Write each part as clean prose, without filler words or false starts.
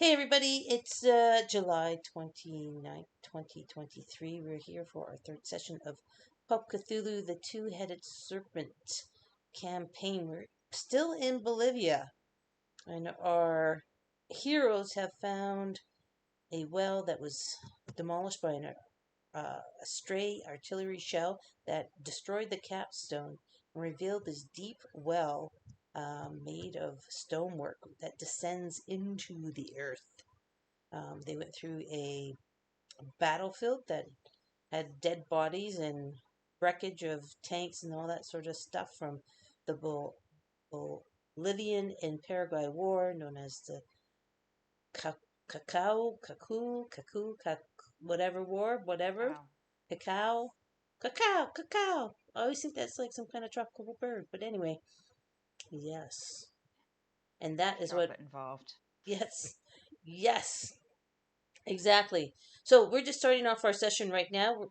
Hey everybody, it's July 29th, 2023. We're here for our third session of Pulp Cthulhu, the Two-Headed Serpent campaign. We're still in Bolivia, and our heroes have found a well that was demolished by a stray artillery shell that destroyed the capstone and revealed this deep well made of stonework that descends into the earth. They went through a battlefield that had dead bodies and wreckage of tanks and all that sort of stuff from the Bolivian and Paraguay War, known as the whatever war, whatever. Wow. Cacao. I always think that's like some kind of tropical bird, but anyway, yes. And that is what, Chocolate involved. yes, exactly. So we're just starting off our session right now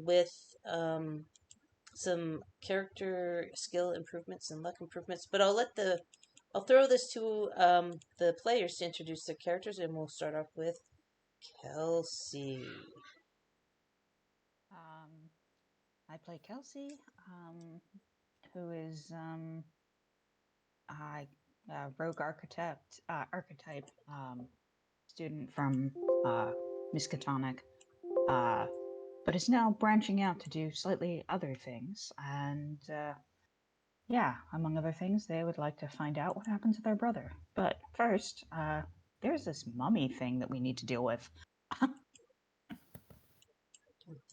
with some character skill improvements and luck improvements. But I'll throw this to the players to introduce their characters, and we'll start off with Kelsey. I play Kelsey, who is a rogue archetype student from Miskatonic, but is now branching out to do slightly other things. And among other things, they would like to find out what happened to their brother. But first, there's this mummy thing that we need to deal with.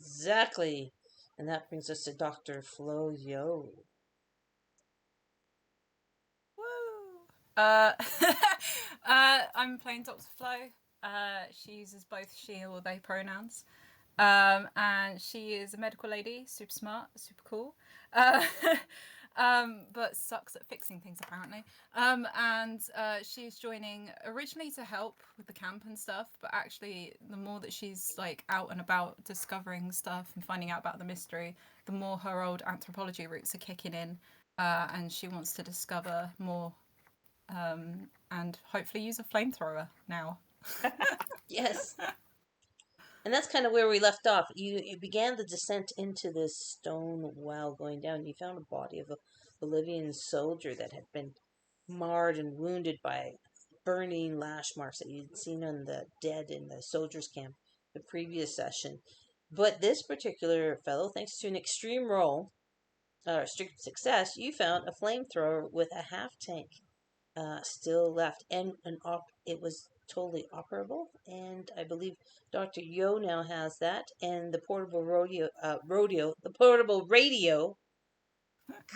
Exactly. And that brings us to Dr. Flo Yo. Woo! I'm playing Dr. Flo. She uses both she or they pronouns. And she is a medical lady, super smart, super cool. But sucks at fixing things apparently. And she's joining originally to help with the camp and stuff, but actually the more that she's like out and about discovering stuff and finding out about the mystery, the more her old anthropology roots are kicking in. And she wants to discover more and hopefully use a flamethrower now. Yes. And that's kind of where we left off. You began the descent into this stone well going down. You found a body of a Bolivian soldier that had been marred and wounded by burning lash marks that you'd seen on the dead in the soldiers' camp the previous session. But this particular fellow, thanks to an extreme roll, or extreme success, you found a flamethrower with a half tank still left, and it was totally operable. And I believe Dr. Yo now has that, and the portable the portable radio.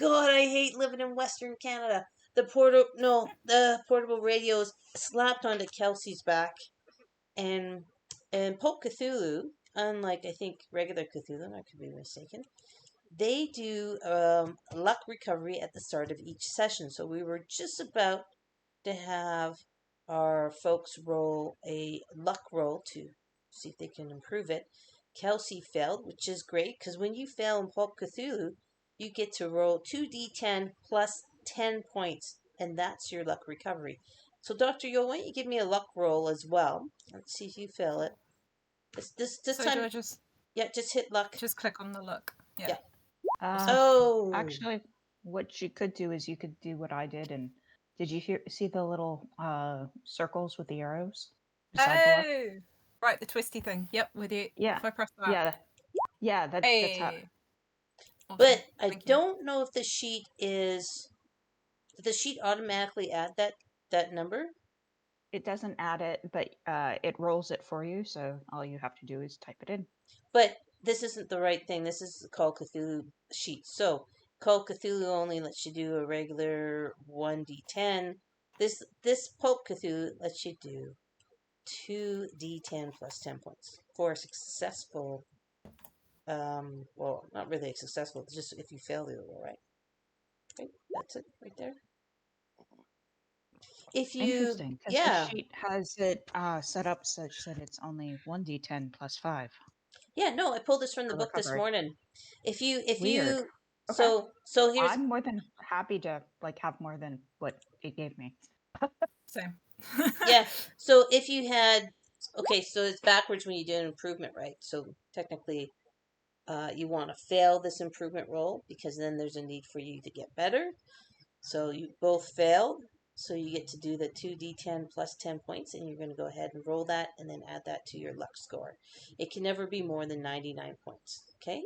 God, I hate living in Western Canada. The portable radio is slapped onto Kelsey's back, and Pulp Cthulhu, unlike I think regular Cthulhu, I could be mistaken, they do luck recovery at the start of each session. So we were just about to have our folks roll a luck roll to see if they can improve it. Kelsey failed, which is great because when you fail in Pulp Cthulhu, you get to roll 2d10 plus 10 points, and that's your luck recovery. So, Dr. Yo, why don't you give me a luck roll as well? Let's see if you fail it. This So time, do I just hit luck. just click on the luck? Yeah. Actually, what you could do is you could do what I did. And did you see the little circles with the arrows beside the luck? Right, the twisty thing. Yep, with you. Yeah. If I press that. Yeah. That's how. Awesome. But I don't know if the sheet is. Did the sheet automatically add that number? It doesn't add it, but it rolls it for you. So all you have to do is type it in. But this isn't the right thing. This is the Call Cthulhu sheet. So Call Cthulhu only lets you do a regular 1d10. This Pulp Cthulhu lets you do 2d10 plus 10 points for a successful. Well, not really successful. Just if you fail the roll, right? Right. That's it, right there. If you, Interesting, because the sheet has it set up such that it's only 1d10 plus 5. Yeah, no, I pulled this from the book recovery. this morning. If you, Weird. so here's. I'm more than happy to have more than what it gave me. Same. Yeah. So if you had, okay, so it's backwards when you do an improvement, right? So technically, you want to fail this improvement roll because then there's a need for you to get better. So you both failed. So you get to do the 2d10 plus 10 points, and you're going to go ahead and roll that and then add that to your luck score. It can never be more than 99 points. Okay?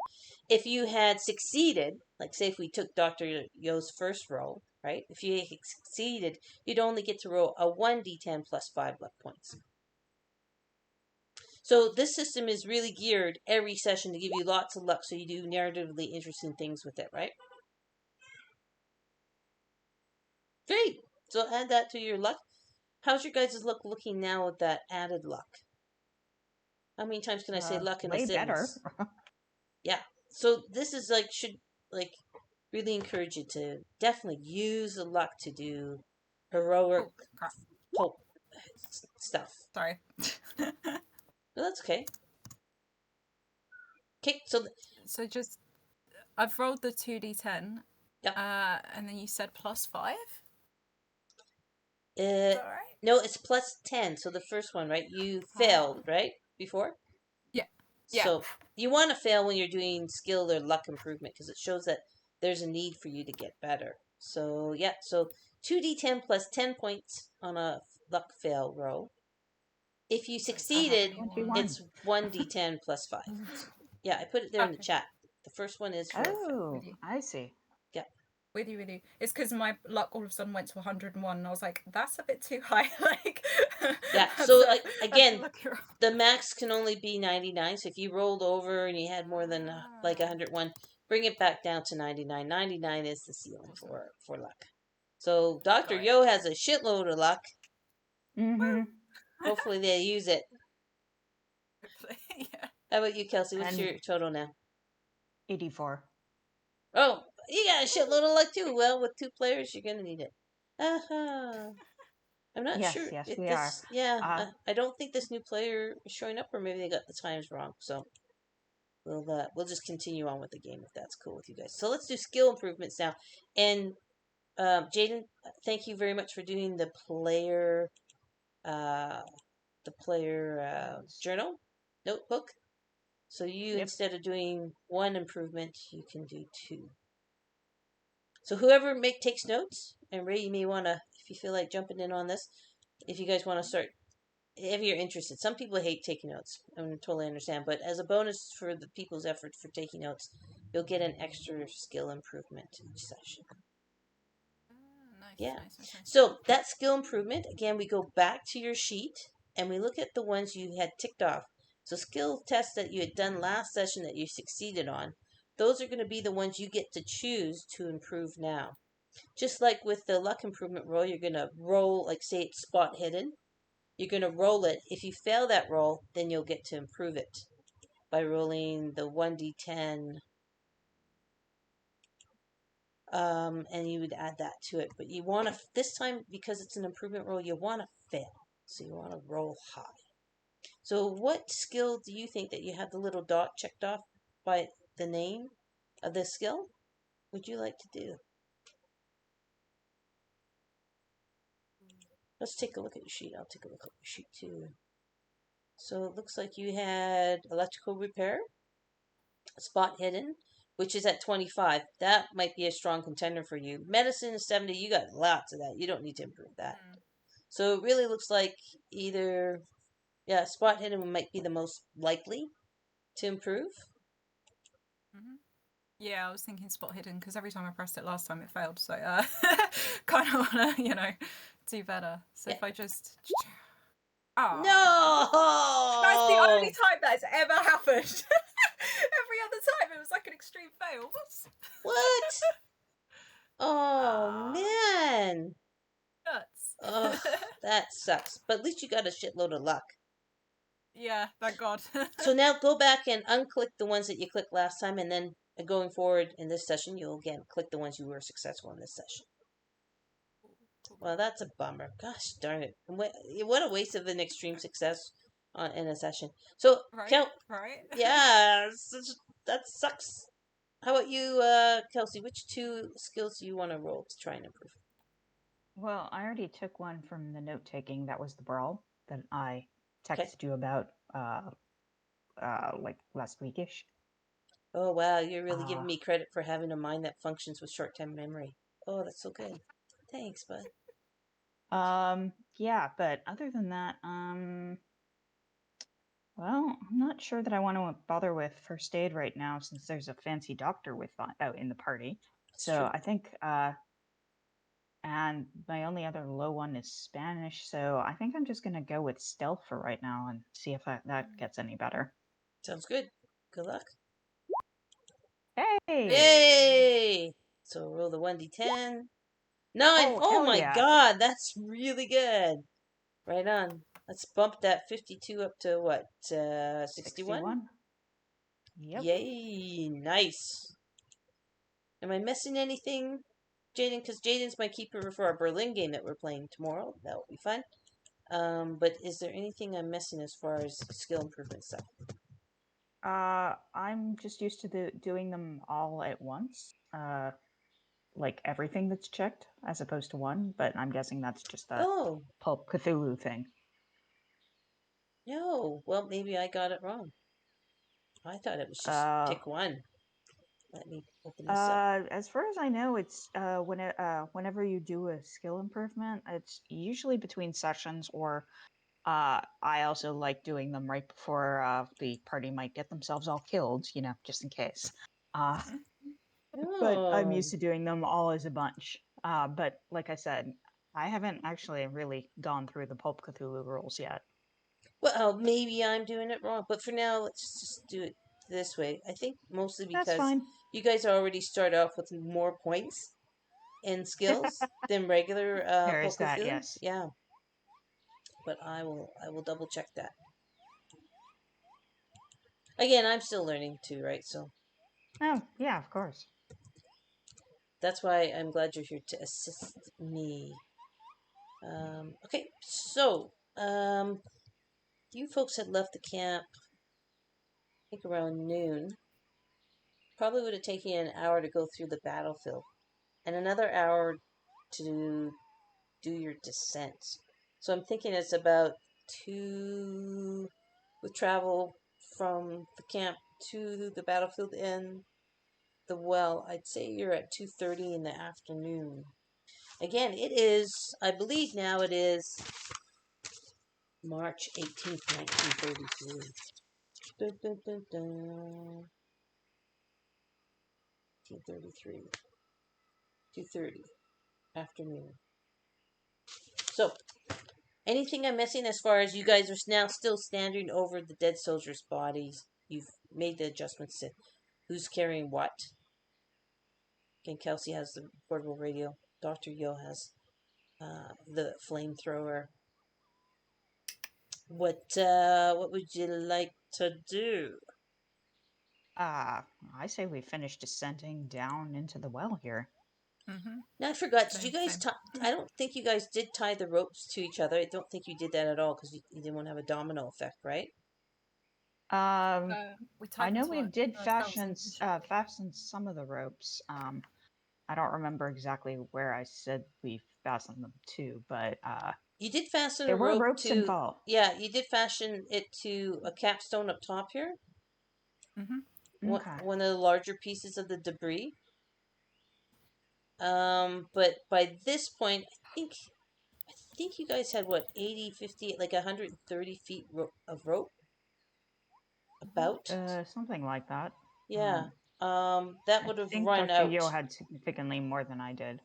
If you had succeeded, like say if we took Dr. Yo's first roll, right? If you had succeeded, you'd only get to roll a 1d10 plus 5 luck points. So this system is really geared every session to give you lots of luck so you do narratively interesting things with it, right? Great. So add that to your luck. How's your guys' luck looking now with that added luck? How many times can I say luck in a Way sentence? better. Yeah. So this is like should like really encourage you to definitely use the luck to do heroic Oh, crap. pulp stuff. Sorry. No, that's okay. Okay, so So just, I've rolled the 2d10. Yep. And then you said plus 5? Is Is that right? no, it's plus 10. So the first one, right? You failed, right? Before? Yeah. So you want to fail when you're doing skill or luck improvement because it shows that there's a need for you to get better. So yeah, so 2d10 plus 10 points on a luck fail roll. If you succeeded, 21. it's 1d10 plus 5. Yeah, I put it there in the chat. The first one is for Oh, I see. With you. It's because my luck all of a sudden went to 101, and I was like, that's a bit too high. Like, yeah. So again, the max can only be 99. So if you rolled over and you had more than like 101, bring it back down to 99. 99 is the ceiling for luck. So Dr. Yo has a shitload of luck. Mm-hmm. Hopefully they use it. Yeah. How about you, Kelsey? What's And- your total now? 84. Oh, you got a shitload of luck too. Well, with 2 players, you're gonna need it. I'm not sure. Yes, if we this, are. Yeah, I don't think this new player is showing up, or maybe they got the times wrong. So we'll just continue on with the game if that's cool with you guys. So let's do skill improvements now. And Jaden, thank you very much for doing the player journal notebook. So you instead of doing 1 improvement, you can do 2. So whoever takes notes, and Ray, you may want to, if you feel like jumping in on this, if you guys want to start, if you're interested. Some people hate taking notes. I totally understand. But as a bonus for the people's effort for taking notes, you'll get an extra skill improvement each session. Nice, Yeah. nice. So that skill improvement, again, we go back to your sheet and we look at the ones you had ticked off. So skill tests that you had done last session that you succeeded on, those are going to be the ones you get to choose to improve now. Just like with the luck improvement roll, you're going to roll, like say it's spot hidden. You're going to roll it. If you fail that roll, then you'll get to improve it by rolling the 1d10. And you would add that to it. But you want to, this time, because it's an improvement roll, you want to fail. So you want to roll high. So what skill do you think that you have the little dot checked off by the name of the skill would you like to do? Let's take a look at your sheet. I'll take a look at your sheet too. So it looks like you had electrical repair, spot hidden, which is at 25. That might be a strong contender for you. Medicine is 70. You got lots of that. You don't need to improve that. So it really looks like either, spot hidden might be the most likely to improve. Mm-hmm. Yeah, I was thinking spot hidden because every time I pressed it last time it failed. So kind of want to, do better. So if I just... Oh. No! That's the only time that's ever happened. Every other time it was like an extreme fail. What? Oh, man. Nuts. Oh, that sucks. But at least you got a shitload of luck. Yeah, thank God. So now go back and unclick the ones that you clicked last time, and then going forward in this session, you'll again click the ones you were successful in this session. Well, that's a bummer. Gosh darn it. What a waste of an extreme success in a session. So, right? Yeah, that sucks. How about you, Kelsey? Which 2 skills do you want to roll to try and improve? Well, I already took one from the note taking. That was the brawl that I Okay. texted you about, like last weekish. Oh, wow, you're really giving me credit for having a mind that functions with short-term memory. Oh, that's so good. Thanks, bud. Yeah, but other than that, well, I'm not sure that I want to bother with first aid right now since there's a fancy doctor with out in the party. It's So true. I think, and my only other low one is Spanish. So I think I'm just gonna go with stealth for right now and see if that gets any better. Sounds good. Good luck. Hey! Yay! So roll the 1d10. 9! Oh, Oh hell my yeah! god, that's really good. Right on. Let's bump that 52 up to what? 61? 61. Yep. Yay! Nice. Am I missing anything, Jaden? Because Jaden's my keeper for our Berlin game that we're playing tomorrow. That will be fun. But is there anything I'm missing as far as skill improvement stuff? I'm just used to doing them all at once. Like everything that's checked as opposed to one, but I'm guessing that's just a Oh, Pulp Cthulhu thing. no. Well, maybe I got it wrong. I thought it was just pick one. Let me open this up. As far as I know, it's whenever you do a skill improvement, it's usually between sessions, or I also like doing them right before the party might get themselves all killed, just in case. But I'm Oh. used to doing them all as a bunch. But like I said, I haven't actually really gone through the Pulp Cthulhu rules yet. Well, maybe I'm doing it wrong, but for now, let's just do it this way. I think mostly That's because fine. you guys already start off with more points and skills than regular There is Pulp that, Cthulhu. yes. Yeah, but I will double check that. Again, I'm still learning too, right? So Oh, yeah, of course. that's why I'm glad you're here to assist me. Okay, so you folks had left the camp, I think around noon. Probably would have taken you an hour to go through the battlefield, and another hour to do your descent. So I'm thinking it's about two with travel from the camp to the battlefield and the well. I'd say you're at 2:30 in the afternoon. Again, it is, I believe now it is March 18th, 1933. Dun, dun, dun, dun. 1933. 2:30 afternoon. So, anything I'm missing as far as you guys are now still standing over the dead soldiers' bodies? You've made the adjustments to who's carrying what. Again, Kelsey has the portable radio. Dr. Yo has the flamethrower. What would you like to do? I say we finish descending down into the well here. Mm-hmm. Now I forgot. Did you Same, guys same. tie? I don't think you guys did tie the ropes to each other. I don't think you did that at all because you didn't want to have a domino effect, right? Um, We I tied them know to we did ourselves individually. fasten some of the ropes. I don't remember exactly where I said we fastened them to, but You did fasten a there were rope ropes to. involved. Yeah, you did fashion it to a capstone up top here. Mm-hmm. Okay. One of the larger pieces of the debris. But by this point, I think you guys had what 80, 50, like 130 feet of rope. About. Something like that. Yeah. That I would have think run Dr. out. Yo had significantly more than I did.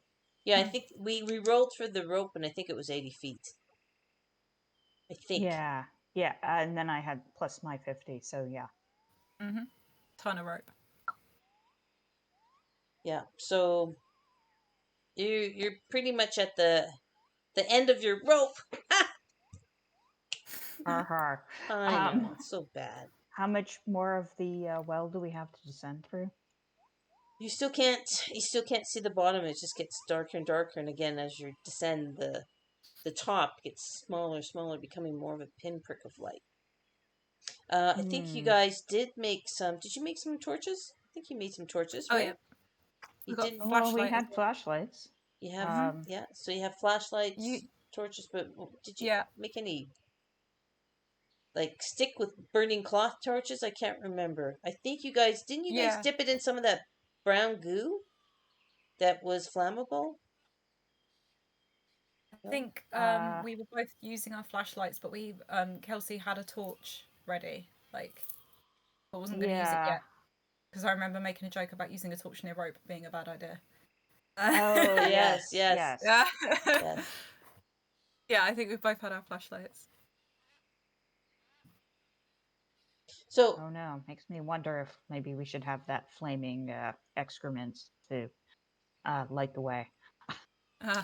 Yeah, I think we rolled for the rope, and I think it was 80 feet. I think. Yeah, yeah, and then I had plus my 50, so yeah. Mm-hmm. Ton of rope. Yeah. So you're pretty much at the end of your rope. Har. I know, it's so bad. How much more of the well do we have to descend through? You still can't see the bottom. It just gets darker and darker, and again as you descend, the top gets smaller, smaller, becoming more of a pinprick of light. I think you guys did make some. Did you make some torches? I think you made some torches, Oh right? yeah, You we got did. Well, we flashlight as had well. flashlights. You have yeah. So you have flashlights, torches, but did you Yeah. make any like stick with burning cloth torches? I can't remember. I think you guys didn't. You guys Yeah. dip it in some of that brown goo that was flammable. I think Uh, we were both using our flashlights, but we Kelsey had a torch ready, like, but wasn't going to use it yeah. yet because I remember making a joke about using a torch near rope being a bad idea. Oh, Yes, yes, yes, yes. Yeah. yes. Yeah, I think we've both had our flashlights. So Oh no, makes me wonder if maybe we should have that flaming excrements to light the way. I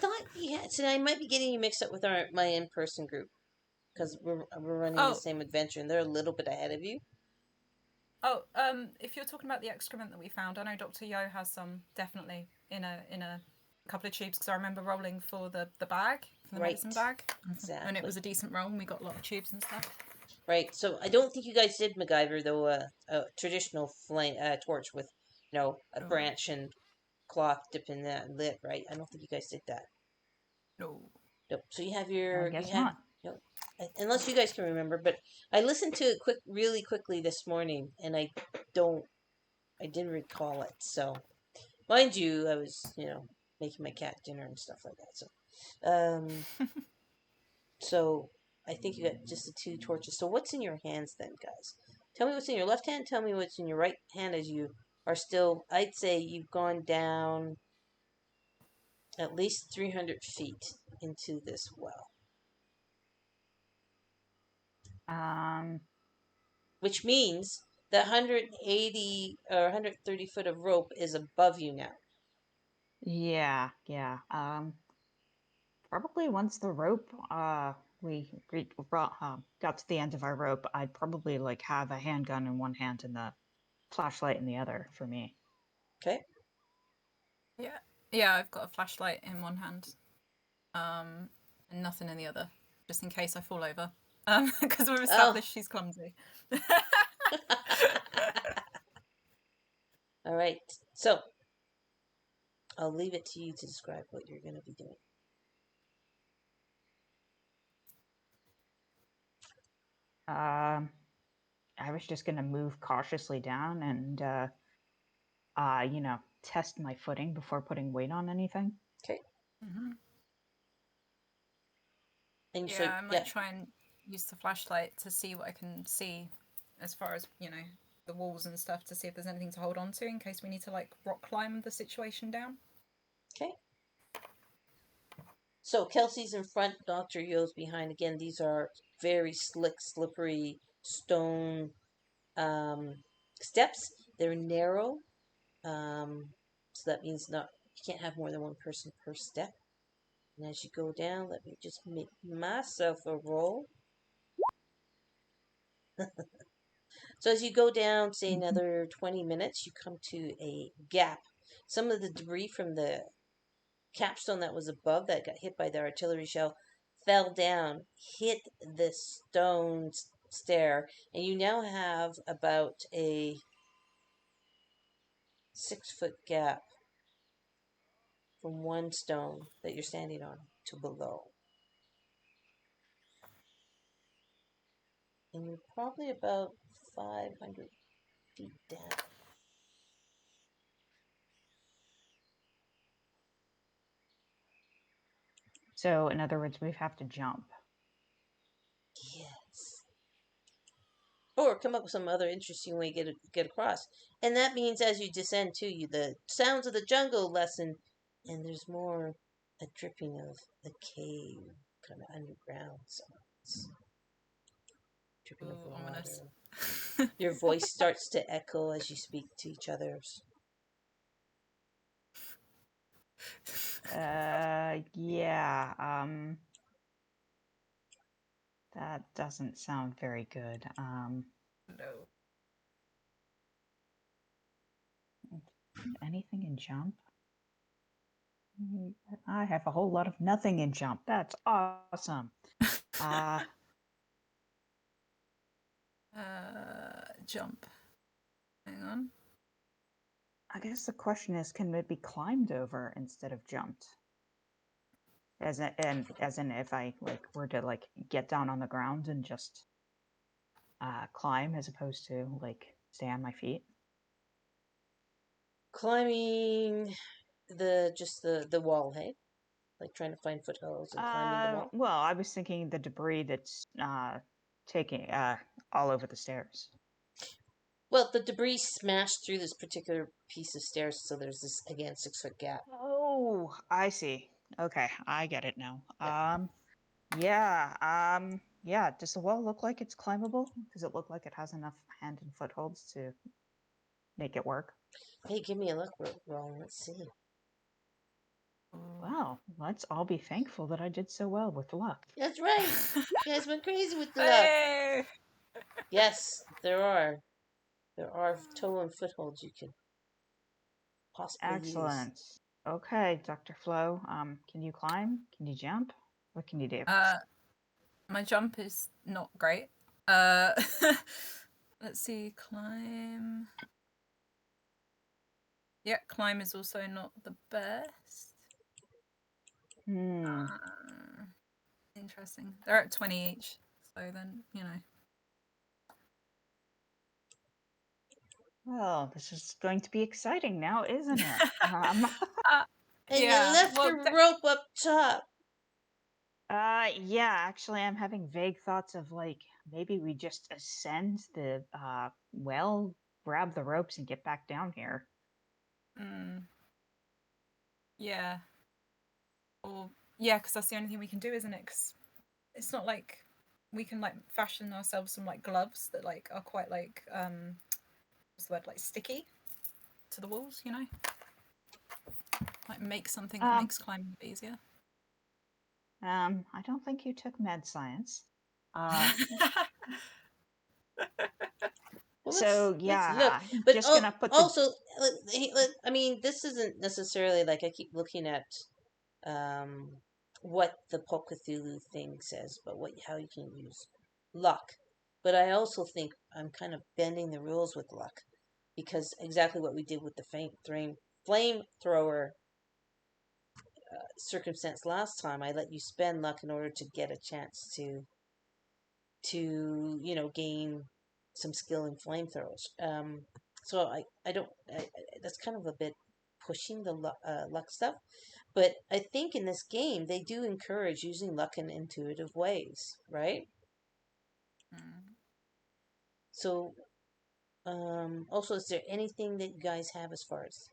thought yeah. So I might be getting you mixed up with my in-person group because we're running the Oh, same adventure and they're a little bit ahead of you. if you're talking about the excrement that we found, I know Dr. Yo has some definitely in a couple of tubes because I remember rolling for the bag, for the Right. medicine bag, and it Exactly. was a decent roll, and we got a lot of tubes and stuff. Right. So I don't think you guys did MacGyver though. A traditional flame torch with, a No, branch and cloth dipped in that and lit. Right. I don't think you guys did that. no. Nope. So you have I you guess have not. unless you guys can remember. But I listened to it really quickly this morning, and I didn't recall it. So mind you, I was making my cat dinner and stuff like that. So um, so I think you got just the two torches. So what's in your hands then, guys? Tell me what's in your left hand. Tell me what's in your right hand as you are still. I'd say you've gone down at least 300 feet into this well, Um, which means that 180 or 130 foot of rope is above you now. yeah, yeah. Probably once the rope we got to the end of our rope, I'd probably like have a handgun in one hand and the flashlight in the other for me. Okay. Yeah, yeah. I've got a flashlight in one hand, and nothing in the other, just in case I fall over. Because we've Oh. established she's clumsy. All right. So I'll leave it to you to describe what you're going to be doing. I was just gonna move cautiously down and test my footing before putting weight on anything. Okay. Mm-hmm. And so Yeah, I might try and use the flashlight to see what I can see as far as, the walls and stuff to see if there's anything to hold on to in case we need to like rock climb the situation down. Okay. So Kelsey's in front, Dr. Yo's behind. Again, these are very slick, slippery stone steps. They're narrow. So that means you can't have more than one person per step. And as you go down, let me just make myself a roll. So as you go down, say another 20 minutes, you come to a gap. Some of the debris from the capstone that was above that got hit by the artillery shell fell down, hit the stone stair, and you now have about a 6-foot gap from one stone that you're standing on to below. And you're probably about 500 feet down. So, in other words, we have to jump. Yes. Or come up with some other interesting way to get across. And that means as you descend too, the sounds of the jungle lessen, and there's more a dripping of the cave, kind of underground sounds. Dripping of Ooh, ominous. water. Your voice starts to echo as you speak to each other. Yeah. That doesn't sound very good. No. Anything in jump? I have a whole lot of nothing in jump. That's awesome. Jump. Hang on. I guess the question is, can it be climbed over instead of jumped? As in, if I were to get down on the ground and just climb, as opposed to stay on my feet. Climbing the wall, hey? Like trying to find footholds and climbing the wall? Well, I was thinking the debris that's taking all over the stairs. Well, the debris smashed through this particular piece of stairs, so there's this, again, 6-foot gap. Oh, I see. Okay, I get it now. Yeah. Yeah. Does the wall look like it's climbable? Does it look like it has enough hand and footholds to make it work? Hey, give me a look roll. Let's see. Wow, let's all be thankful that I did so well with luck. That's right. You guys went crazy with the luck. Hey! Yes, there are. There are toe and footholds you can possibly use. Excellent. Okay, Dr. Flo, can you climb? Can you jump? What can you do? My jump is not great. Let's see, climb. Yeah, climb is also not the best. Interesting. They're at 20 each, so then, Well, this is going to be exciting now, isn't it? And yeah, you left well, the rope up top. Yeah, actually, I'm having vague thoughts of maybe we just ascend the well, grab the ropes and get back down here. Yeah. Or yeah, because that's the only thing we can do, isn't it? Because it's not like we can fashion ourselves some gloves that are quite what's the word, sticky to the walls, make something that makes climbing easier. I don't think you took med science. Well, so yeah, look. I'm But just gonna put also, I mean, this isn't necessarily I keep looking at what the Pulp Cthulhu thing says, but how you can use luck. But I also think I'm kind of bending the rules with luck, because exactly what we did with the flamethrower circumstance last time, I let you spend luck in order to get a chance to gain some skill in flamethrowers. So I don't that's kind of a bit pushing the luck stuff, but I think in this game they do encourage using luck in intuitive ways, right? So also, is there anything that you guys have as far as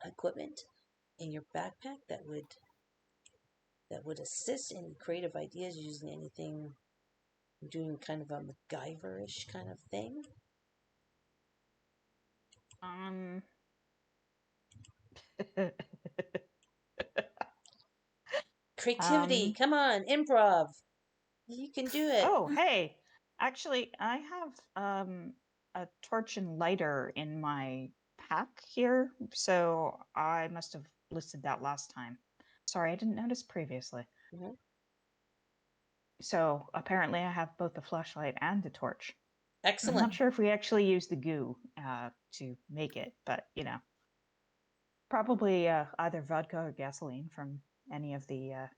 equipment in your backpack that would assist in creative ideas, using anything, doing kind of a MacGyver-ish kind of thing? Creativity, come on, improv. You can do it. Oh, hey, actually, I have a torch and lighter in my pack here, so I must have listed that last time. Sorry, I didn't notice previously. Mm-hmm. So apparently I have both a flashlight and a torch. Excellent. I'm not sure if we actually use the goo to make it, but probably either vodka or gasoline from any of the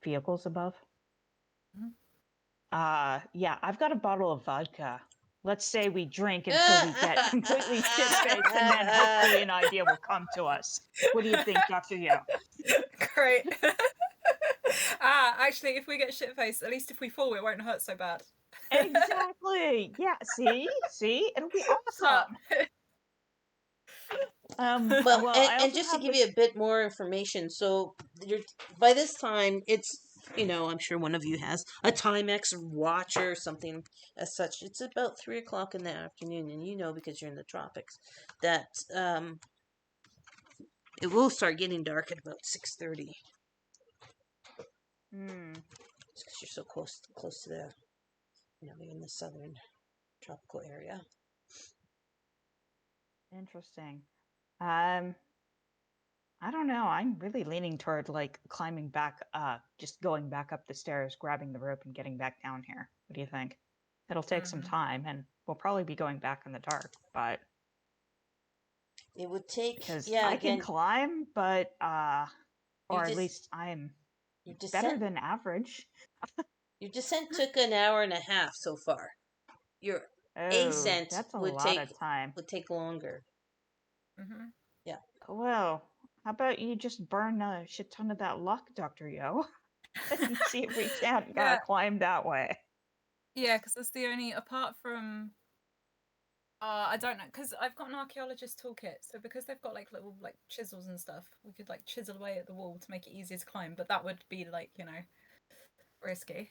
vehicles above. Yeah, I've got a bottle of vodka. Let's say we drink until we get completely shit-faced, and then hopefully an idea will come to us. What do you think, Dr. Yo? Great. Actually, if we get shit-faced, at least if we fall, it won't hurt so bad. Exactly. Yeah, see? It'll be awesome. Well, and just to give you a bit more information, so by this time, it's, I'm sure one of you has a Timex watch or something as such. It's about 3 o'clock in the afternoon, and because you're in the tropics, that it will start getting dark at about 6:30. It's because you're so close to the, you're in the southern tropical area. Interesting. I don't know. I'm really leaning toward climbing back, just going back up the stairs, grabbing the rope, and getting back down here. What do you think? It'll take some time, and we'll probably be going back in the dark, but It would take, because yeah, I can again, climb, but or at just least I'm your better descent. than average. Your descent took an hour and a half so far. Your Oh, ascent that's a lot of time. would take longer. Mm-hmm. Yeah. Well, how about you just burn a shit ton of that luck, Dr. Yo, and see if we can't Yeah. climb that way. Yeah, because that's the only, apart from, I don't know, because I've got an archaeologist toolkit, so because they've got like little like chisels and stuff, we could like chisel away at the wall to make it easier to climb, but that would be like, risky.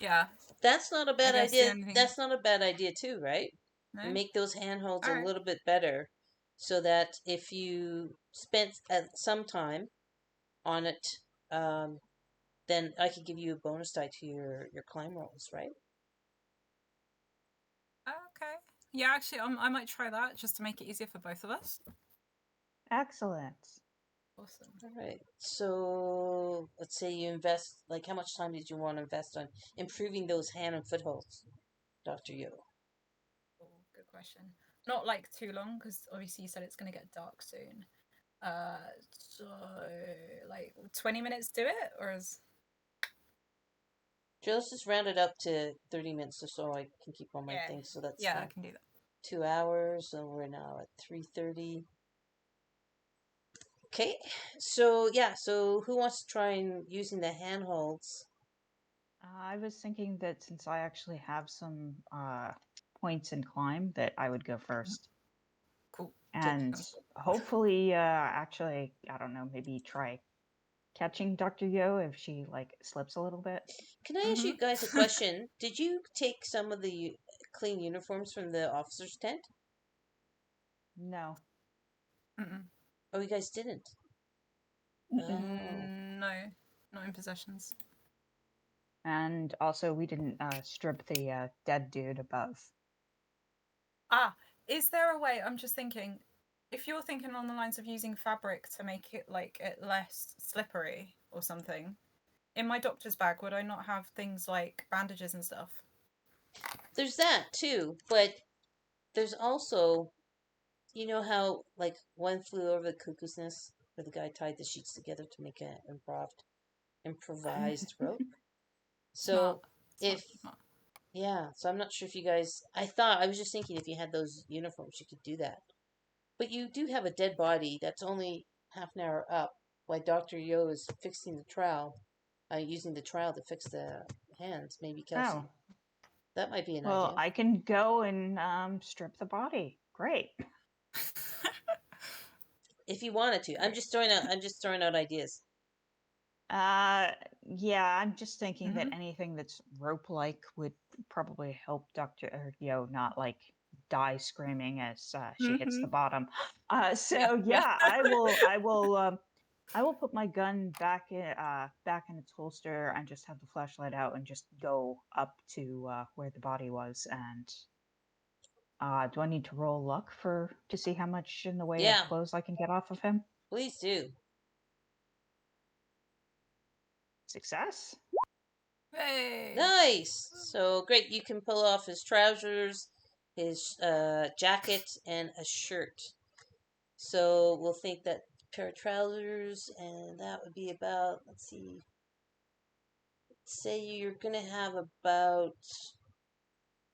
Yeah, That's not a I bad guess the idea. only thing. That's not a bad idea too, right? No? Make those handholds a Alright. little bit better so that if you spent some time on it, um, then I could give you a bonus die to your climb rolls, right? Okay. Yeah, actually, I might try that just to make it easier for both of us. Excellent. Awesome. All right. So let's say you invest, like, how much time did you want to invest on improving those hand and footholds, Dr. Yo? Oh, good question. Not like too long, because obviously you said it's going to get dark soon. So like 20 minutes do it, or is Let's just round it up to 30 minutes or so I can keep on my things. So that's I can do that. 2 hours, and we're now at 3:30. Okay, so yeah, so who wants to try and using the handholds? I was thinking that since I actually have some points in climb, that I would go first. Cool. And hopefully, actually, I don't know, maybe try catching Dr. Yo if she like slips a little bit. Can I ask you guys a question? Did you take some of the clean uniforms from the officer's tent? No. Mm-mm. Oh, you guys didn't. Oh, No, not in possessions. And also, we didn't strip the dead dude above. Is there a way? I'm just thinking, if you're thinking on the lines of using fabric to make it like it less slippery or something, in my doctor's bag, would I not have things like bandages and stuff? there's that too, but there's also, you know how like One Flew Over the Cuckoo's Nest, where the guy tied the sheets together to make an improvised rope. Smart. So if Smart. yeah, so I'm not sure if you guys. I was just thinking if you had those uniforms, you could do that. But you do have a dead body that's only half an hour up. While Doctor Yo is fixing the trowel, using the trowel to fix the hands. Maybe Kelsey. Oh, That might be an well, idea. I can go and strip the body. Great. If you wanted to, I'm just throwing out ideas. Yeah, I'm just thinking that Mhm. anything that's rope-like would probably help Dr. Yo not like die screaming as she hits the bottom. So yeah, I will put my gun back in its holster and just have the flashlight out and just go up to where the body was. And do I need to roll luck to see how much in the way of Yeah, clothes I can get off of him? please do. Success. Hey. Nice. So great. You can pull off his trousers, his jacket, and a shirt. So we'll think that pair of trousers, and that would be about. Let's see. Say you're gonna have about.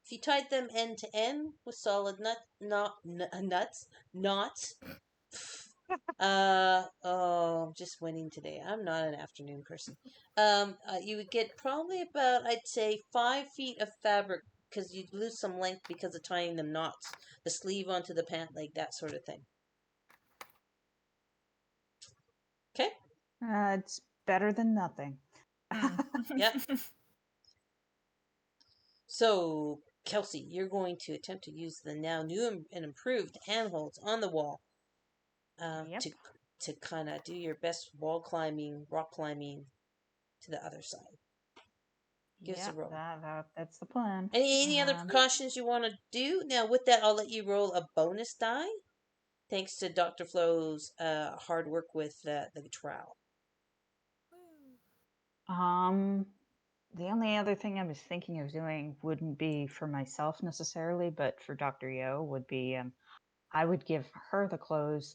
If you tied them end to end with solid knots. Oh, I'm just winning today. I'm not an afternoon person. You would get probably about, I'd say, 5 feet of fabric because you'd lose some length because of tying them knots, the sleeve onto the pant leg, that sort of thing. Okay. It's better than nothing. Yep. So, Kelsey, you're going to attempt to use the now new and improved handholds on the wall Yep. to kind of do your best wall climbing, rock climbing to the other side. Give us a Yep, roll. that's the plan. Any other precautions you want to do? Now, with that, I'll let you roll a bonus die, thanks to Dr. Flo's hard work with the trowel. The only other thing I was thinking of doing wouldn't be for myself necessarily, but for Dr. Yo would be I would give her the clothes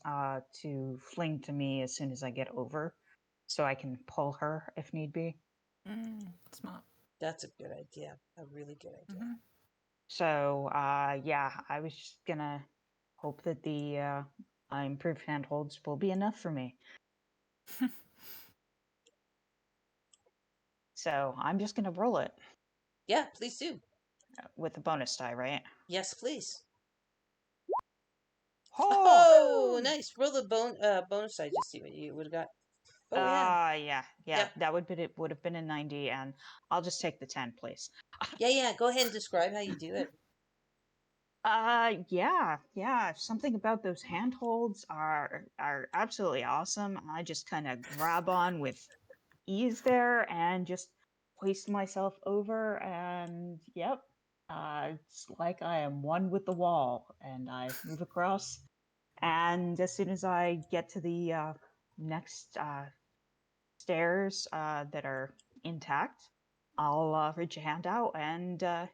to fling to me as soon as I get over, so I can pull her if need be. Smart. That's a good idea. A really good idea. Mm-hmm. So, yeah, I was just gonna hope that the improved handholds will be enough for me. So I'm just gonna roll it Yeah, please do. with the bonus die, right? Yes, please. Oh, Oh, nice. Roll the bonus side. Just see what you would have got. Oh yeah. yeah, Yep. that would have been a 90, and I'll just take the 10, please. Yeah. Go ahead and describe how you do it. Yeah. Something about those handholds are absolutely awesome. I just kind of grab on with ease there and just hoist myself over, and yep, it's like I am one with the wall, and I move across. And as soon as I get to the next stairs that are intact, I'll reach a hand out and uh,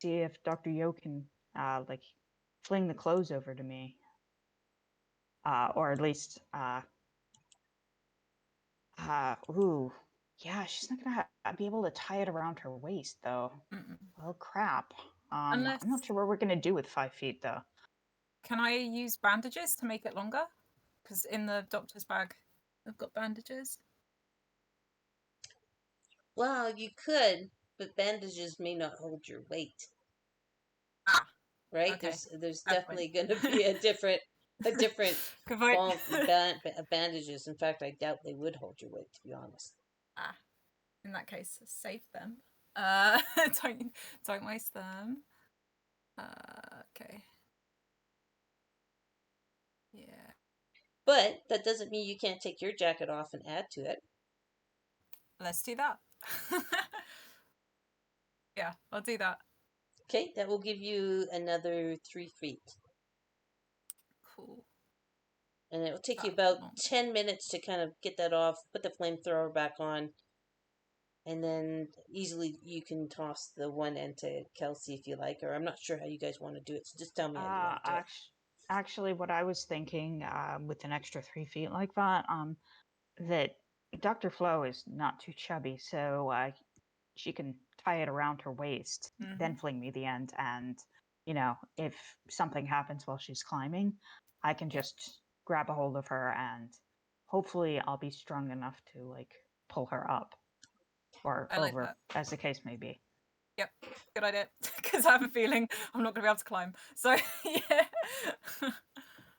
see if Dr. Yo can like fling the clothes over to me, or at least ooh, yeah, she's not gonna be able to tie it around her waist though. Mm-mm. Well, crap. Unless, I'm not sure what we're gonna do with 5 feet though. can I use bandages to make it longer? Because in the doctor's bag, I've got bandages. Well, you could, but bandages may not hold your weight. Ah, Right? okay. There's Fair point. definitely going to be a different Good point. bandages. In fact, I doubt they would hold your weight, to be honest. In that case, save them. Don't waste them. Okay. Yeah. But that doesn't mean you can't take your jacket off and add to it. Let's do that. Yeah, I'll do that. Okay, that will give you another 3 feet. Cool. And it will take you That's about long. 10 minutes to kind of get that off, put the flamethrower back on, and then easily you can toss the one end to Kelsey if you like, or I'm not sure how you guys want to do it, so just tell me how you want to do it. Actually, what I was thinking with an extra 3 feet like that, that Dr. Flo is not too chubby, so she can tie it around her waist, then fling me the end, and if something happens while she's climbing, I can just grab a hold of her, and hopefully I'll be strong enough to like pull her up or I like over, that. as the case may be. Yep, good idea. Because I have a feeling I'm not going to be able to climb. So, yeah.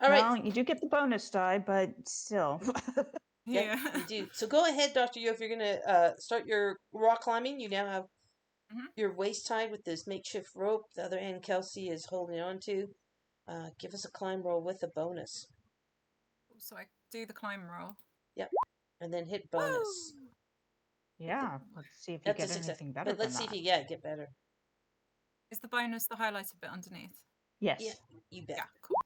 All right. Well, you do get the bonus die, but still. Yeah, you do. So go ahead, Dr. Yo, if you're going to start your rock climbing. You now have your waist tied with this makeshift rope. The other end Kelsey is holding on to. Give us a climb roll with a bonus. So I do the climb roll. Yep. And then hit bonus. Woo! Yeah, let's see if you That's a get success. anything better But let's than see if that. you get better. Is the bonus the highlighted bit underneath? Yes. Yeah, you bet. Yeah, cool.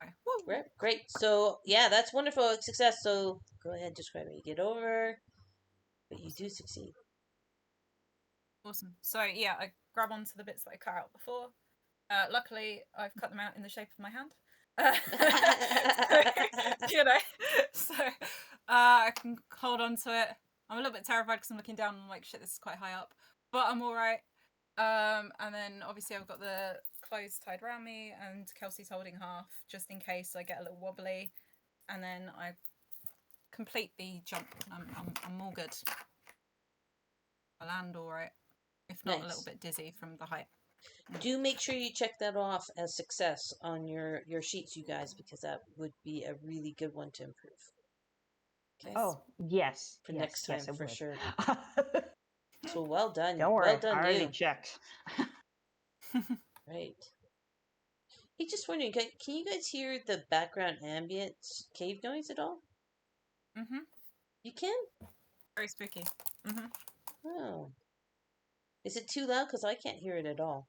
Okay. Woo! Right, great. So, yeah, that's wonderful. Success. So, go ahead, describe how you get over. But you do succeed. Awesome. So, yeah, I grab onto the bits that I cut out before. Luckily, I've cut them out in the shape of my hand. So I can hold on to it. I'm a little bit terrified because I'm looking down and I'm like, shit, this is quite high up. But I'm all right. And then obviously I've got the clothes tied around me and Kelsey's holding half just in case I get a little wobbly. And then I complete the jump. I'm all good. I land all right. If not, a little bit dizzy from the height. Do make sure you check that off as success on your sheets, you guys, because that would be a really good one to improve. Okay. Oh, yes. For next time, it for would. sure. So well done. Don't worry, Well done, I already you. checked. Right. Hey, just wondering, can you guys hear the background ambient cave noise at all? Mm-hmm. You can? Very spooky. Mm-hmm. Oh. Is it too loud? Because I can't hear it at all.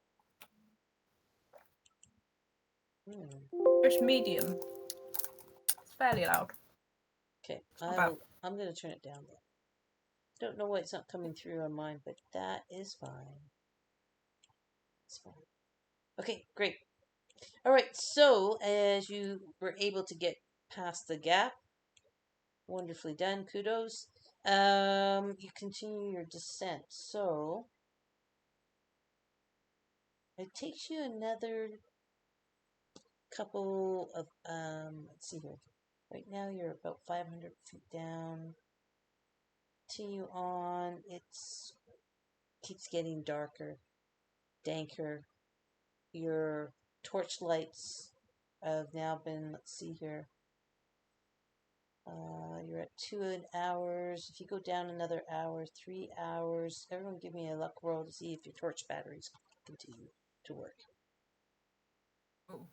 It's medium. It's fairly loud. Okay, About. I'm going to turn it down then. Don't know why it's not coming through on mine, but that is fine. It's fine. Okay, great. All right. So as you were able to get past the gap, wonderfully done. Kudos. You continue your descent. So it takes you another couple of let's see here. Right now you're about 500 feet down. Continue on. It's keeps getting darker, danker. Your torch lights have now been, let's see here. You're at 2 hours. If you go down another hour, 3 hours. Everyone give me a luck roll to see if your torch batteries continue to work. Oh.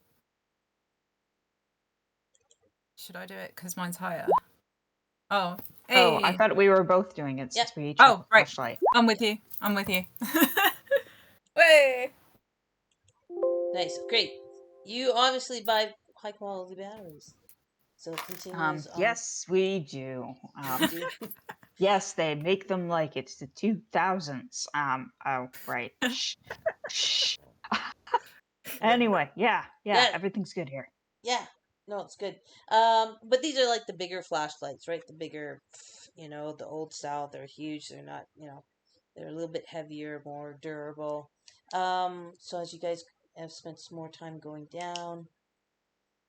Should I do it? Because mine's higher. Oh, hey. Oh, I thought we were both doing it since Yep. we each have a right. flashlight. I'm with you. I'm with you. Way. Nice. Great. You obviously buy high quality batteries. So it continues on. Yes, we do. You do. Yes, they make them like it's the 2000s. Oh, right. Shh. Shh. Anyway, yeah, Yeah. everything's good here. Yeah. No, it's good. But these are like the bigger flashlights, right? The bigger, the old style. They're huge. They're not, they're a little bit heavier, more durable. So as you guys have spent some more time going down,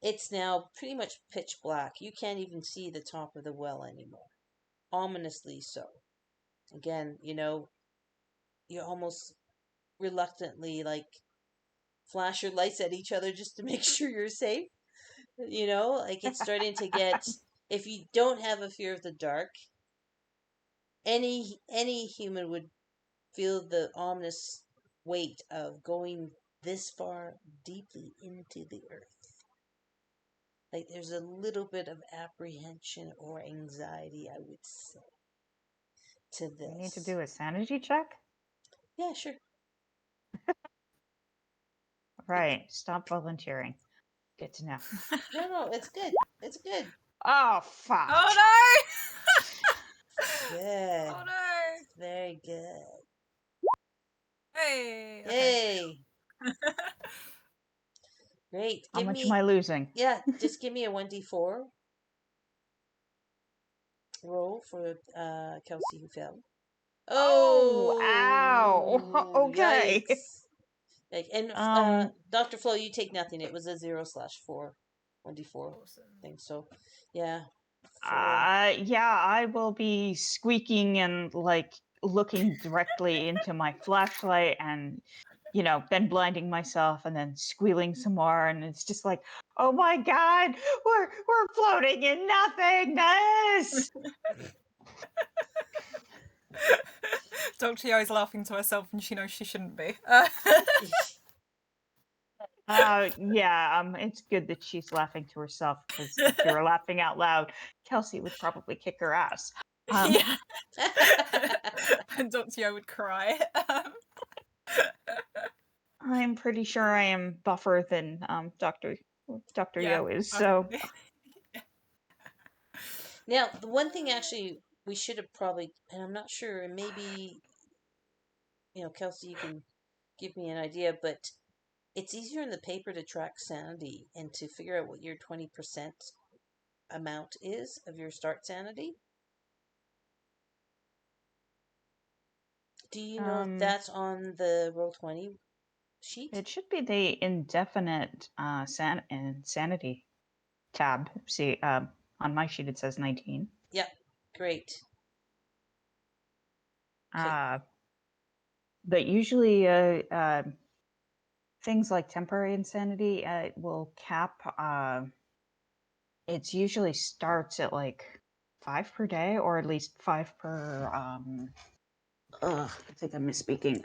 it's now pretty much pitch black. You can't even see the top of the well anymore. Ominously so. Again, you almost reluctantly like flash your lights at each other just to make sure you're safe. Like it's starting to get, if you don't have a fear of the dark, any human would feel the ominous weight of going this far deeply into the earth. Like there's a little bit of apprehension or anxiety, I would say, to this. We need to do a sanity check? Yeah, sure. Right. Stop volunteering. Good to know. No, it's good. It's good. Oh, fuck. Oh no! Good. Oh no! Very good. Hey. Yay. Great. How much am I losing? Yeah, just give me a 1d4 roll for Kelsey who fell. Oh, ow. Okay. Yikes. And Dr. Flo, you take nothing. It was a 0/4 1d4 Awesome. thing. So, yeah. Yeah, I will be squeaking and like looking directly into my flashlight and then blinding myself and then squealing some more, and it's just like, oh my god, we're floating in nothingness. Dr. Yo is laughing to herself and she knows she shouldn't be. Yeah, it's good that she's laughing to herself, because if she were laughing out loud, Kelsey would probably kick her ass. Yeah. And Dr. Yo would cry. I'm pretty sure I am buffer than Dr. Yeah, Yo is, so. Now, the one thing actually we should have probably, and I'm not sure, and maybe, Kelsey, you can give me an idea, but it's easier in the paper to track sanity and to figure out what your 20% amount is of your start sanity. Do you know if that's on the Roll20 sheet? It should be the indefinite insanity tab. See, on my sheet it says 19. Yep, great. But usually things like temporary insanity will cap. It usually starts at like 5 per day, or at least 5 per. I think I'm misspeaking.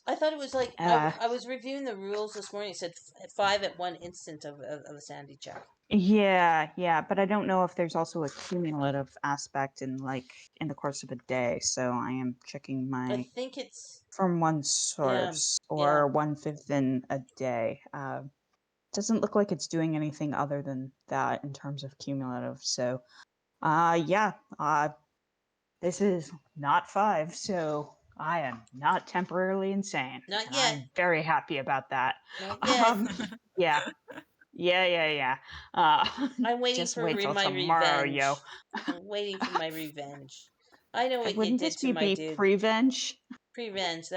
I thought it was like I was reviewing the rules this morning. It said 5 at one instant of a sanity check. Yeah, but I don't know if there's also a cumulative aspect in the course of a day. So I am checking I think it's from one source, or 1/5 in a day. Doesn't look like it's doing anything other than that in terms of cumulative. So, this is not 5, so I am not temporarily insane. Not and yet. I'm very happy about that. Not yet. Yeah. I'm waiting Just for wait till my tomorrow, revenge. yo. I'm waiting for my revenge. I know what you Wouldn't did this to be my dude. prevenge? Revenge.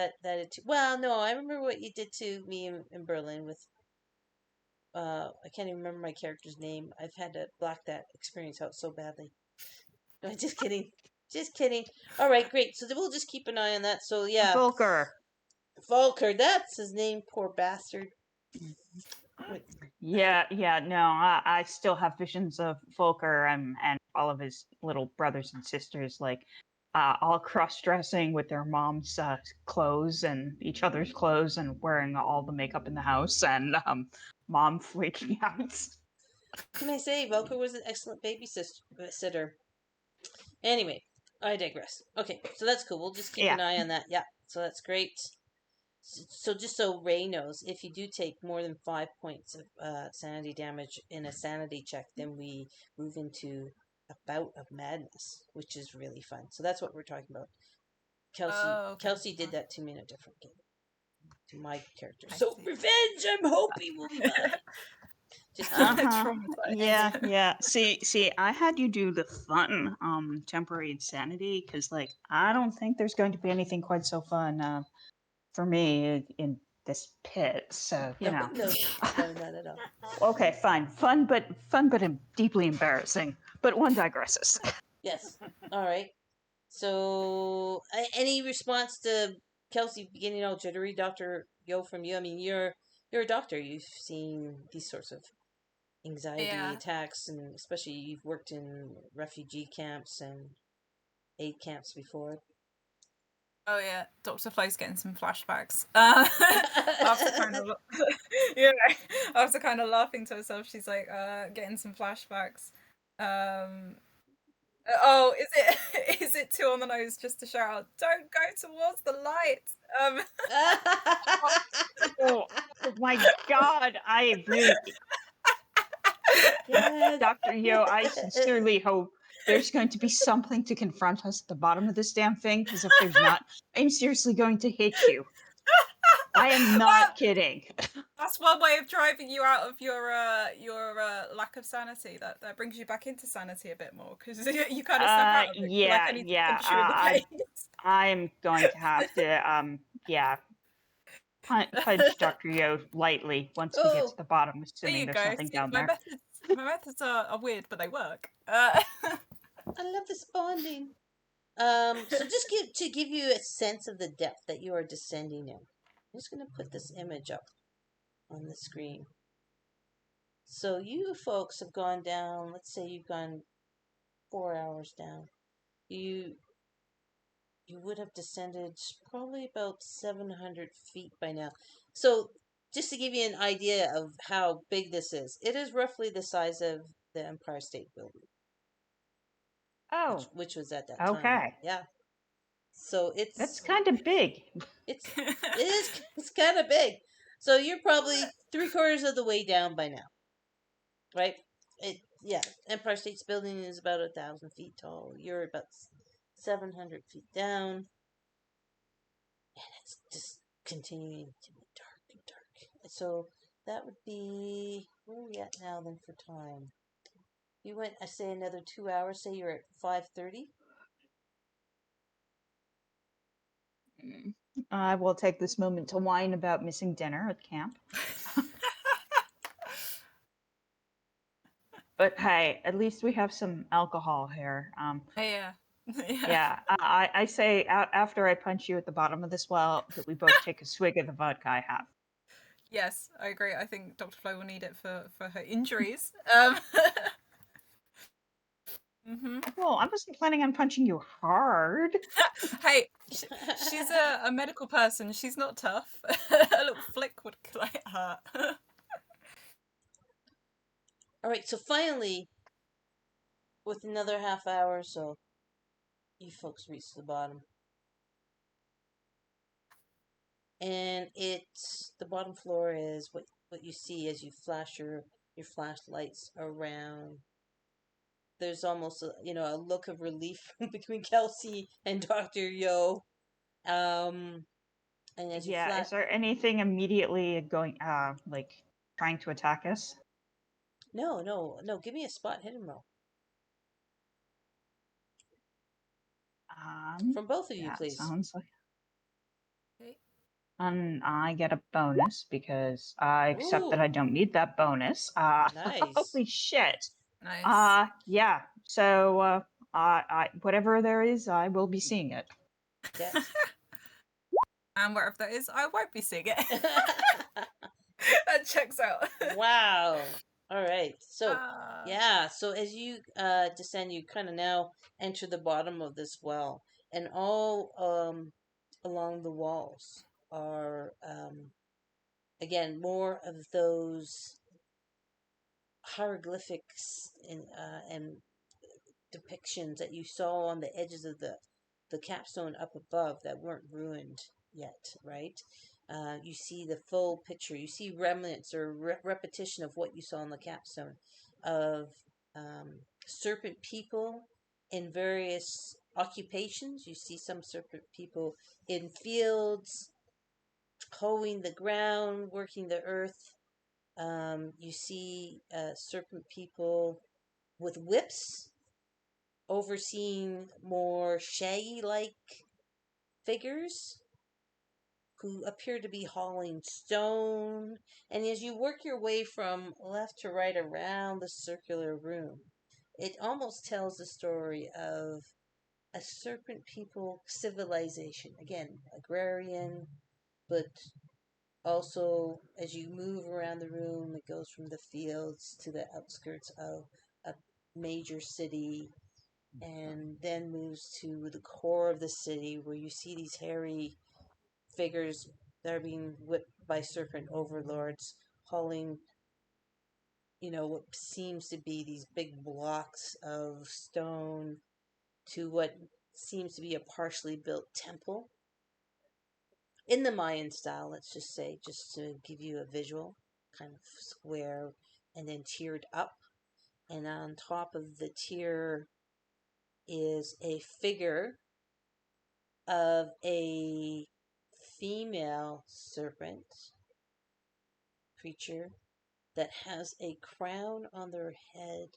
Well, no, I remember what you did to me in Berlin with. I can't even remember my character's name. I've had to block that experience out so badly. No, just kidding. Just kidding. All right, great. So we'll just keep an eye on that. So yeah, Volker. Volker. That's his name. Poor bastard. Wait. Yeah, no, I still have visions of Volker and all of his little brothers and sisters, like, all cross-dressing with their mom's clothes and each other's clothes and wearing all the makeup in the house, and mom freaking out. Can I say Volker was an excellent babysitter? Anyway, I digress. Okay, so that's cool. We'll just keep Yeah. an eye on that. Yeah, so that's great. So just so Ray knows, if you do take more than 5 points of sanity damage in a sanity check, then we move into a bout of madness, which is really fun. So that's what we're talking about. Okay. Kelsey did that to me in a different game, to my character. I So see. revenge. I'm hoping will be mine. Just kidding. Traumatized. Yeah. See, I had you do the fun temporary insanity because, like, I don't think there's going to be anything quite so fun for me in this pit. So you know. No, not at all. Okay, fine. Fun, but deeply embarrassing. But one digresses. Yes. All right. So, any response to Kelsey beginning all jittery, Doctor Yo, from you? I mean, you're a doctor. You've seen these sorts of anxiety Yeah. attacks, and especially you've worked in refugee camps and aid camps before. Oh yeah, Dr. Flo's getting some flashbacks. After kind of, yeah, after kind of laughing to herself, she's like, getting some flashbacks. Um, oh, is it too on the nose just to shout out, "Don't go towards the light"? Oh my God! I really, Yes. Doctor Yo, I sincerely hope there's going to be something to confront us at the bottom of this damn thing. Because if there's not, I'm seriously going to hit you. I am not kidding. That's one way of driving you out of your lack of sanity. That brings you back into sanity a bit more because you kind of snap out of it. You're like, I need to punch you in the face. I'm going to have to, punch Dr. Yo lightly once we get to Oh, the bottom, There assuming you there's go. nothing See, down there. my methods are weird, but they work. I love this bonding. So just to give you a sense of the depth that you are descending in, I'm just going to put this image up on the screen. So you folks have gone down. Let's say you've gone 4 hours down. You would have descended probably about 700 feet by now. So just to give you an idea of how big this is, it is roughly the size of the Empire State Building, Oh, which was at that time. okay. Yeah. So That's kind of big. it's kind of big. So you're probably 3/4 of the way down by now, right? Empire State's Building is about 1,000 feet tall. You're about 700 feet down, and it's just continuing to be dark and dark. So that would be, where are we at now then for time? You went, I say, another 2 hours. Say you're at 5:30. I will take this moment to whine about missing dinner at camp. But hey, at least we have some alcohol here. Yeah. Yeah, I say after I punch you at the bottom of this well that we both take a swig of the vodka I have. Yes, I agree. I think Dr. Flo will need it for her injuries. Well, I wasn't planning on punching you hard. Hey, she's a medical person. She's not tough. A little flick would like hurt. All right, so finally, with another half hour or so, you folks reach the bottom. And the bottom floor is what you see as you flash your flashlights around. There's almost a look of relief between Kelsey and Dr. Yo. And as you Yeah, flash, is there anything immediately going like trying to attack us? No. Give me a spot hidden roll from both of you, That please. sounds like. Okay. And I get a bonus because I accept that Ooh, I don't need that bonus. nice. Holy shit. Nice. Yeah. So, I whatever there is, I will be seeing it. Yes. And wherever that is, I won't be seeing it. That checks out. Wow. All right. So, Ah. yeah. So as you descend, you kind of now enter the bottom of this well, and all along the walls are again more of those hieroglyphics and depictions that you saw on the edges of the capstone up above that weren't ruined yet, right? You see the full picture. You see remnants or repetition of what you saw on the capstone of serpent people in various occupations. You see some serpent people in fields, hoeing the ground, working the earth. You see serpent people with whips overseeing more shaggy like figures who appear to be hauling stone. And as you work your way from left to right around the circular room, it almost tells the story of a serpent people civilization. Again, agrarian, but also as you move around the room, it goes from the fields to the outskirts of a major city and then moves to the core of the city where you see these hairy figures that are being whipped by serpent overlords, hauling, what seems to be these big blocks of stone to what seems to be a partially built temple. In the Mayan style, let's just say, just to give you a visual, kind of square and then tiered up. And on top of the tier is a figure of a female serpent creature that has a crown on their head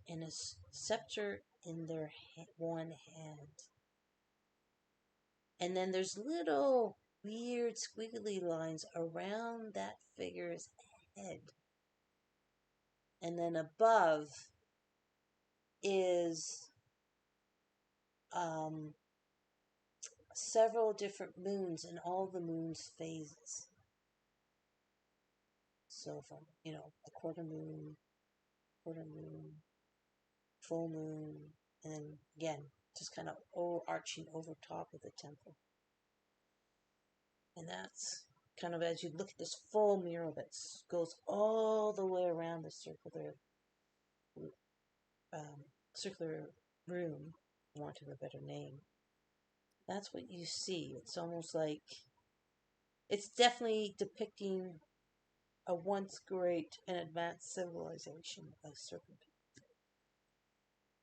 and a scepter in their one hand. And then there's little weird squiggly lines around that figure's head. And then above is several different moons and all the moon's phases. So from, the quarter moon, full moon, and again, just kind of arching over top of the temple. And that's kind of as you look at this full mural that goes all the way around the circular room, for want of a better name. That's what you see. It's almost like it's definitely depicting a once great and advanced civilization of serpent.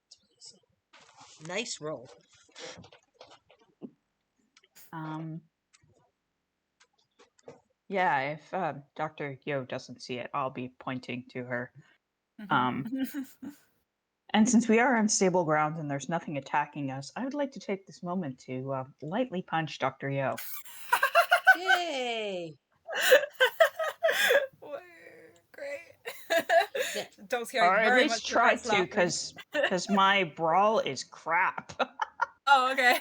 That's what you see. Nice roll. Yeah, if Dr. Yo doesn't see it, I'll be pointing to her. And since we are on stable ground and there's nothing attacking us, I would like to take this moment to lightly punch Dr. Yo. Yay! Great. Yeah. Dog's Or hearing at very least much try regrets to, laughing. because my brawl is crap. Oh, okay.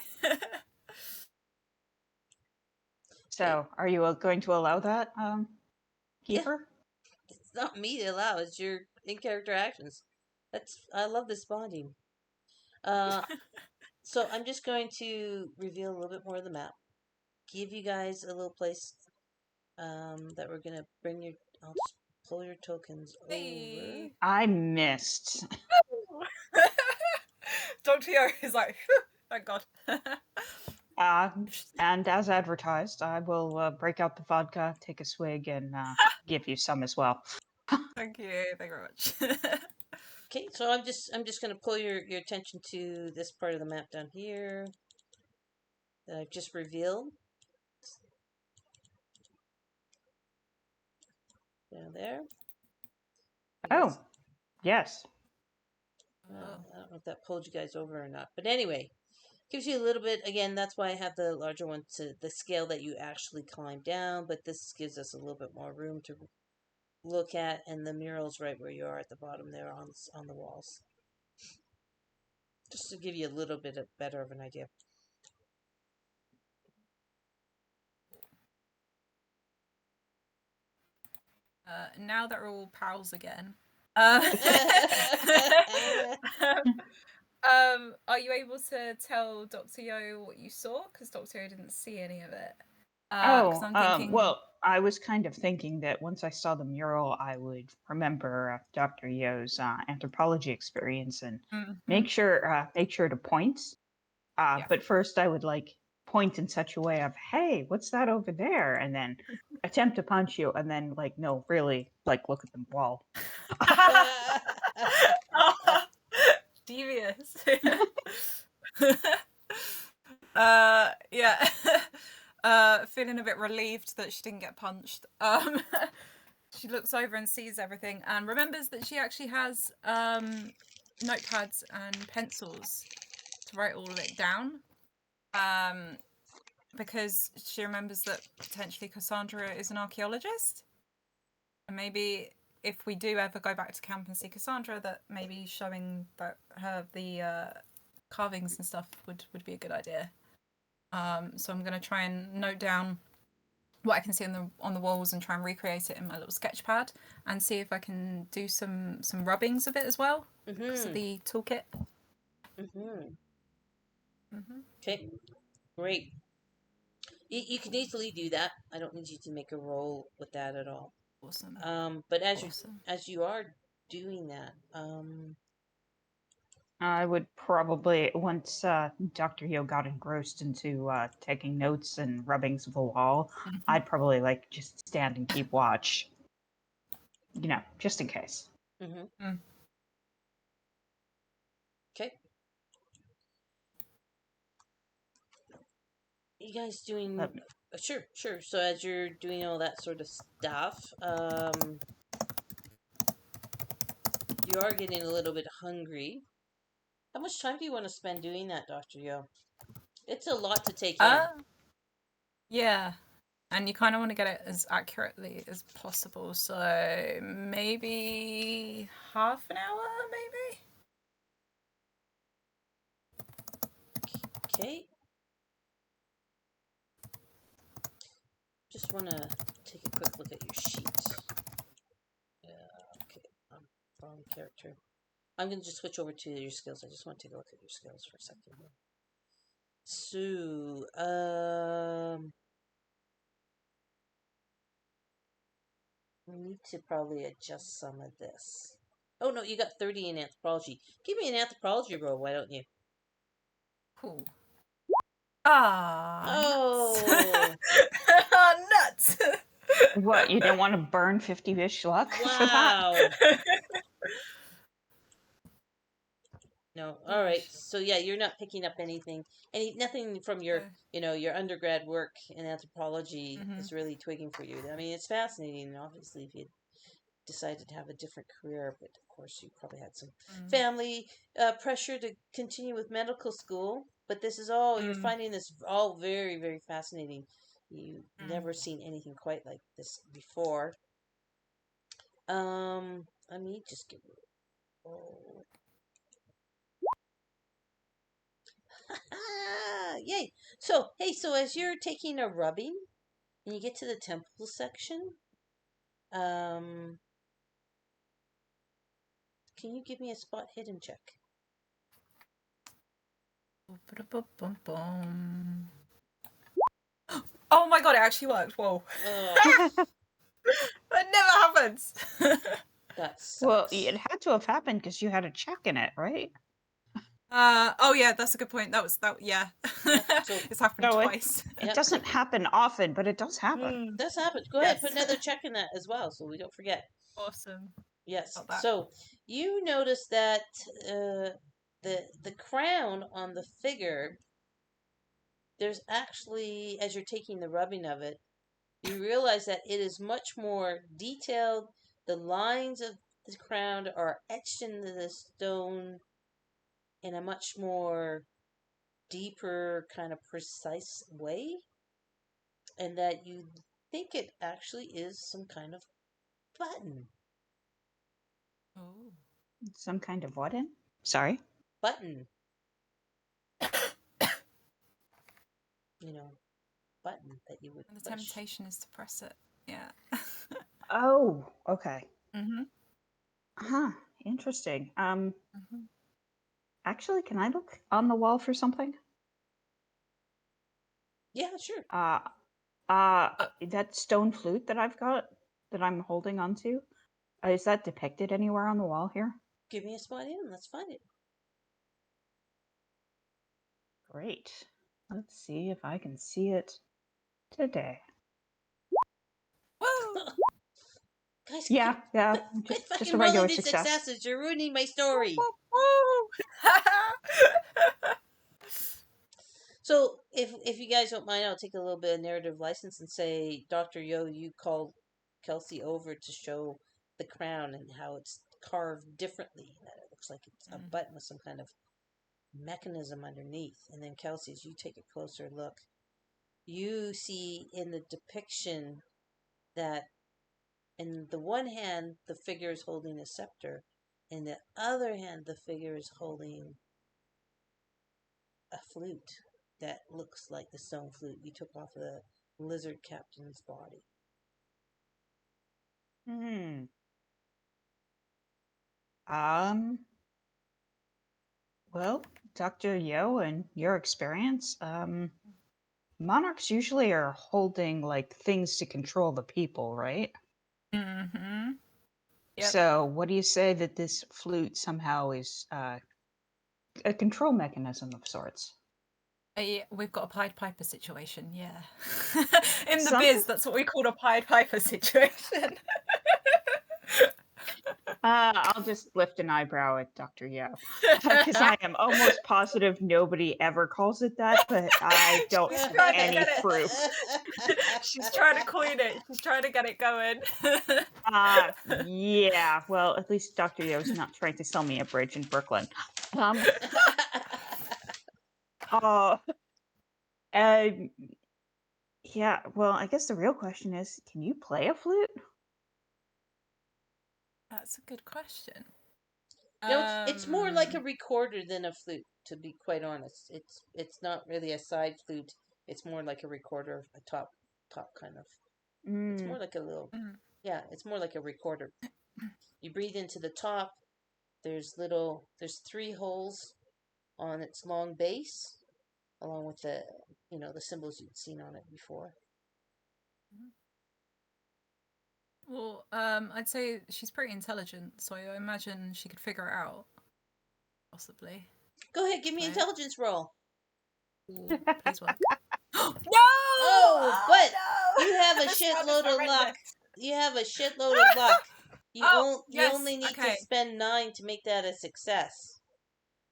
So, are you going to allow that, Yeah. Keeper? It's not me to allow, it's your in-character actions. I love this bonding. So I'm just going to reveal a little bit more of the map. Give you guys a little place that we're gonna bring your. I'll just pull your tokens over. Hey. I missed. Dr. Yo is like, thank God. And as advertised, I will break out the vodka, take a swig, and give you some as well. Thank you very much. Okay, so I'm just gonna pull your attention to this part of the map down here that I've just revealed. Down there. You Oh, guys- yes. I don't know if that pulled you guys over or not. But anyway, gives you a little bit, again, that's why I have the larger one to the scale that you actually climb down, but this gives us a little bit more room to look at, and the mural's right where you are at the bottom there on the walls. Just to give you a little bit better of an idea. Now that we're all pals again, uh, are you able to tell Dr. Yo what you saw? Because Dr. Yo didn't see any of it. Because I'm thinking, well, I was kind of thinking that once I saw the mural, I would remember Dr. Yo's anthropology experience and make sure to point. Yeah. But first, I would like point in such a way of, "Hey, what's that over there?" And then attempt to punch you, and then like, no, really, like look at the wall. Devious. Yeah. Feeling a bit relieved that she didn't get punched. She looks over and sees everything and remembers that she actually has notepads and pencils to write all of it down. Because she remembers that potentially Cassandra is an archaeologist. And maybe if we do ever go back to camp and see Cassandra, that maybe showing that her the carvings and stuff would be a good idea. So I'm gonna try and note down what I can see on the walls and try and recreate it in my little sketch pad and see if I can do some rubbings of it as well because of the toolkit. Okay, great. You can easily do that. I don't need you to make a roll with that at all. Awesome. But as you are doing that, I would probably, once Dr. Yo got engrossed into taking notes and rubbings of the wall, I'd probably like just stand and keep watch. You know, just in case. Okay. You guys doing? Sure. So as you're doing all that sort of stuff, you are getting a little bit hungry. How much time do you want to spend doing that, Dr. Yo? It's a lot to take in. Yeah. And you kind of want to get it as accurately as possible. So maybe half an hour, maybe? Okay. Just want to take a quick look at your sheet. Okay. Wrong character. I'm going to just switch over to your skills. I just want to take a look at your skills for a second. So, we need to probably adjust some of this. Oh, no, you got 30 in anthropology. Give me an anthropology roll, why don't you? Cool. Oh! Nuts! What, you didn't want to burn 50-ish luck for that? Wow! No, all right. So yeah, you're not picking up nothing from your, your undergrad work in anthropology is really twigging for you. I mean, it's fascinating, obviously, if you decided to have a different career, but of course you probably had some family pressure to continue with medical school. But this is all you're finding this all very, very fascinating. You've never seen anything quite like this before. Let me just give. Oh. Yay! So, hey, so as you're taking a rubbing and you get to the temple section, can you give me a spot hidden check? Oh my god, it actually worked. Whoa. That never happens. That sucks. Well, it had to have happened because you had a check in it, right? Oh yeah, that's a good point. Yeah. It's happened twice. It doesn't happen often, but it does happen. Does happen. Go ahead, put another check in that as well, so we don't forget. Awesome. Yes. So you notice that the crown on the figure, there's actually, as you're taking the rubbing of it, you realize that it is much more detailed. The lines of the crown are etched into the stone in a much more deeper, kind of precise way, and that you think it actually is some kind of button. Oh. Some kind of what in? Sorry. Button. Button that you would And the push. temptation is to press it. Yeah. Oh, okay. Mm-hmm. Huh. Interesting. Mm-hmm. Actually, can I look on the wall for something? Yeah, sure. That stone flute that I've got that I'm holding onto, is that depicted anywhere on the wall here? Give me a spot in. Let's find it. Great. Let's see if I can see it today. Woo! Guys, Yeah, quit just fucking a regular rolling these success. successes. You're ruining my story. Woo! So, if you guys don't mind, I'll take a little bit of narrative license and say, Dr. Yo, you called Kelsey over to show the crown and how it's carved differently. That it looks like it's a button with some kind of mechanism underneath. And then, Kelsey, as you take a closer look, you see in the depiction that in the one hand, the figure is holding a scepter. In the other hand, the figure is holding a flute that looks like the stone flute you took off the lizard captain's body. Well, Dr. Yo, in your experience, monarchs usually are holding like things to control the people, right? Mm-hmm. Yep. So, what do you say that this flute somehow is a control mechanism of sorts? We've got a Pied Piper situation, yeah. In the Some- biz, that's what we call a Pied Piper situation. I'll just lift an eyebrow at Dr. Yo, because I am almost positive nobody ever calls it that, but I don't She's have trying to any get it. proof. She's trying to coin it. She's trying to get it going. Yeah. Well, at least Dr. Yo's not trying to sell me a bridge in Brooklyn. Yeah. Well, I guess the real question is, can you play a flute? That's a good question. No, it's more like a recorder than a flute, to be quite honest. It's not really a side flute. It's more like a recorder, a top kind of. It's more like a little. Yeah, it's more like a recorder. You breathe into the top. There's 3 holes on its long base, along with the symbols you'd seen on it before. Well, I'd say she's pretty intelligent, so I imagine she could figure it out. Possibly. Go ahead, give me an intelligence roll. Ooh, please work. No! Oh, but no! you have a This one is shitload of luck. horrendous. You have a shitload of luck. You yes, only need okay. to spend 9 to make that a success.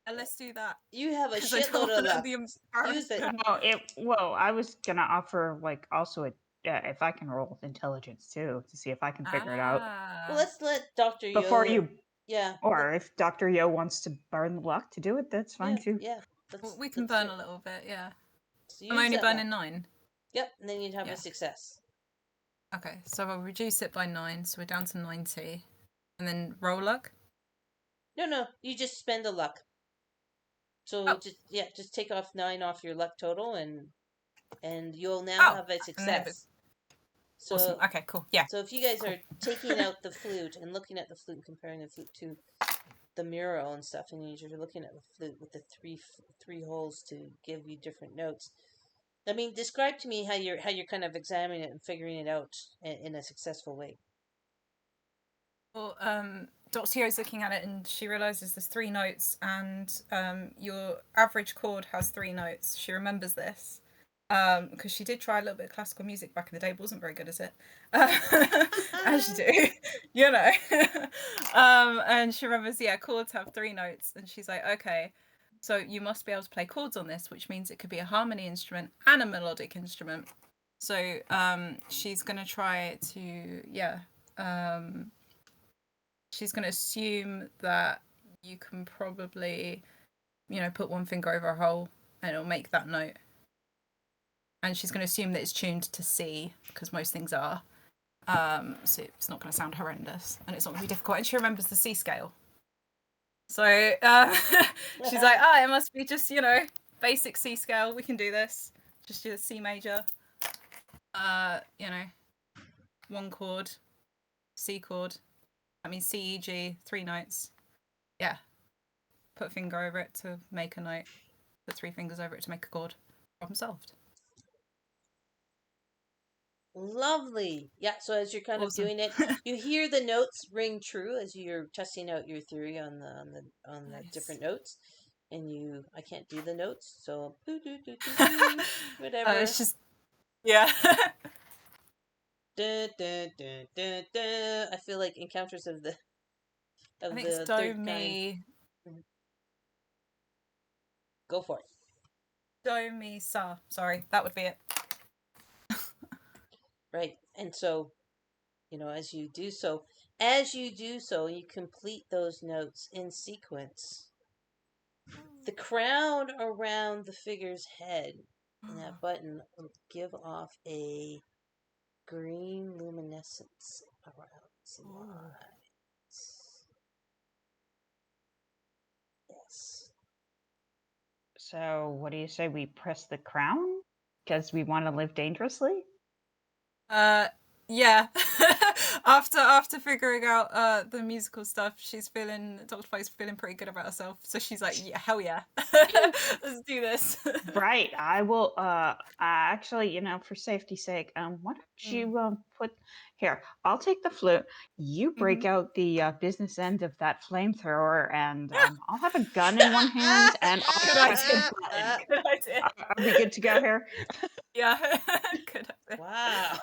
And let's do that. You have a 'Cause I don't shitload of wanna luck. be Use it. Well, I was gonna offer like also if I can roll intelligence too to see if I can figure it out Well, let's let Dr. before Yo. you. Yeah. Or if Dr. Yo wants to burn the luck to do it, that's fine too. Yeah. Well, we can burn a little bit, yeah. So I'm only burning 9. Yep, and then you'd have a success. Okay, so I'll reduce it by 9, so we're down to 90. And then roll luck? No, you just spend a luck. So just take off 9 off your luck total, and you'll now have a success. So, awesome. Okay, cool. Yeah. So if you guys are taking out the flute and looking at the flute and comparing the flute to the mural and stuff, and you're looking at the flute with the three holes to give you different notes. I mean, describe to me how you're kind of examining it and figuring it out in a successful way. Well, Dr. Yo's looking at it and she realizes there's 3 notes, and your average chord has 3 notes. She remembers this because she did try a little bit of classical music back in the day, but wasn't very good at it. As you do, you know. And she remembers, chords have 3 notes, and she's like, okay, so you must be able to play chords on this, which means it could be a harmony instrument and a melodic instrument. So she's gonna try to she's gonna assume that you can probably, put one finger over a hole and it'll make that note. And she's gonna assume that it's tuned to C, because most things are. So it's not gonna sound horrendous and it's not gonna be difficult. And she remembers the C scale. So she's like, it must be just, basic C scale. We can do this. Just your C major. One chord, C chord. I mean C, E, G, 3 notes. Yeah. Put a finger over it to make a note. Put 3 fingers over it to make a chord. Problem solved. Lovely. Yeah, so as you're kind of Awesome. doing it, you hear the notes ring true as you're testing out your theory on the Nice. different notes. And I can't do the notes, so whatever. It's just, yeah. Da, da, da, da, da. I feel like encounters of the I think it's third do, mi. kind. Go for it. Do, mi, sa. Sorry, that would be it. Right. And so, as you do so, you complete those notes in sequence. The crown around the figure's head and that button will give off a green luminescence around some lines. Yes. So, what do you say we press the crown? Because we want to live dangerously? Yeah. after figuring out the musical stuff, Dr. Fight's feeling pretty good about herself. So she's like, yeah, hell yeah. Let's do this. Right. I will actually, for safety's sake, why don't you put here, I'll take the flute, you break out the business end of that flamethrower, and I'll have a gun in one hand and I'll press the button. Good idea. Are we good to go here? Yeah. Good idea. Wow.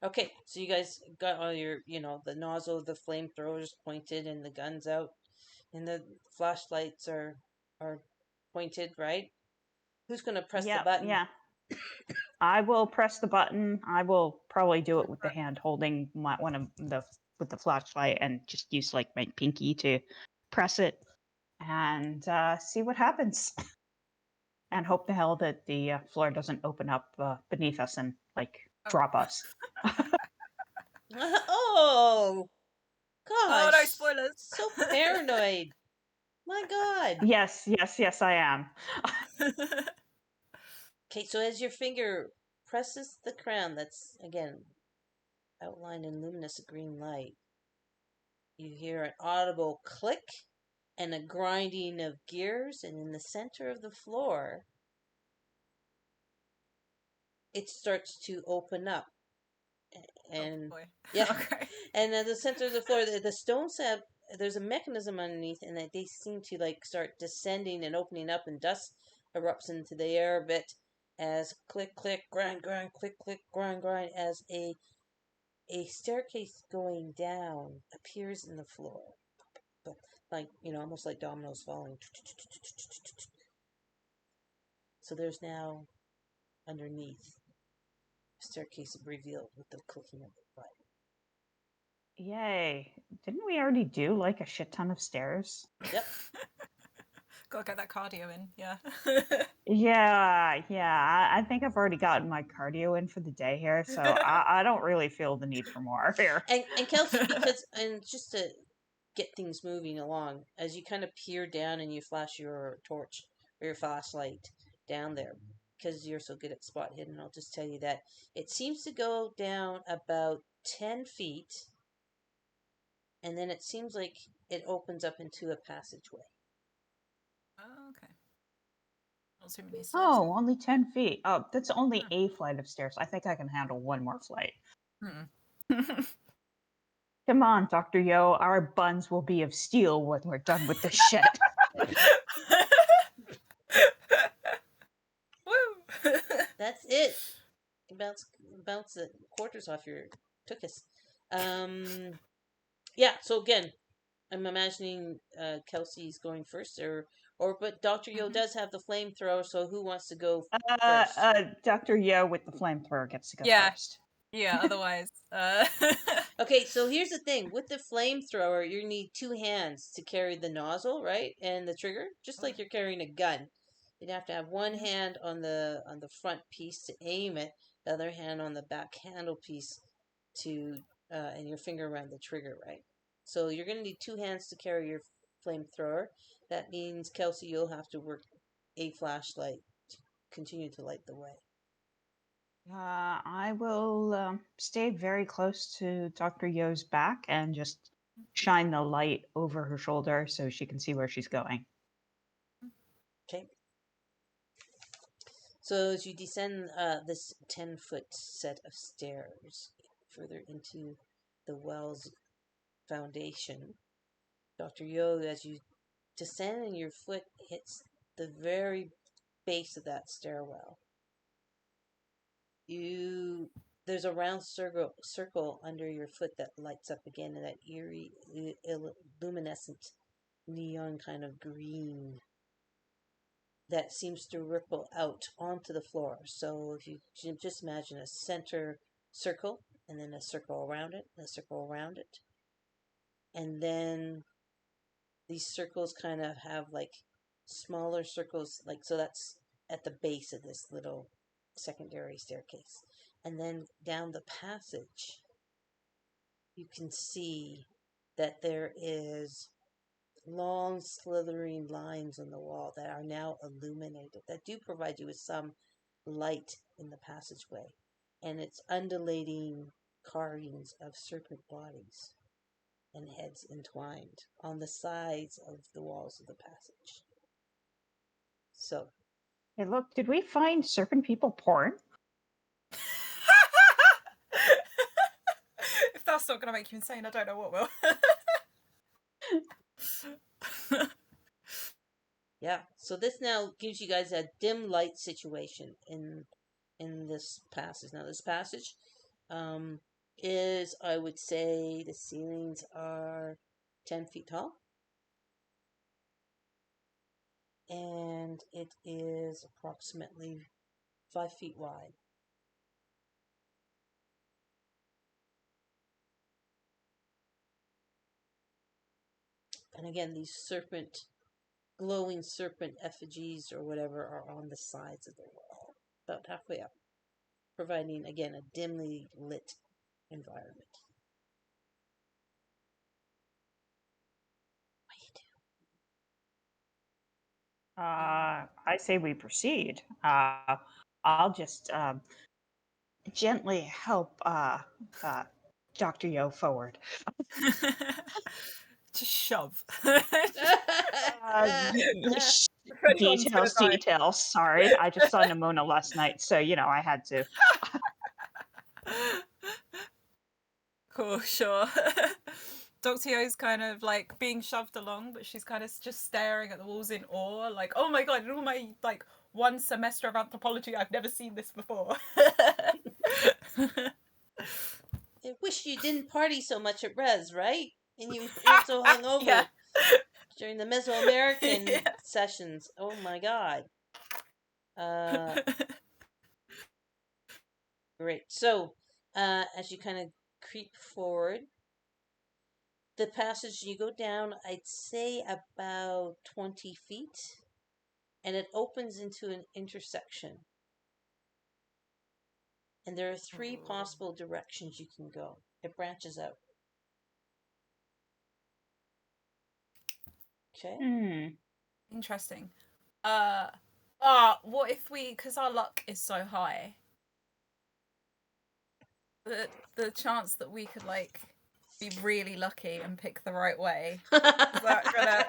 Okay, so you guys got all your, the nozzle of the flamethrowers pointed and the guns out, and the flashlights are pointed, right? Who's gonna press the button? Yeah. I will press the button. I will probably do it with the hand holding with the flashlight and just use like my pinky to press it and see what happens. And hope the hell that the floor doesn't open up beneath us and drop us. Oh, gosh! Oh no, spoilers! So paranoid. My God. Yes, I am. Okay, so as your finger presses the crown, that's again outlined in luminous green light, you hear an audible click and a grinding of gears, and in the center of the floor, it starts to open up. And yeah, Okay. and at the center of the floor, the stone slab, there's a mechanism underneath, and that they seem to start descending and opening up, and dust erupts into the air a bit as click click grind grind click click grind grind as a staircase going down appears in the floor, almost like dominoes falling. So there's now underneath a staircase revealed with the clicking of the button. Yay. Didn't we already do like a shit ton of stairs? Yep. Gotta get that cardio in, yeah. Yeah. I think I've already gotten my cardio in for the day here, so I don't really feel the need for more here. And Kelsey, and just to get things moving along, as you kind of peer down and you flash your torch or your flashlight down there, because you're so good at spot hidden, I'll just tell you that it seems to go down about 10 feet, and then it seems like it opens up into a passageway. Oh, okay. Not too many stairs. Oh, only 10 feet. Oh, that's only a flight of stairs. I think I can handle one more flight. Come on, Dr. Yo. Our buns will be of steel when we're done with this shit. Woo! That's it. Bounce the quarters off your tuchus. Yeah, so again, I'm imagining Kelsey's going first, or But Dr. Yo Mhm. does have the flamethrower, so who wants to go first? Dr. Yo with the flamethrower gets to go Yeah. first. Yeah, otherwise. Okay, so here's the thing. With the flamethrower, you need two hands to carry the nozzle, right? And the trigger, just like you're carrying a gun. You'd have to have one hand on the front piece to aim it, the other hand on the back handle piece to and your finger around the trigger, right? So you're going to need two hands to carry your flamethrower. That means Kelsey, you'll have to work a flashlight to continue to light the way. I will stay very close to Dr. Yo's back and just shine the light over her shoulder so she can see where she's going. Okay. So as you descend this 10-foot set of stairs further into the well's foundation, Dr. Yo, as you descend and your foot hits the very base of that stairwell, there's a round circle under your foot that lights up again in that eerie, luminescent neon kind of green that seems to ripple out onto the floor. So if you just imagine a center circle and then a circle around it, and a circle around it, and then these circles kind of have like smaller circles, like so that's at the base of this little secondary staircase. And then down the passage, you can see that there is long slithering lines on the wall that are now illuminated that do provide you with some light in the passageway, and it's undulating carvings of serpent bodies and heads entwined on the sides of the walls of the passage. So Hey, look, did we find serpent people porn? If that's not going to make you insane, I don't know what will. yeah, so this now gives you guys a dim light situation in this passage. Now this passage is, I would say, the ceilings are 10 feet tall, and it is approximately 5 feet wide. And again, these glowing serpent effigies or whatever are on the sides of the wall, about halfway up, providing, again, a dimly lit environment. What do you I say we proceed. I'll just gently help Dr. Yo forward. Just shove. Details. Sorry, I just saw Nimona last night, so I had to. Cool, sure. Dr. Yo's kind of like being shoved along, but she's kind of just staring at the walls in awe, like, oh my god, in all my like one semester of anthropology, I've never seen this before. I wish you didn't party so much at Res, right? And you're so hungover Yeah. during the Mesoamerican Yeah. sessions. Oh my god. Great. So, as you kind of creep forward, the passage, you go down, I'd say about 20 feet, and it opens into an intersection. And there are three possible directions you can go. It branches out. Okay. Interesting. What if we, because our luck is so high, the chance that we could like be really lucky and pick the right way, is that gonna,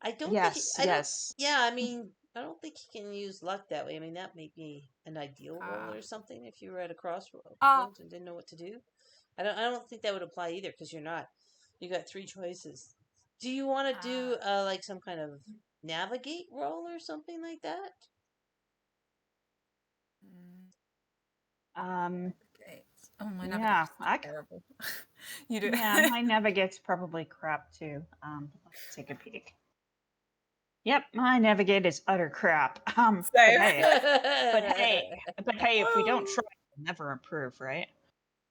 I don't Yes, think, yes. yeah, I mean, I don't think you can use luck that way. I mean, that may be an ideal roll or something if you were at a crossroads and didn't know what to do. I don't think that would apply either because you're not. You got three choices. Do you want to do like some kind of navigate roll or something like that? Oh, my Yeah, navigation's terrible. You do. Yeah, my navigate's probably crap too. Let's take a peek. Yep, my navigate is utter crap. But hey, if we don't try, we'll never improve, right?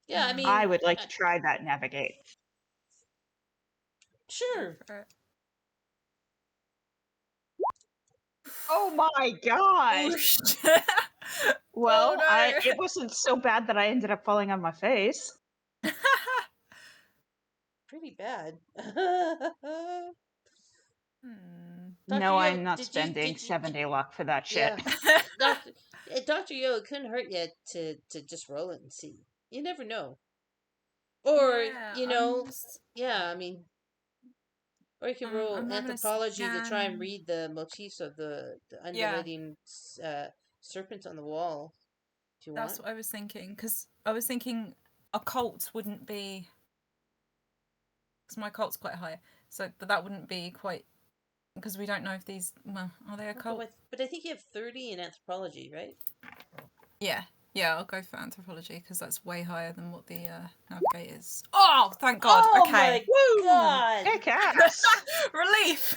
Yeah, I mean, I would like to try that navigate. sure. Oh my god! Well, Oh, no. it wasn't so bad that I ended up falling on my face. Pretty bad. Dr. No, Yo, I'm not did spending you 7-day luck for that shit. Yeah. Dr. Yo, it couldn't hurt you to just roll it and see. You never know. Or, Yeah, you know, yeah, I mean, or you can roll I'm having a anthropology to try and scan. read the motifs of the Yeah. undulating serpent on the wall. If you That's want. what I was thinking, because I was thinking occult wouldn't be, because my occult's quite high, so but that wouldn't be quite, because we don't know if these are they occult. But I think you have 30 in anthropology, right? Yeah, I'll go for anthropology because that's way higher than what the navigate is. Oh, thank God! Oh Okay, my god! Kick ass! Relief.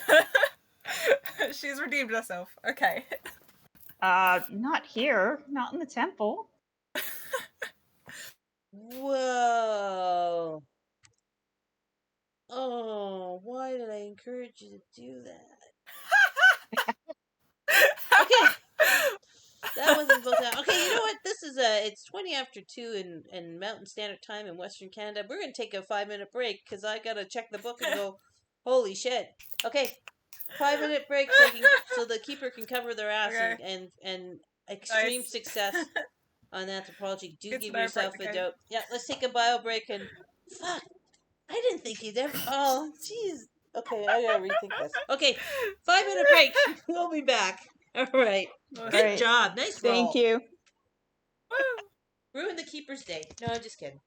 She's redeemed herself. Okay. Not here. Not in the temple. Whoa! Oh, why did I encourage you to do that? Okay, that wasn't supposed to happen. Okay, you know what? This is it's 20 after 2 in Mountain Standard Time in Western Canada. We're gonna take a 5-minute break because I gotta check the book and go, holy shit. Okay, 5-minute break so the keeper can cover their ass Okay. and extreme Nice. success on anthropology. Do Good to give know, yourself a practically. dope. Yeah, let's take a bio break and fuck. I didn't think you'd ever. Oh, jeez. Okay, I gotta rethink this. Okay, 5-minute break. We'll be back. All right. Good Great. job. Nice roll. Thank you. Woo! Ruin the keeper's day. No, I'm just kidding.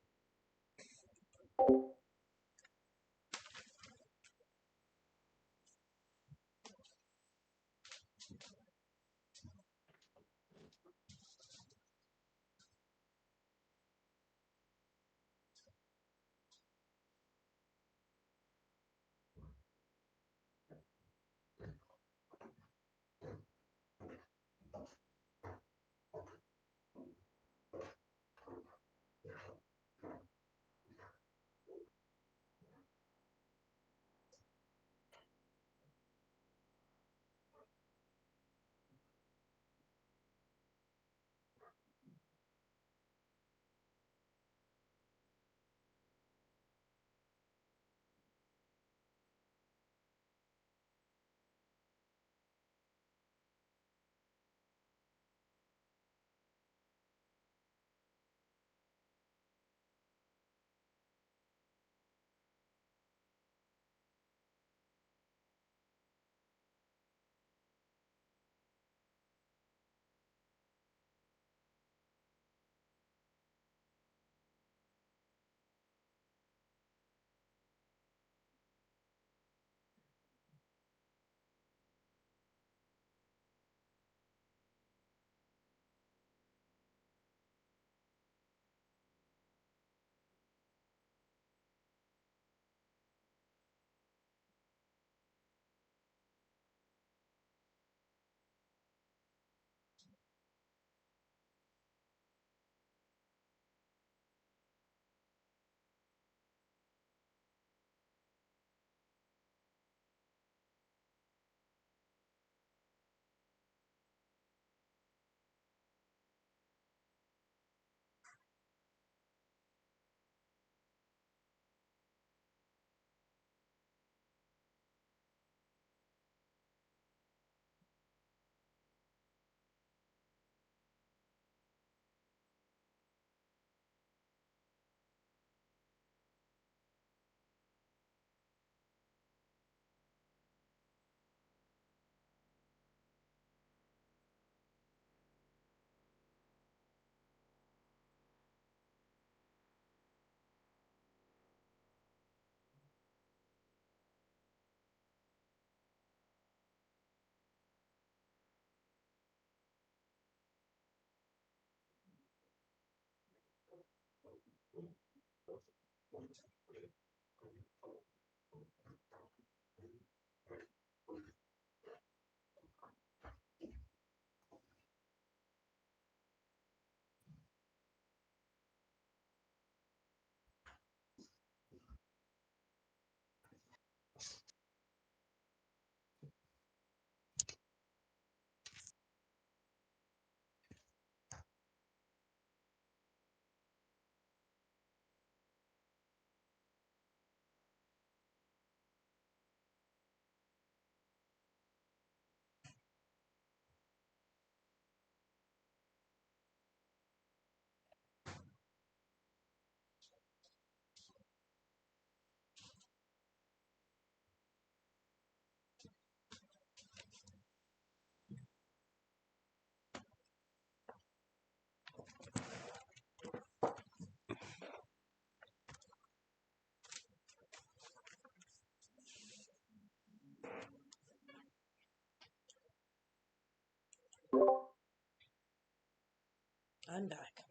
I'm back.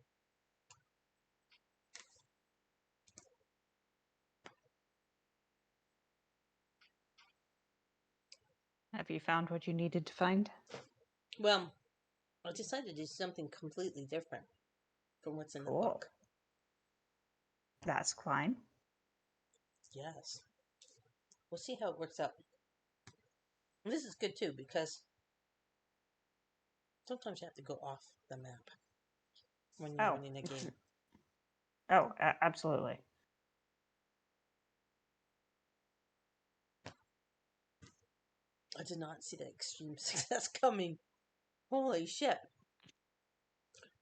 Have you found what you needed to find? Well, I decided to do something completely different from what's in the Cool. book. That's fine. Yes. We'll see how it works out. And this is good too, because sometimes you have to go off the map when you're running a game. Oh, absolutely. I did not see that extreme success coming. Holy shit.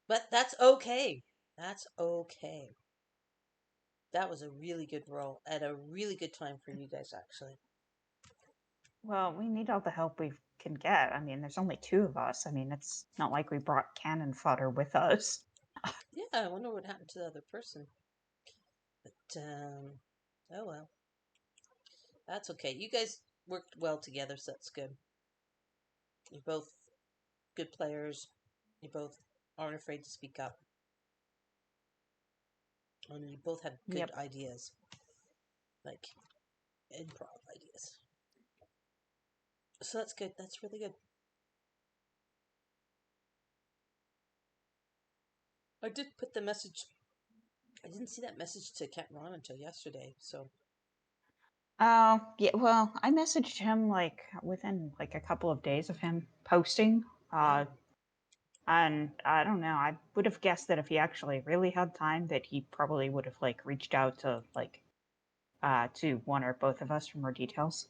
But that's okay. That's okay. That was a really good roll at a really good time for you guys, actually. Well, we need all the help we can get. I mean, there's only 2 of us. I mean, it's not like we brought cannon fodder with us. Yeah, I wonder what happened to the other person. But, oh well. That's okay. You guys worked well together, so that's good. You're both good players. You both aren't afraid to speak up. And you both had good Yep. ideas. Like, improv ideas. So that's good. That's really good. I did put the message. I didn't see that message to Cat Ron until yesterday, so. Oh, yeah. Well, I messaged him like within like a couple of days of him posting. Yeah. And I don't know. I would have guessed that if he actually really had time, that he probably would have like reached out to like to one or both of us for more details.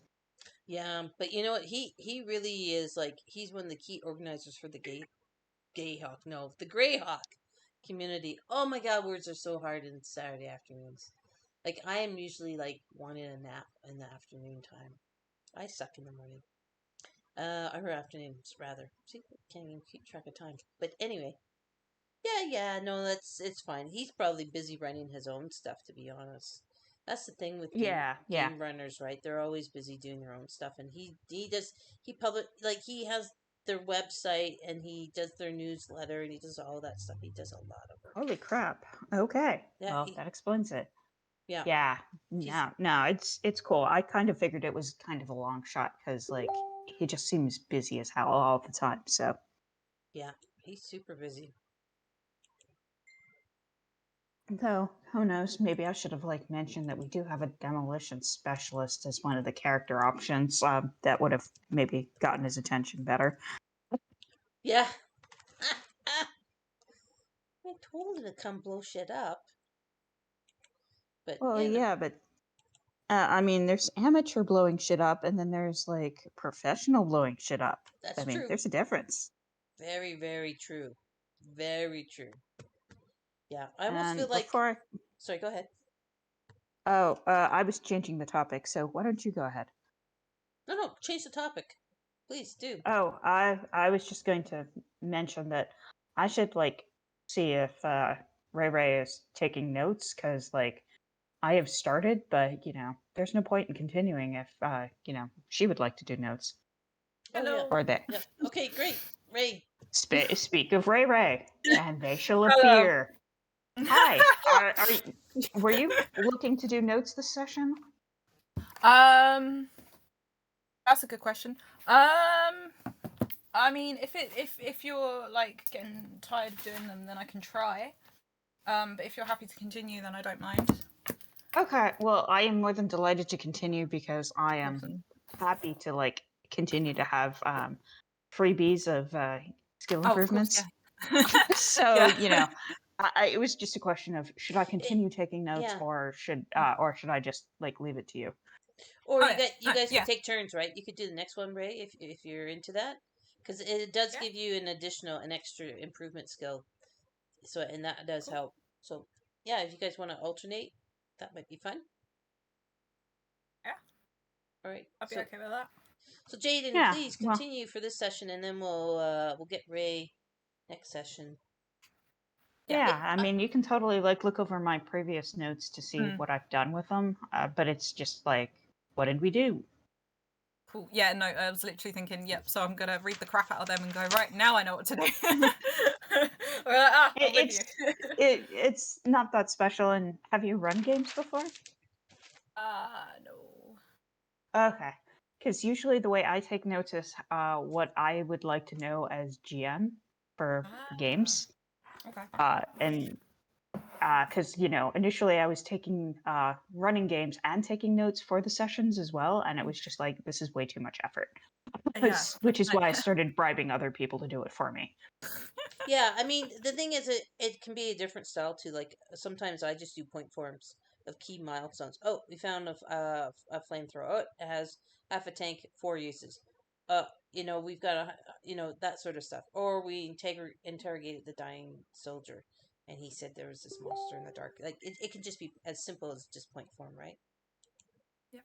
Yeah, but you know what? He really is like he's one of the key organizers for the the Greyhawk community. Oh my God, words are so hard in Saturday afternoons. Like I am usually like wanting a nap in the afternoon time. I suck in the morning. Or afternoons rather. See, can't even keep track of time. But anyway, yeah, no, it's fine. He's probably busy running his own stuff, to be honest. That's the thing with Yeah. game runners, right? They're always busy doing their own stuff, and he has their website and he does their newsletter and he does all that stuff. He does a lot of work. Holy crap. Okay. Yeah, Well, that explains it. yeah, Yeah. he's No, it's cool. I kind of figured it was kind of a long shot because like he just seems busy as hell all the time. So he's super busy. though, who knows? Maybe I should have like mentioned that we do have a demolition specialist as one of the character options. That would have maybe gotten his attention better. Yeah, I told him to come blow shit up, but Well, yeah, but I mean, there's amateur blowing shit up, and then there's like professional blowing shit up. that's I mean, true. there's a difference. Very, very true. Very true. Yeah, I almost feel And like. before I, Sorry, go ahead. I was changing the topic, so why don't you go ahead? No, change the topic. Please do. Oh, I was just going to mention that I should like see if Ray Ray is taking notes because like I have started, but there's no point in continuing if she would like to do notes. Oh, yeah. Hello. Or they Yep. Okay, great. Ray. speak of Ray Ray, and they shall Hello. appear. Hi, were you looking to do notes this session? That's a good question. I mean, if you're like getting tired of doing them, then I can try. But if you're happy to continue, then I don't mind. Okay, well, I am more than delighted to continue because I am Awesome. happy to like continue to have freebies of skill improvements. Oh, of course, yeah. So Yeah. it was just a question of should I continue taking notes Yeah. or should I just like leave it to you? Or Oh, you yeah. guys Yeah. could take turns, right? You could do the next one, Ray, if you're into that, because it does Yeah. give you an extra improvement skill. So and that does Cool. help. So yeah, if you guys want to alternate, that might be fun. Yeah. All right. I'll be okay with that. So Jaden, Yeah, please well, continue for this session, and then we'll get Ray next session. yeah. I mean, you can totally like look over my previous notes to see what I've done with them, but it's just like, what did we do? Cool. Yeah, no, I was literally thinking, yep, so I'm going to read the crap out of them and go, right, now I know what to do. We're like, I'm with you. It's not that special. And have you run games before? No. Okay. Because usually the way I take notes is what I would like to know as GM for games. Okay. And because, initially I was taking running games and taking notes for the sessions as well. And it was just like, this is way too much effort. Yeah. Which is why I started bribing other people to do it for me. Yeah, I mean, the thing is, it can be a different style too. Like sometimes I just do point forms of key milestones. Oh, we found a flamethrower. Oh, it has half a tank, 4 uses. We've got that sort of stuff. Or we interrogated the dying soldier, and he said there was this monster in the dark. Like it can just be as simple as just point form, right? Yeah.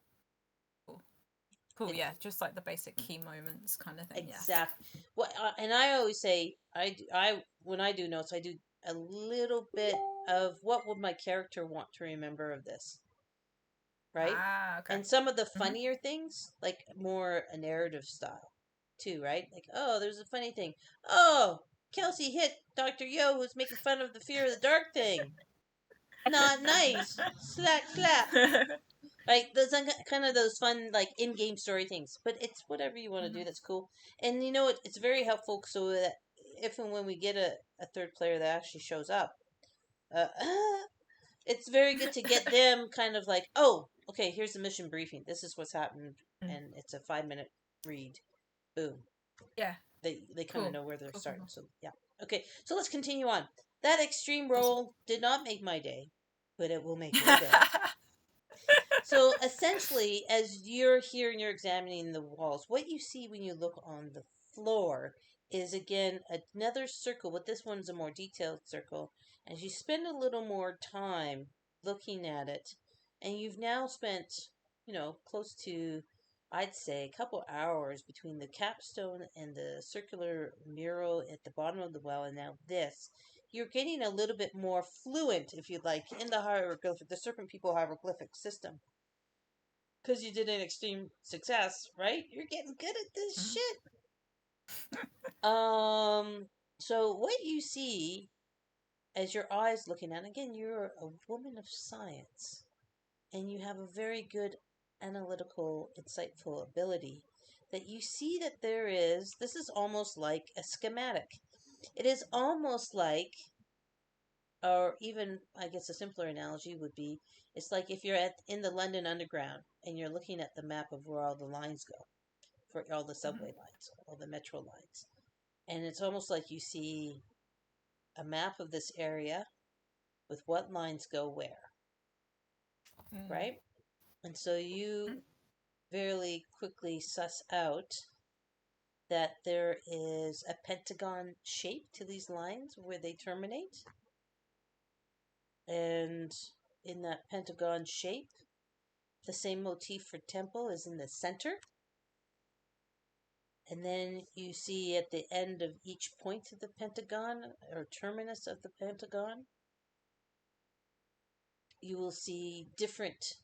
Cool. Yeah, just like the basic key moments kind of thing. Exactly. Well, and I always say when I do notes, I do a little bit of what would my character want to remember of this, right? Okay. And some of the funnier things, like more a narrative style, too, right? Like, oh, there's a funny thing. Oh, Kelsey hit Dr. Yo, who's making fun of the fear of the dark thing. Not nice. Slap, slap. Like those kind of those fun like in-game story things, but it's whatever you want to do. That's cool, and it's very helpful so that if and when we get a third player that actually shows up, uh, it's very good to get them kind of like, oh, okay, here's the mission briefing. This is what's happened, and it's a 5-minute read. Boom. Yeah. They kind of know where they're starting. Cool. So yeah, okay. So let's continue on. That extreme roll did not make my day, but it will make your day. So essentially, as you're here and you're examining the walls, what you see when you look on the floor is again another circle, but this one's a more detailed circle. As you spend a little more time looking at it, and you've now spent, close to, I'd say, a couple hours between the capstone and the circular mural at the bottom of the well, and now this. You're getting a little bit more fluent, if you'd like, in the hieroglyphic, the Serpent People hieroglyphic system because you did an extreme success, right? You're getting good at this shit. So what you see as your eyes looking at, again, you're a woman of science, and you have a very good analytical, insightful ability. That you see that this is almost like a schematic. It is almost like, or even I guess a simpler analogy would be, it's like if you're in the London Underground and you're looking at the map of where all the lines go for all the subway lines, all the metro lines. And it's almost like you see a map of this area with what lines go where, right? And so you very quickly suss out that there is a pentagon shape to these lines where they terminate. And in that pentagon shape, the same motif for temple is in the center. And then you see at the end of each point of the pentagon, or terminus of the pentagon, you will see different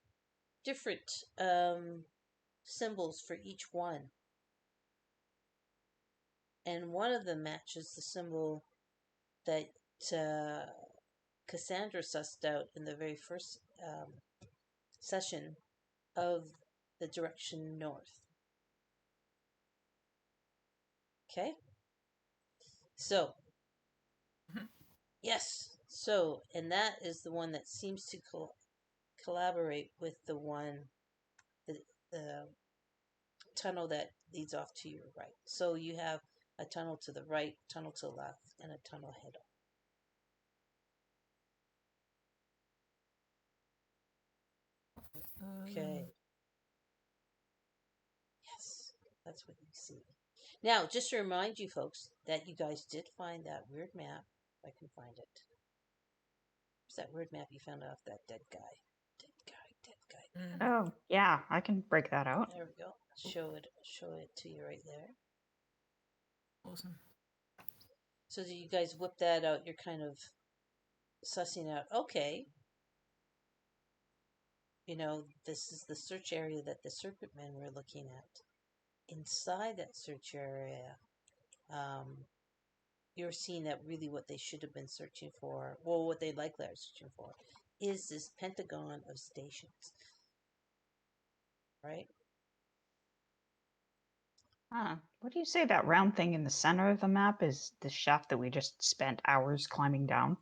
symbols for each one. And one of them matches the symbol that Cassandra sussed out in the very first session of the direction north. Okay? So, yes. So, and that is the one that seems to collaborate with the one, the tunnel that leads off to your right. So you have a tunnel to the right, tunnel to the left, and a tunnel head on. Okay. Yes, that's what you see. Now, just to remind you folks that you guys did find that weird map. If I can find it. It's that weird map you found off that dead guy. Dead guy. Oh, yeah, I can break that out. There we go. Show it to you right there. Awesome. So that you guys whip that out, you're kind of sussing out, okay, this is the search area that the Serpent Men were looking at. inside that search area, you're seeing that really what they should have been searching for, well, what they likely are searching for, is this pentagon of stations, right? What do you say that round thing in the center of the map is the shaft that we just spent hours climbing down?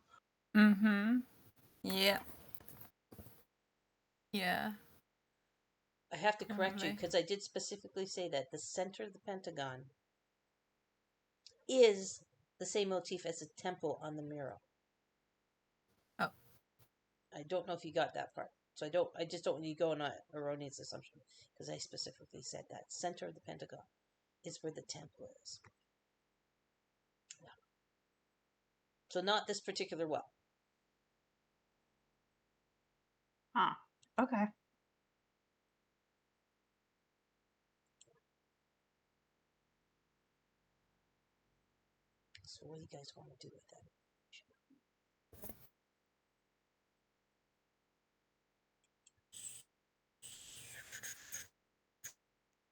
Mm-hmm. Yeah. Yeah. I have to correct you Probably. because I did specifically say that the center of the pentagon is the same motif as a temple on the mural. Oh. I don't know if you got that part. So I just don't want you to go on an erroneous assumption because I specifically said that center of the pentagon is where the temple is. Yeah. So not this particular well. Okay. So what do you guys want to do with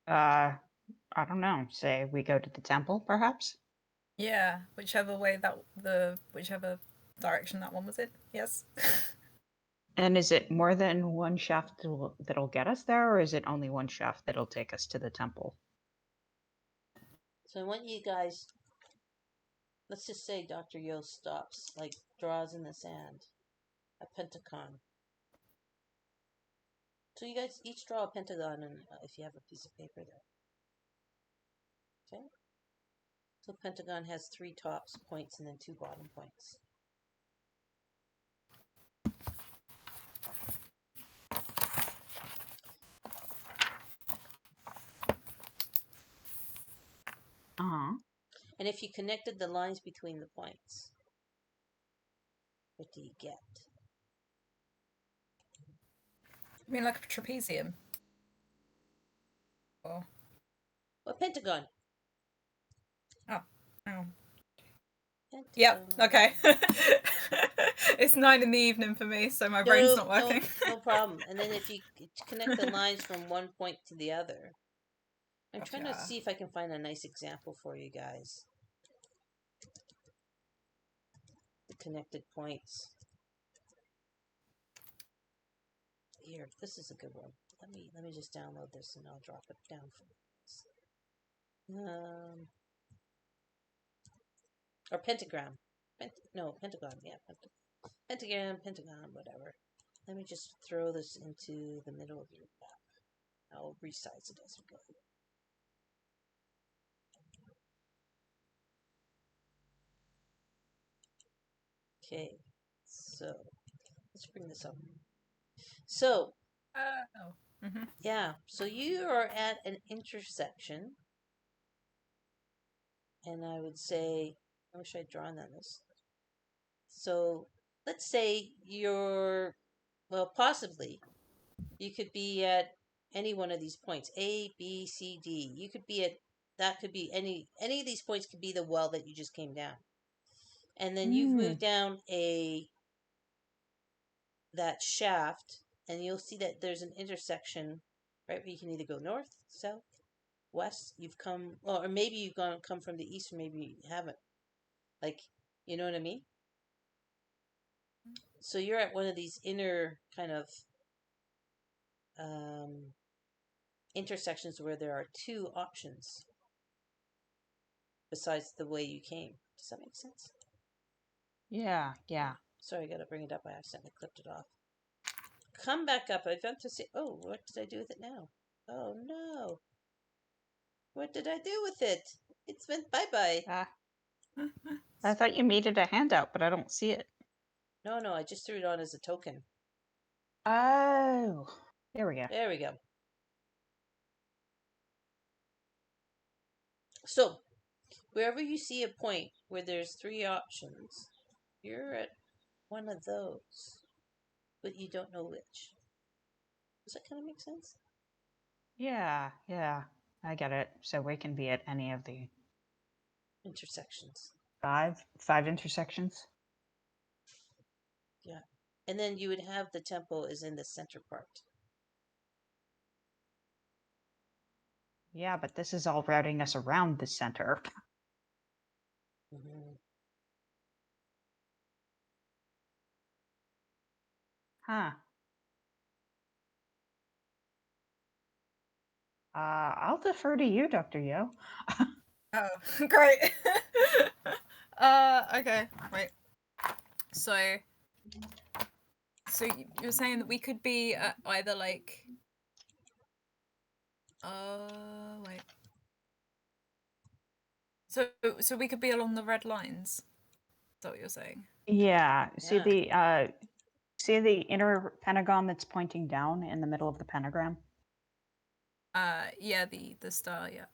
that? I don't know. Say we go to the temple, perhaps? Yeah. Whichever direction that one was in. Yes. And is it more than one shaft that'll get us there, or is it only one shaft that'll take us to the temple? So I want you guys, let's just say Dr. Yo stops, like draws in the sand, a pentagon. So you guys each draw a pentagon, and if you have a piece of paper there. Okay? So pentagon has 3 tops points and then 2 bottom points. And if you connected the lines between the points, what do you get? You mean like a trapezium? Or A pentagon. oh. Pentagon. Yep. Okay. It's 9 in the evening for me, so my brain's not working. No problem. And then if you connect the lines from one point to the other, I'm trying to see if I can find a nice example for you guys. The connected points. Here, this is a good one. Let me just download this and I'll drop it down for you. Or pentagram. Pentagon. Yeah, pentagon, whatever. Let me just throw this into the middle of your map. I'll resize it as we go. Okay, so let's bring this up. So, yeah, so you are at an intersection, and I would say, I wish I'd drawn on this. So, let's say possibly, you could be at any one of these points, A, B, C, D. You could be at, that could be any of these points could be the well that you just came down. And then you've moved down that shaft, and you'll see that there's an intersection, right, where you can either go north, south, west. You've come, or maybe you've come from the east, or maybe you haven't. Like, you know what I mean? So you're at one of these inner kind of intersections where there are 2 options besides the way you came. Does that make sense? Yeah. Sorry, I gotta bring it up. I accidentally clipped it off. Come back up. I want to see. Oh, what did I do with it now? Oh no. What did I do with it? It's went bye-bye. I thought you made it a handout, but I don't see it. No, I just threw it on as a token. Oh, there we go. There we go. So, wherever you see a point where there's 3 options, you're at one of those, but you don't know which. Does that kind of make sense? Yeah, I get it. So we can be at any of the Intersections. five intersections. Yeah. And then you would have the temple is in the center part. Yeah, but this is all routing us around the center. Mhm. Huh. I'll defer to you, Dr. Yo. Oh, great. Okay, right. So you're saying that we could be at either like, wait. So we could be along the red lines. Is that what you're saying? Yeah. Yeah. See the inner pentagon that's pointing down in the middle of the pentagram? Yeah, the star, yeah.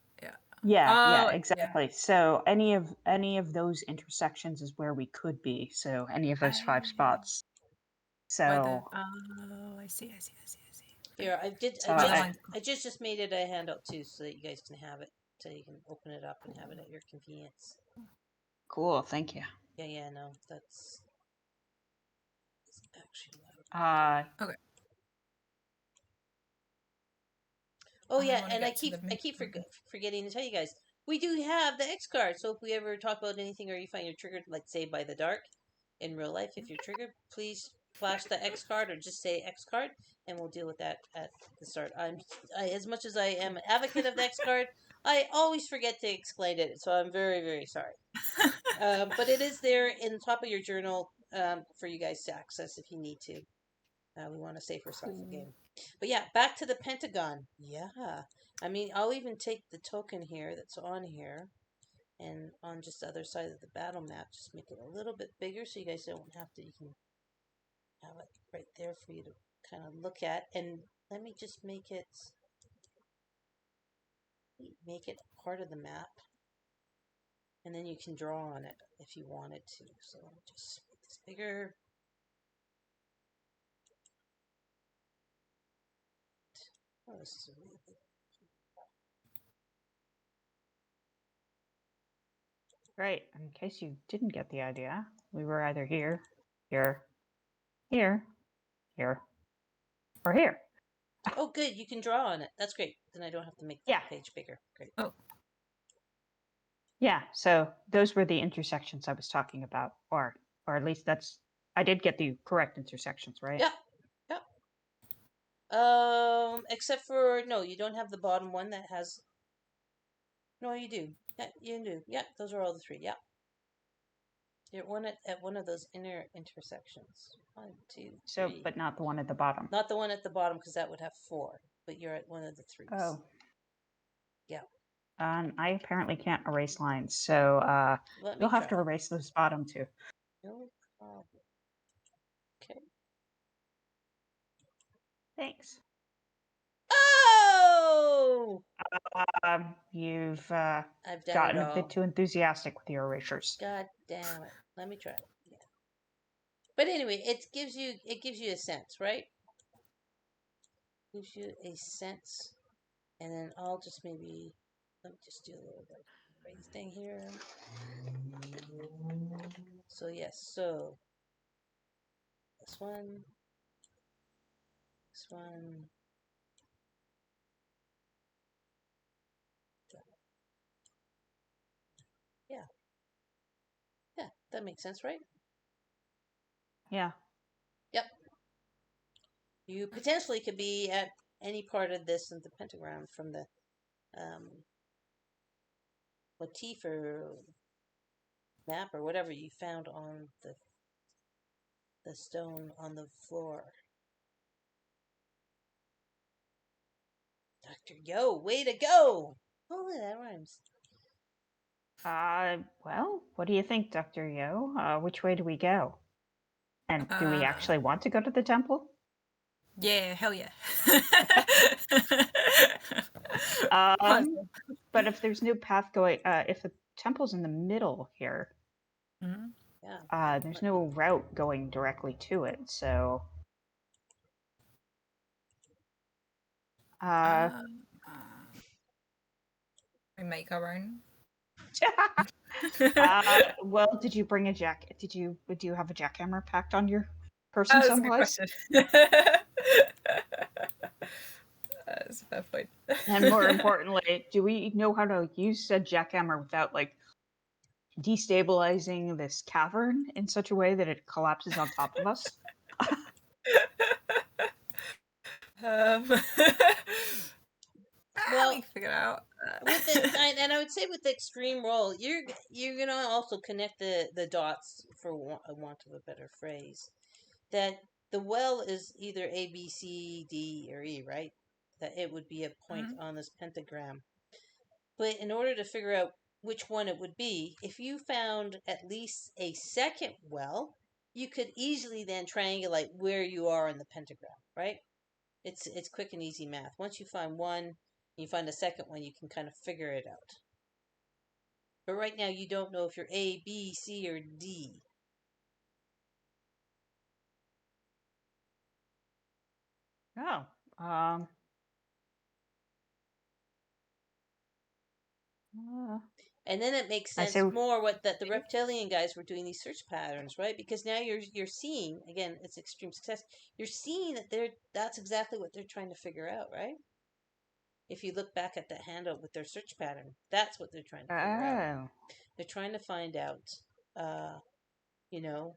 Yeah, Oh, yeah. exactly. So any of those intersections is where we could be. So any of those 5 spots. Where the So I see. Here, So I just made it a handout too, so that you guys can have it, so you can open it up and have it at your convenience. cool, thank you. Yeah, no, that's actually loud. Okay. Oh I yeah, wanna and I get to keep the forgetting to tell you guys, we do have the X card. So if we ever talk about anything or you find you're triggered, like say by the dark, in real life, if you're triggered, please flash the X card or just say X card, and we'll deal with that at the start. As much as I am an advocate of the X card, I always forget to explain it, so I'm very very sorry. But it is there in the top of your journal for you guys to access if you need to. We want a safe, respectful Cool. game. But yeah, back to the Pentagon. Yeah. I mean, I'll even take the token here that's on here and on just the other side of the battle map, just make it a little bit bigger so you guys don't have to, you can have it right there for you to kind of look at. And let me just make it part of the map. And then you can draw on it if you wanted to. So let me just make this bigger. Oh, this is a really big. great. In case you didn't get the idea, we were either here, here, here, here, or here. Oh, good. You can draw on it. That's great. Then I don't have to make the Yeah. page bigger. Great. Oh. Yeah, so those were the intersections I was talking about, or at least I did get the correct intersections, right? Yep. Except for no, you don't have the bottom one that has. No, you do. Yeah, you do. Yeah, those are all the 3. Yeah, you're at one of those inner intersections. 1, 2, So, 3. but not the one at the bottom. Not the one at the bottom because that would have 4. But you're at one of the 3s. Oh. Yeah. I apparently can't erase lines, so you'll have to erase those bottom 2. No problem. Okay. Thanks. Oh! You've I've done gotten it a all. bit too enthusiastic with your erasures. God damn it. Let me try. Yeah. But anyway, it gives you a sense, right? Gives you a sense. And then I'll just let me just do a little bit raise thing here. So yes, so this one, yeah, that makes sense, right? Yeah. Yep. You potentially could be at any part of this in the pentagram from the motif or map or whatever you found on the stone on the floor. Dr. Yo, way to go! Oh, that rhymes. Well, what do you think, Dr. Yo? Which way do we go? And do we actually want to go to the temple? Yeah, hell yeah. But if there's no path going, if the temple's in the middle here, Yeah. there's no route going directly to it, so. We make our own. Well, did you bring a jack? Do you have a jackhammer packed on your person That's a good someplace? question. That's a fair point. And more importantly, do we know how to use a jackhammer without like destabilizing this cavern in such a way that it collapses on top of us? Well, we figured out. with it, and I would say with the extreme roll, you're gonna also connect the dots, for want of a better phrase, that the well is either A, B, C, D, or E, right? That it would be a point on this pentagram. But in order to figure out which one it would be, if you found at least a second well, you could easily then triangulate where you are in the pentagram, right? It's quick and easy math. Once you find one, you find a second one, you can kind of figure it out. But right now, you don't know if you're A, B, C, or D. Oh, And then it makes I sense say- more that the reptilian guys were doing these search patterns, right? Because now you're seeing, again, it's extreme success. You're seeing that that's exactly what they're trying to figure out, right? If you look back at that handout with their search pattern, that's what they're trying to figure out. They're trying to find out, you know,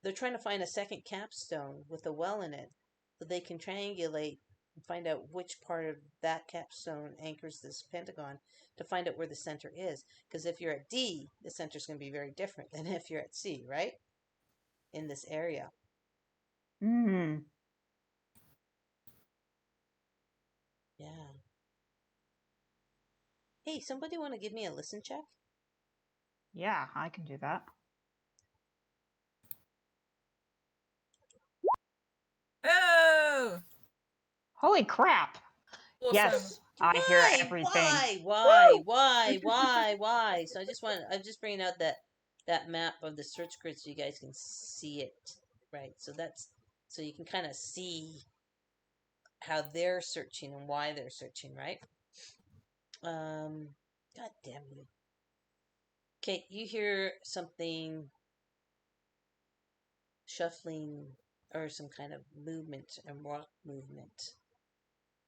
they're trying to find a second capstone with a well in it, so they can triangulate and find out which part of that capstone anchors this pentagon, to find out where the center is. Because if you're at D, the center's going to be very different than if you're at C, right? In this area. Hmm. Yeah. Hey, somebody want to give me a listen check? Yeah, I can do that. Oh! Holy crap! Awesome. Yes, I hear everything. Why? So I'm just bringing out that map of the search grid so you guys can see it, right? So you can kind of see how they're searching and why they're searching, right? God damn you. Okay, you hear something shuffling or some kind of movement and rock movement,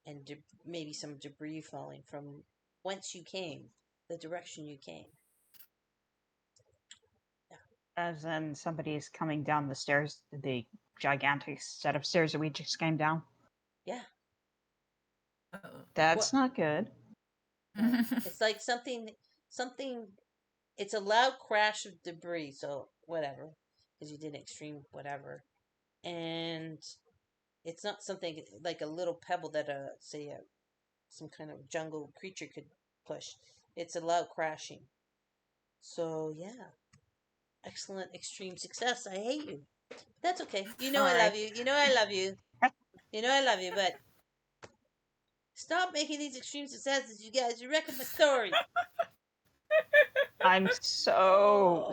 and maybe some debris falling from whence you came, the direction you came. As in somebody's coming down the stairs, the gigantic set of stairs that we just came down. Yeah. That's not good. No. It's like something, it's a loud crash of debris, so whatever, because you did an extreme whatever. And it's not something like a little pebble that some kind of jungle creature could push. It's a loud crashing. So yeah, excellent extreme success. I hate you. That's okay. You know I love you. You know I love you. You know I love you, but stop making these extreme successes, you guys. You're wrecking my story. I'm so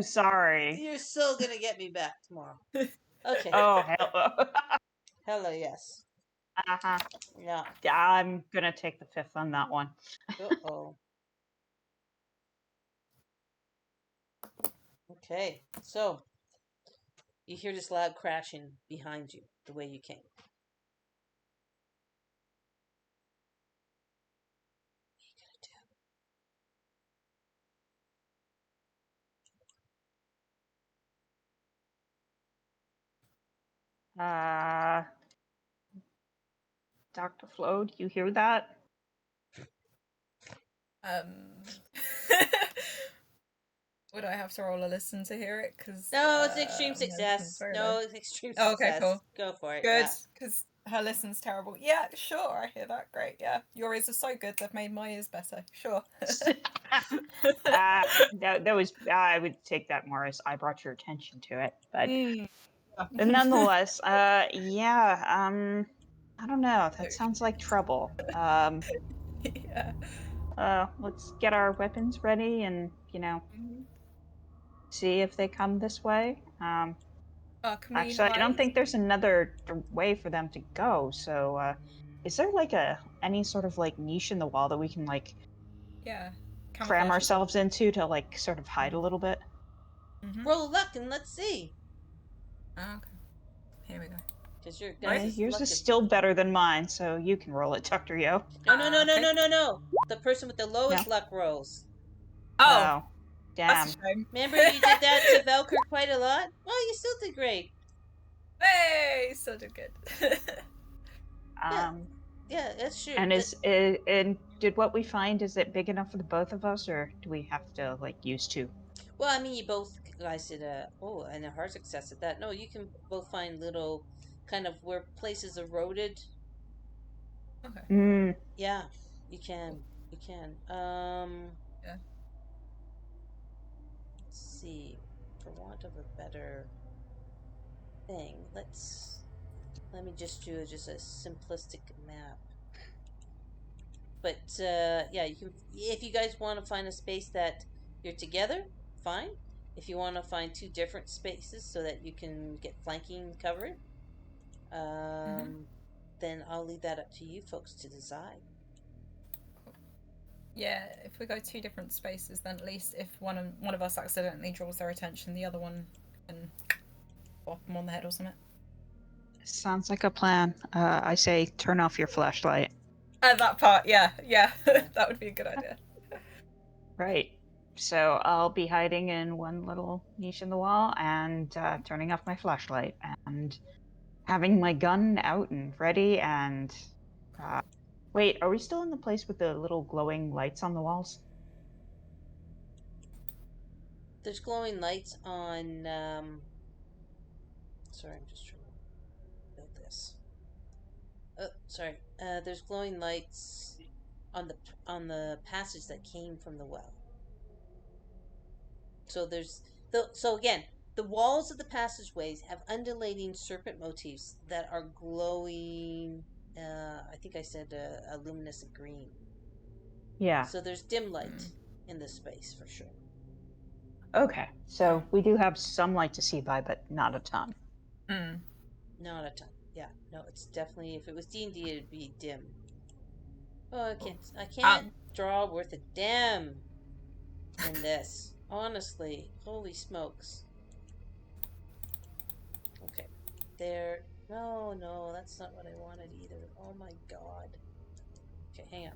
sorry. You're so gonna get me back tomorrow. Okay. Oh, hell. Hello, yes. Uh-huh. Yeah. I'm gonna take the fifth on that one. Uh-oh. Okay, so you hear this loud crashing behind you, the way you came. What are you gonna do? Dr. Flo, do you hear that? Would I have to roll a listen to hear it? Cause No, it's extreme success. No, it's extreme success. Okay, cool. Go for it. Good, because her listen's terrible. Yeah, sure, I hear that. Great, yeah. Your ears are so good, they've made my ears better. Sure. That was, I would take that more as I brought your attention to it. But nonetheless, yeah, I don't know. That sounds like trouble. Yeah. Let's get our weapons ready and, see if they come this way. Actually, I don't think there's another way for them to go. So, is there like any sort of like niche in the wall that we can like cram ourselves into to like sort of hide a little bit? Roll luck and let's see. Okay. Here we go. Because your guys' Yours luck is is... still better than mine, so you can roll it, Dr. Yo. No. The person with the lowest No? luck rolls. Oh, Damn. that's a shame. Remember you did that to Velker quite a lot? Well, you still did great. Hey, so did good. Yeah, that's true. And and did what we find, is it big enough for the both of us, or do we have to use two? Well, I mean, you both guys did and a hard success at that. No, you can both find little kind of where places eroded. Okay. Yeah, you can. You can. Yeah. Let's see. For want of a better thing, let me just do just a simplistic map. But yeah, you can. If you guys want to find a space that you're together, fine. If you want to find two different spaces so that you can get flanking cover, then I'll leave that up to you folks to decide. Yeah, if we go two different spaces, then at least if one of us accidentally draws their attention, the other one can bop them on the head or something. Sounds like a plan. I say turn off your flashlight. That part, yeah. That would be a good idea. Right. So I'll be hiding in one little niche in the wall and turning off my flashlight and having my gun out and ready and... wait, are we still in the place with the little glowing lights on the walls? There's glowing lights on. Sorry, I'm just trying to build this. Oh, sorry. There's glowing lights on the passage that came from the well. So so again, the walls of the passageways have undulating serpent motifs that are glowing. I think I said a luminescent green. Yeah. So there's dim light in this space for sure. Okay, so we do have some light to see by, but not a ton. Not a ton. Yeah, no, it's definitely, if it was D&D, it'd be dim. Oh, I can't draw worth a damn in this. Honestly, holy smokes. Okay, there. No, that's not what I wanted either. Oh my god. Okay, hang on.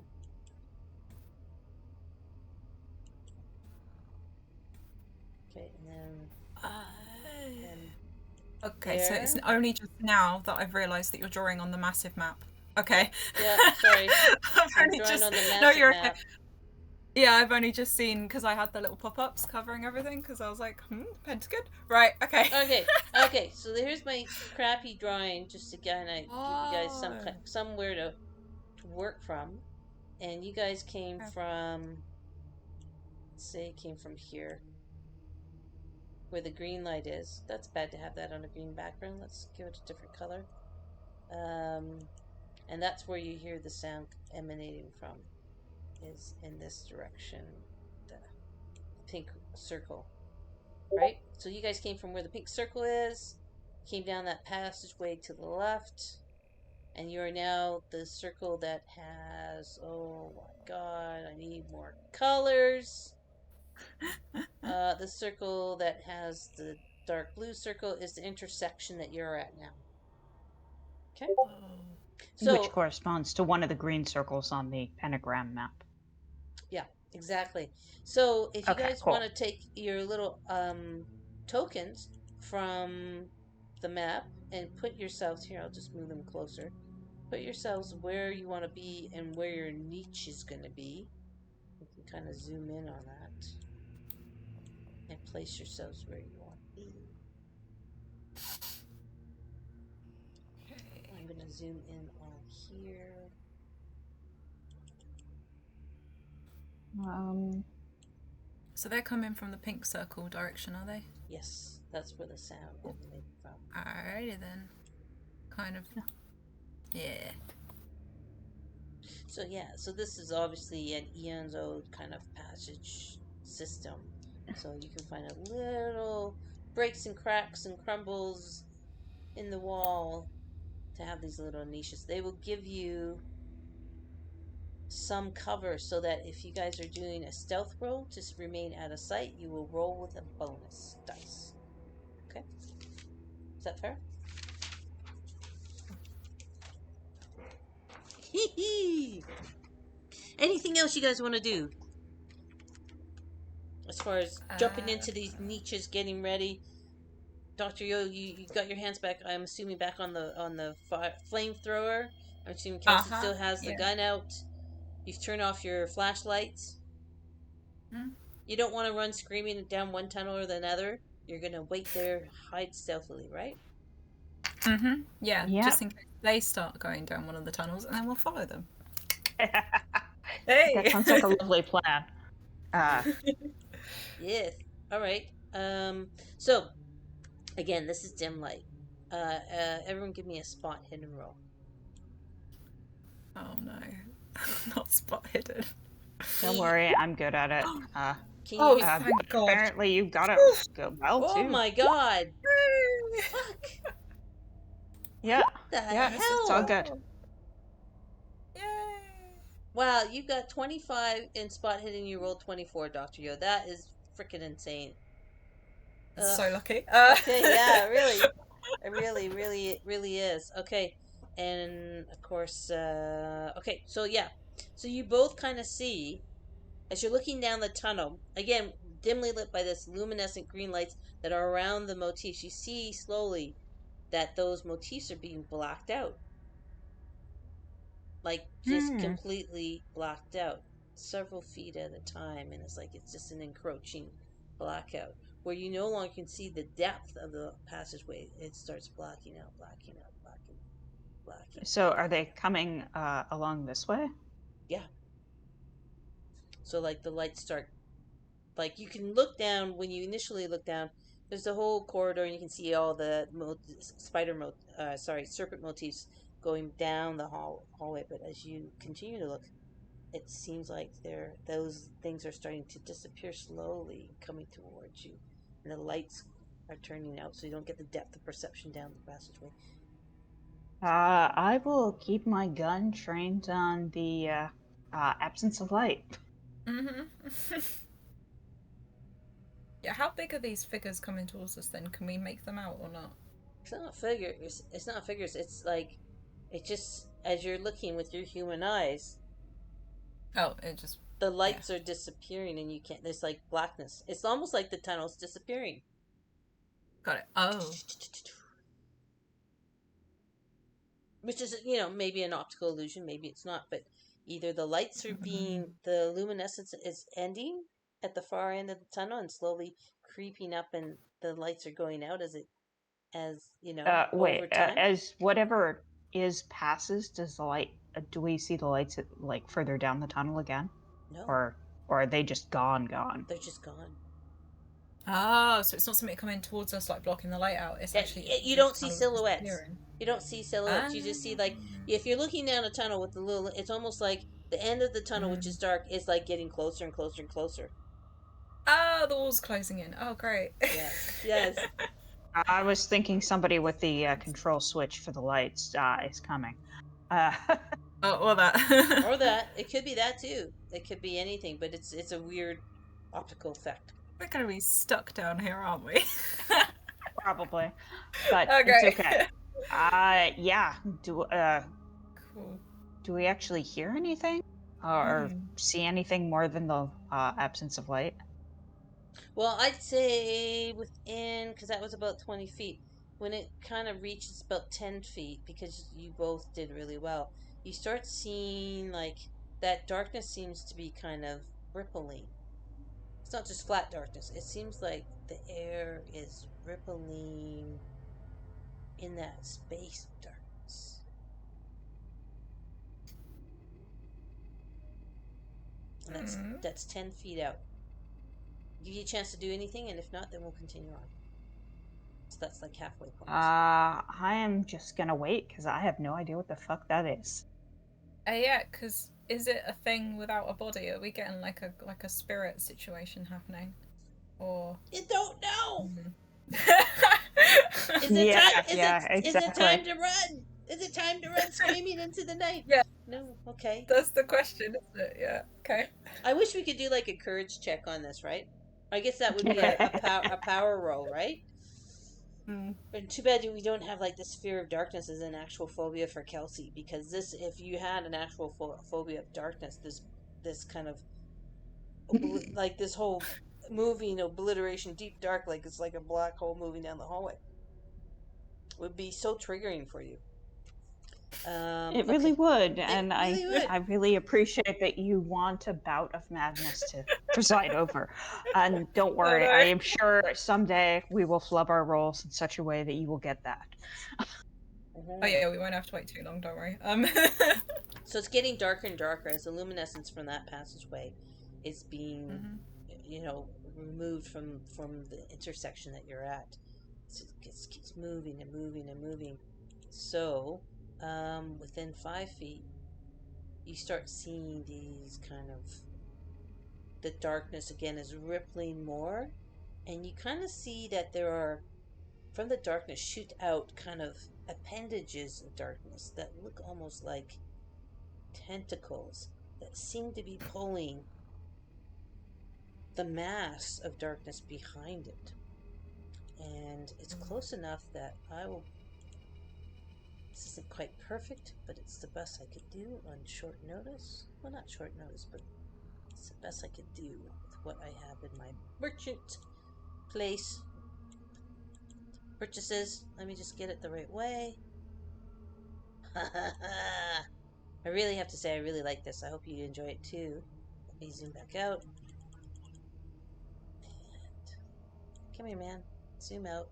Okay, and then Okay, there. so it's only just now that I've realised that you're drawing on the massive map. Okay. Yeah, sorry. I'm drawing on the massive no, you're map. okay. Yeah, I've only just seen, because I had the little pop-ups covering everything, because I was like, pentagon? Right, okay. Okay, so here's my crappy drawing, just to kind of give you guys somewhere to work from. And you guys came from, let's say it came from here, where the green light is. That's bad to have that on a green background. Let's give it a different color. And that's where you hear the sound emanating from, is in this direction, the pink circle, right? So you guys came from where the pink circle is, came down that passageway to the left, and you are now the circle that has, oh my god, I need more colors. The circle that has the dark blue circle is the intersection that you're at now. Okay? So, which corresponds to one of the green circles on the pentagram map. Yeah, exactly. So if you guys want to take your little tokens from the map and put yourselves here, I'll just move them closer. Put yourselves where you want to be and where your niche is going to be. You can kind of zoom in on that and place yourselves where you want to be. I'm going to zoom in on here. So they're coming from the pink circle direction, are they? Yes, that's where the sound emanated from. Alrighty then. Kind of. Yeah. So this is obviously an eons old kind of passage system. So you can find a little breaks and cracks and crumbles in the wall to have these little niches. They will give you some cover so that if you guys are doing a stealth roll to remain out of sight, you will roll with a bonus dice. Okay? Is that fair? Anything else you guys want to do? As far as jumping into these niches, getting ready. Dr. Yo, you got your hands back. I'm assuming back on the flamethrower. I'm assuming Kelsey still has the gun out. You've turned off your flashlights. You don't want to run screaming down one tunnel or the other. You're gonna wait there, hide stealthily, right? Yeah, just in case they start going down one of the tunnels, and then we'll follow them. That sounds like a lovely plan. Yes. All right. So again, this is dim light. Everyone, give me a spot hidden roll. Oh no, not spot hidden. Don't worry, I'm good at it. Thank God. Apparently you got it well too. Oh my God! Fuck! Yeah. What the hell? It's all good. Yay! Wow, you got 25 in spot hidden. You rolled 24, Dr. Yo. That is freaking insane. So lucky. Okay, yeah, really. It really is. Okay, and of course, okay, so yeah. So you both kind of see, as you're looking down the tunnel, again, dimly lit by this luminescent green lights that are around the motifs, you see slowly that those motifs are being blacked out. Like, just completely blacked out. Several feet at a time, and it's like it's just an encroaching blackout. Where you no longer can see the depth of the passageway, it starts blacking out. So are they coming along this way? Yeah. So like the lights start, like you can look down, when you initially look down, there's the whole corridor and you can see all the serpent motifs going down the hallway, but as you continue to look, it seems like those things are starting to disappear slowly, coming towards you, and the lights are turning out, so you don't get the depth of perception down the passageway. I will keep my gun trained on the absence of light. Yeah, how big are these figures coming towards us then? Can we make them out or not? It's not figures. It's not figures. It's like, it just, as you're looking with your human eyes, the lights are disappearing and you can't, there's like blackness. It's almost like the tunnel's disappearing. Got it. Oh. Which is, maybe an optical illusion, maybe it's not, but either the lights are the luminescence is ending at the far end of the tunnel and slowly creeping up, and the lights are going out as over time. As whatever passes, does the light? Do we see the lights like further down the tunnel again? No. Or are they just gone? They're just gone. Oh, so it's not something coming towards us like blocking the light out. It's actually you don't see silhouettes. You don't see silhouettes. You just see, like, if you're looking down a tunnel with the little, it's almost like the end of the tunnel, which is dark, is like getting closer and closer and closer. Oh, the wall's closing in. Oh, great. Yes. I was thinking somebody with the control switch for the lights is coming. Or that. Or that. It could be that too. It could be anything, but it's a weird optical effect. We're gonna be stuck down here, aren't we? Probably. But it's okay. Yeah. Cool. Do we actually hear anything? Or see anything more than the absence of light? Well, I'd say within, because that was about 20 feet. When it kind of reaches about 10 feet, because you both did really well, you start seeing, like, that darkness seems to be kind of rippling. It's not just flat darkness. It seems like the air is rippling in that space of darkness. And that's 10 feet out. Give you a chance to do anything, and if not, then we'll continue on. So that's like halfway point. I am just gonna wait because I have no idea what the fuck that is. Yeah, because is it a thing without a body? Are we getting like a spirit situation happening, or you don't know? Is it time to run? Is it time to run screaming into the night? Yeah. No. Okay. That's the question, isn't it? Yeah. Okay. I wish we could do like a courage check on this, right? I guess that would be a power roll, right? But too bad we don't have like this fear of darkness as an actual phobia for Kelsey, because if you had an actual phobia of darkness, this kind of like this whole moving obliteration, deep dark, like it's like a black hole moving down the hallway, would be so triggering for you. It really would, and really would. I really appreciate that you want a bout of madness to preside over. And don't worry, I am sure someday we will flub our roles in such a way that you will get that. Oh yeah, we won't have to wait too long, don't worry. So it's getting darker and darker as the luminescence from that passageway is being, removed from the intersection that you're at. So it keeps moving and moving and moving. So, within 5 feet, you start seeing these kind of, the darkness again is rippling more, and you kind of see that there are, from the darkness, shoot out kind of appendages of darkness that look almost like tentacles that seem to be pulling the mass of darkness behind it. And it's close enough that this isn't quite perfect, but it's the best I could do on short notice. Well, not short notice, but it's the best I could do with what I have in my merchant place. Purchases. Let me just get it the right way. I really have to say I really like this. I hope you enjoy it too. Let me zoom back out. And come here, man. Zoom out.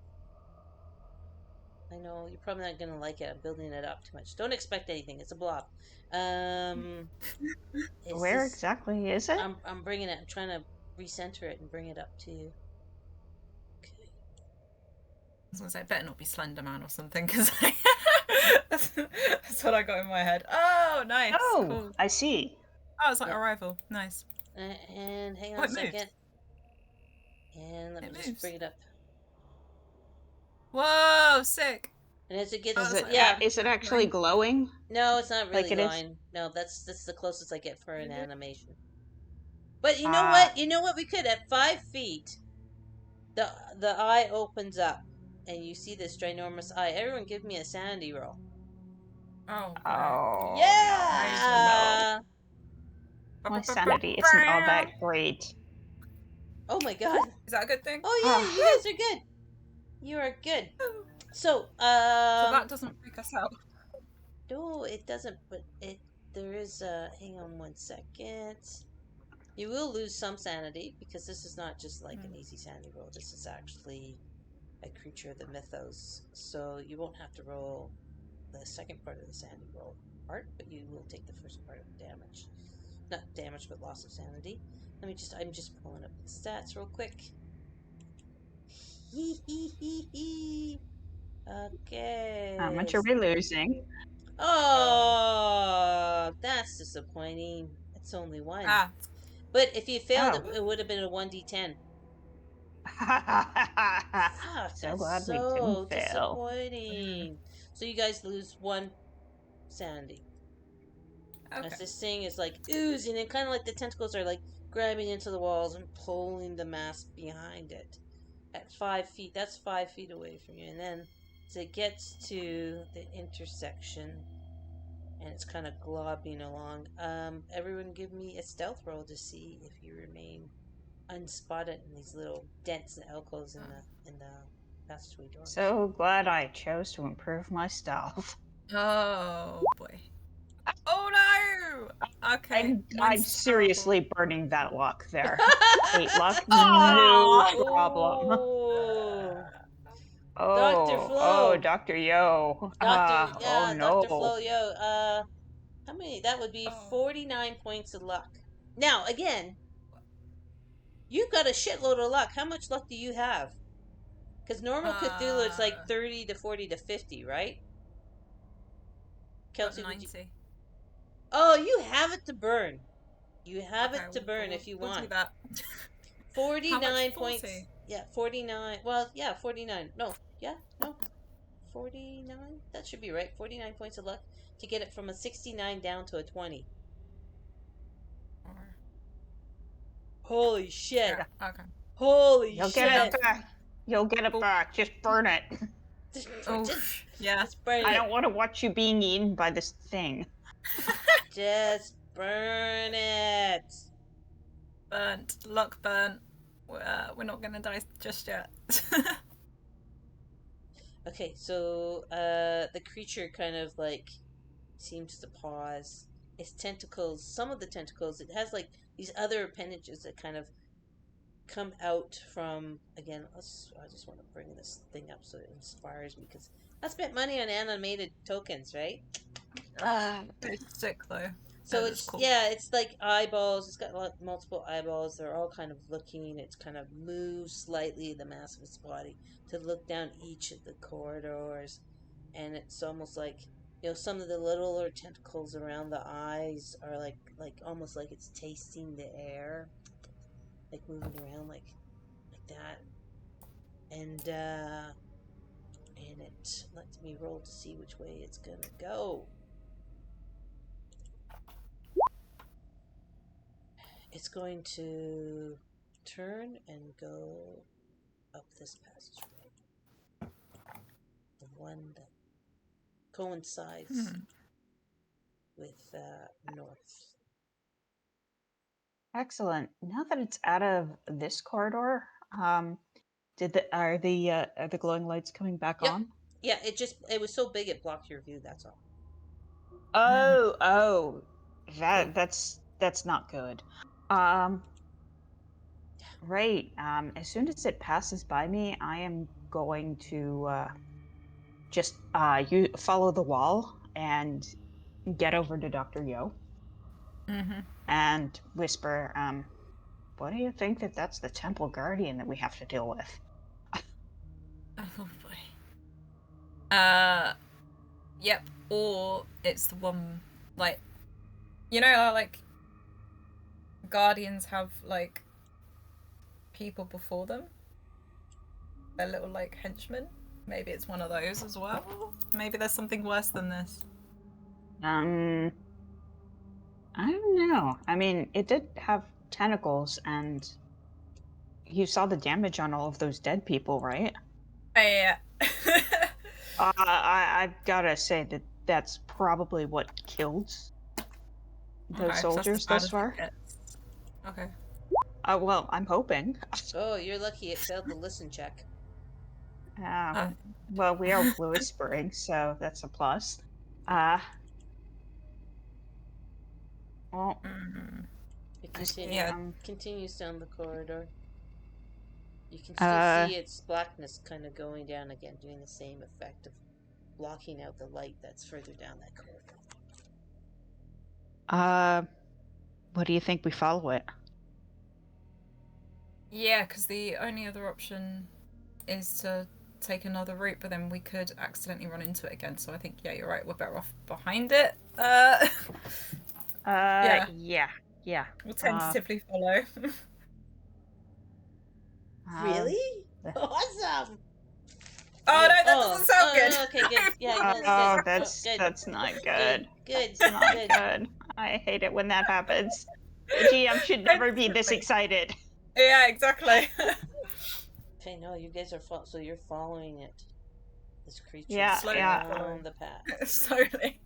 I know you're probably not gonna like it. I'm building it up too much. Don't expect anything. It's a blob. Where exactly is it? I'm bringing it. I'm trying to recenter it and bring it up to you. Okay. I was gonna say, it better not be Slender Man or something, because that's what I got in my head. Oh, nice. Oh, cool. I see. Oh, it's like a rifle. Nice. And hang on a second. And let me just bring it up. Whoa, sick. And as it gets, is it actually glowing? No, it's not really like glowing. No, that's the closest I get for an animation. But you know what? You know what we could at 5 feet. The eye opens up, and you see this ginormous eye. Everyone, give me a sanity roll. Oh. Oh. Yeah. No. My sanity isn't all that great. Oh my god. Is that a good thing? Oh yeah, you guys are good. You are good. So that doesn't freak us out. No, it doesn't. But there is a. Hang on 1 second. You will lose some sanity because this is not just like an easy sanity roll. This is actually a creature of the mythos. So you won't have to roll the second part of the sanity roll part, but you will take the first part of the damage. Not damage, but loss of sanity. I'm just pulling up the stats real quick. Okay. How much are we losing? Oh, that's disappointing. It's only 1. But if you failed, it would have been a 1d10. So glad we didn't fail. Disappointing. So you guys lose 1 sanity. Okay. As this thing is like oozing, and kind of like the tentacles are like grabbing into the walls and pulling the mass behind it. At 5 feet, that's 5 feet away from you. And then as it gets to the intersection, and it's kind of globbing along, everyone give me a stealth roll to see if you remain unspotted in these little dents and alcoves in the passageway door. So glad I chose to improve my stealth. Oh boy. Oh no! Okay. I'm seriously burning that luck there. 8 luck, no problem. Dr. Flo. Oh, Dr. Yo. Dr. Oh no. Dr. Flo, yo. How many? That would be 49 points of luck. Now, again, you've got a shitload of luck. How much luck do you have? Because normal Cthulhu, it's like 30 to 40 to 50, right? Kelsey, 90. Oh, you have it to burn. You have it to burn if you want. We'll do that. 49 points. Yeah, 49. Well, yeah, 49. No. 49? That should be right. 49 points of luck to get it from a 69 down to a 20. Holy shit. Yeah, okay. Holy You'll shit. get it back. You'll get it back. Just burn it. Oh, just, yeah. just burn I it. don't want to watch you being eaten by this thing. Just burn it. Burnt. Luck burnt. We're not gonna die just yet. Okay, so the creature kind of like seems to pause. Its tentacles, some of the tentacles, it has like these other appendages that kind of come out from. Again, I just want to bring this thing up so it inspires me because I spent money on animated tokens, right? It's sick though. So It's it's cool. yeah, it's like eyeballs. It's got multiple eyeballs. They're all kind of looking. It's kind of moves slightly the mass of its body to look down each of the corridors, and it's almost like some of the littler tentacles around the eyes are like almost like it's tasting the air, like moving around like that, and it lets me roll to see which way it's gonna go. It's going to turn and go up this passageway. The one that coincides with north. Excellent. Now that it's out of this corridor, are the glowing lights coming back Yep. on? Yeah, it was so big it blocked your view, that's all. Oh, Cool. that's not good. Right. As soon as it passes by me, I am going to just you follow the wall and get over to Dr. Yo and whisper, what do you think that's the temple guardian that we have to deal with? Oh boy. Yep. Or it's the one like, how like guardians have like people before them. They're little like henchmen. Maybe it's one of those as well. Maybe there's something worse than this. I don't know. I mean, it did have tentacles, and you saw the damage on all of those dead people, right? Yeah. I've gotta say that's probably what killed those Okay, so that's soldiers as bad thus as far. it gets. Okay. Well, I'm hoping. Oh, you're lucky it failed the listen check. Well, we are whispering, so that's a plus. Well, It continues down the corridor. You can still see its blackness kind of going down again, doing the same effect of blocking out the light that's further down that corridor. what do you think we follow it? Yeah, because the only other option is to take another route, but then we could accidentally run into it again. So I think, yeah, you're right. We're better off behind it. Yeah. We'll tentatively follow. Really? Awesome! Oh no, that doesn't sound good. Okay, good. Yeah, that's good. That's not good. Good. That's not good. I hate it when that happens. The GM should never be this excited. Yeah, exactly. Okay, no, you guys are so you're following it. This creature down the path. Slowly.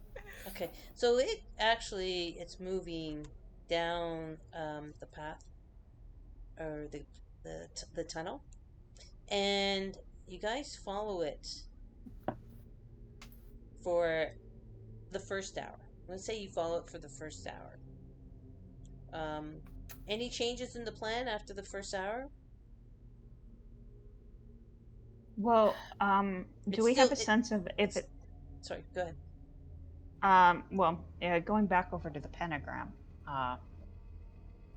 Okay, so it's moving down the path or the tunnel, and you guys follow it for the first hour. Let's say you follow it for the first hour. Any changes in the plan after the first hour? Well, do we have a sense of if it? Sorry, go ahead. Well, going back over to the pentagram,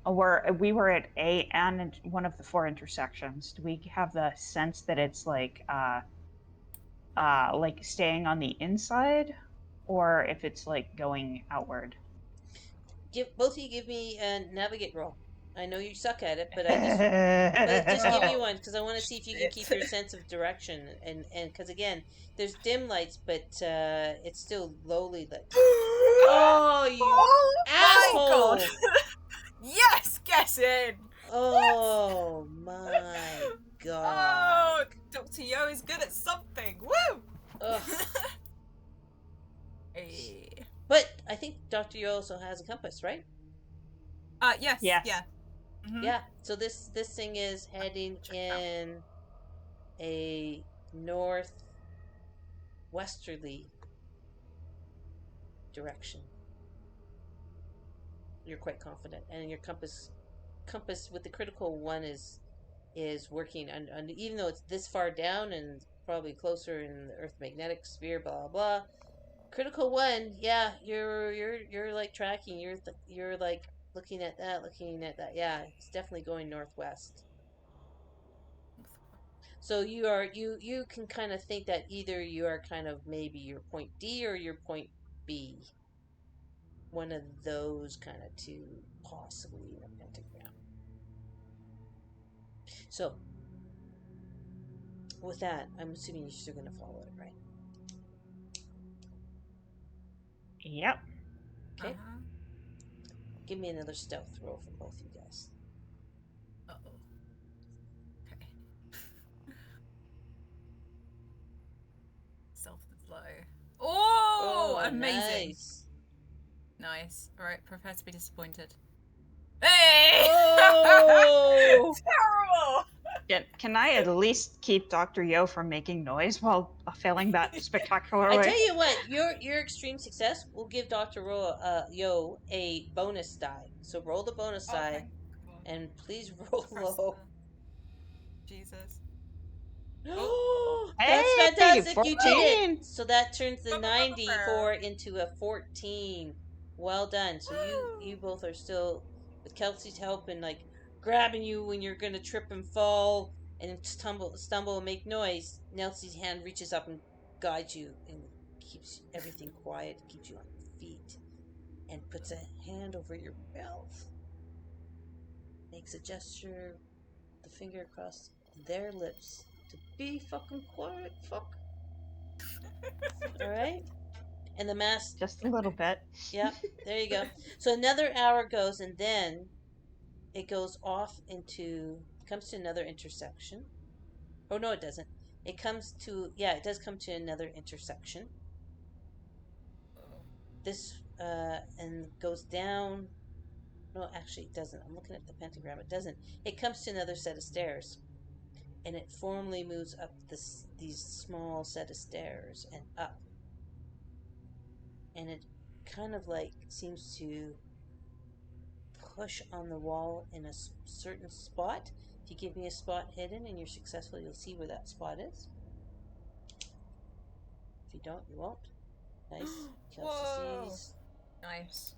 we were at A and one of the 4 intersections. Do we have the sense that it's like staying on the inside, or if it's like going outward? Both of you give me a navigate roll. I know you suck at it, but just give me one because I want to see if you can keep your sense of direction and because again, there's dim lights, but it's still lowly lit. Oh, you asshole! My God. Yes, get in. Oh my God! Oh Dr. Yo also has a compass, right? Yes. Yes. Yeah. Mhm. Yeah. So this thing is heading Check it out. in a northwesterly direction. You're quite confident, and your compass with the critical one is working, and even though it's this far down and probably closer in the Earth magnetic sphere, blah blah. Critical one, yeah, you're like tracking. You're like looking at that, looking at that. Yeah, it's definitely going northwest. So you can kind of think that either you are kind of maybe your point D or your point B. One of those kind of two, possibly in a pentagram. So with that, I'm assuming you're still gonna follow it, right? Yep. Okay. Uh-huh. Give me another stealth roll for both you guys. Uh-oh. Okay. Self is low. Oh, amazing. Nice. Nice. All right, prepare to be disappointed. Hey! Oh! Terrible! Can I at least keep Dr. Yo from making noise while failing that spectacularly? I tell you what, your extreme success will give Dr. Yo a bonus die. So roll the bonus Oh, die, thank God. and please roll Press low. Jesus. That's Hey, fantastic! You did it! 14! So that turns the Woo! 94 into a 14. Well done. So you both are still, with Kelsey's help and like grabbing you when you're gonna trip and fall and stumble and make noise. Nelsie's hand reaches up and guides you and keeps everything quiet, keeps you on your feet, and puts a hand over your mouth. Makes a gesture, the finger across their lips to be fucking quiet, fuck. All right. And the mask. Just a little bit. Yep. There you go. So another hour goes, and then it goes off into comes to another intersection. Oh no, it doesn't. It comes to it does come to another intersection. This and goes down. No, actually, it doesn't. I'm looking at the pentagram. It doesn't. It comes to another set of stairs, and it formally moves up these small set of stairs and up, and it kind of like seems to push on the wall in a certain spot. If you give me a spot hidden and you're successful, you'll see where that spot is. If you don't, you won't. Nice. Kelsey Whoa! sees. Nice.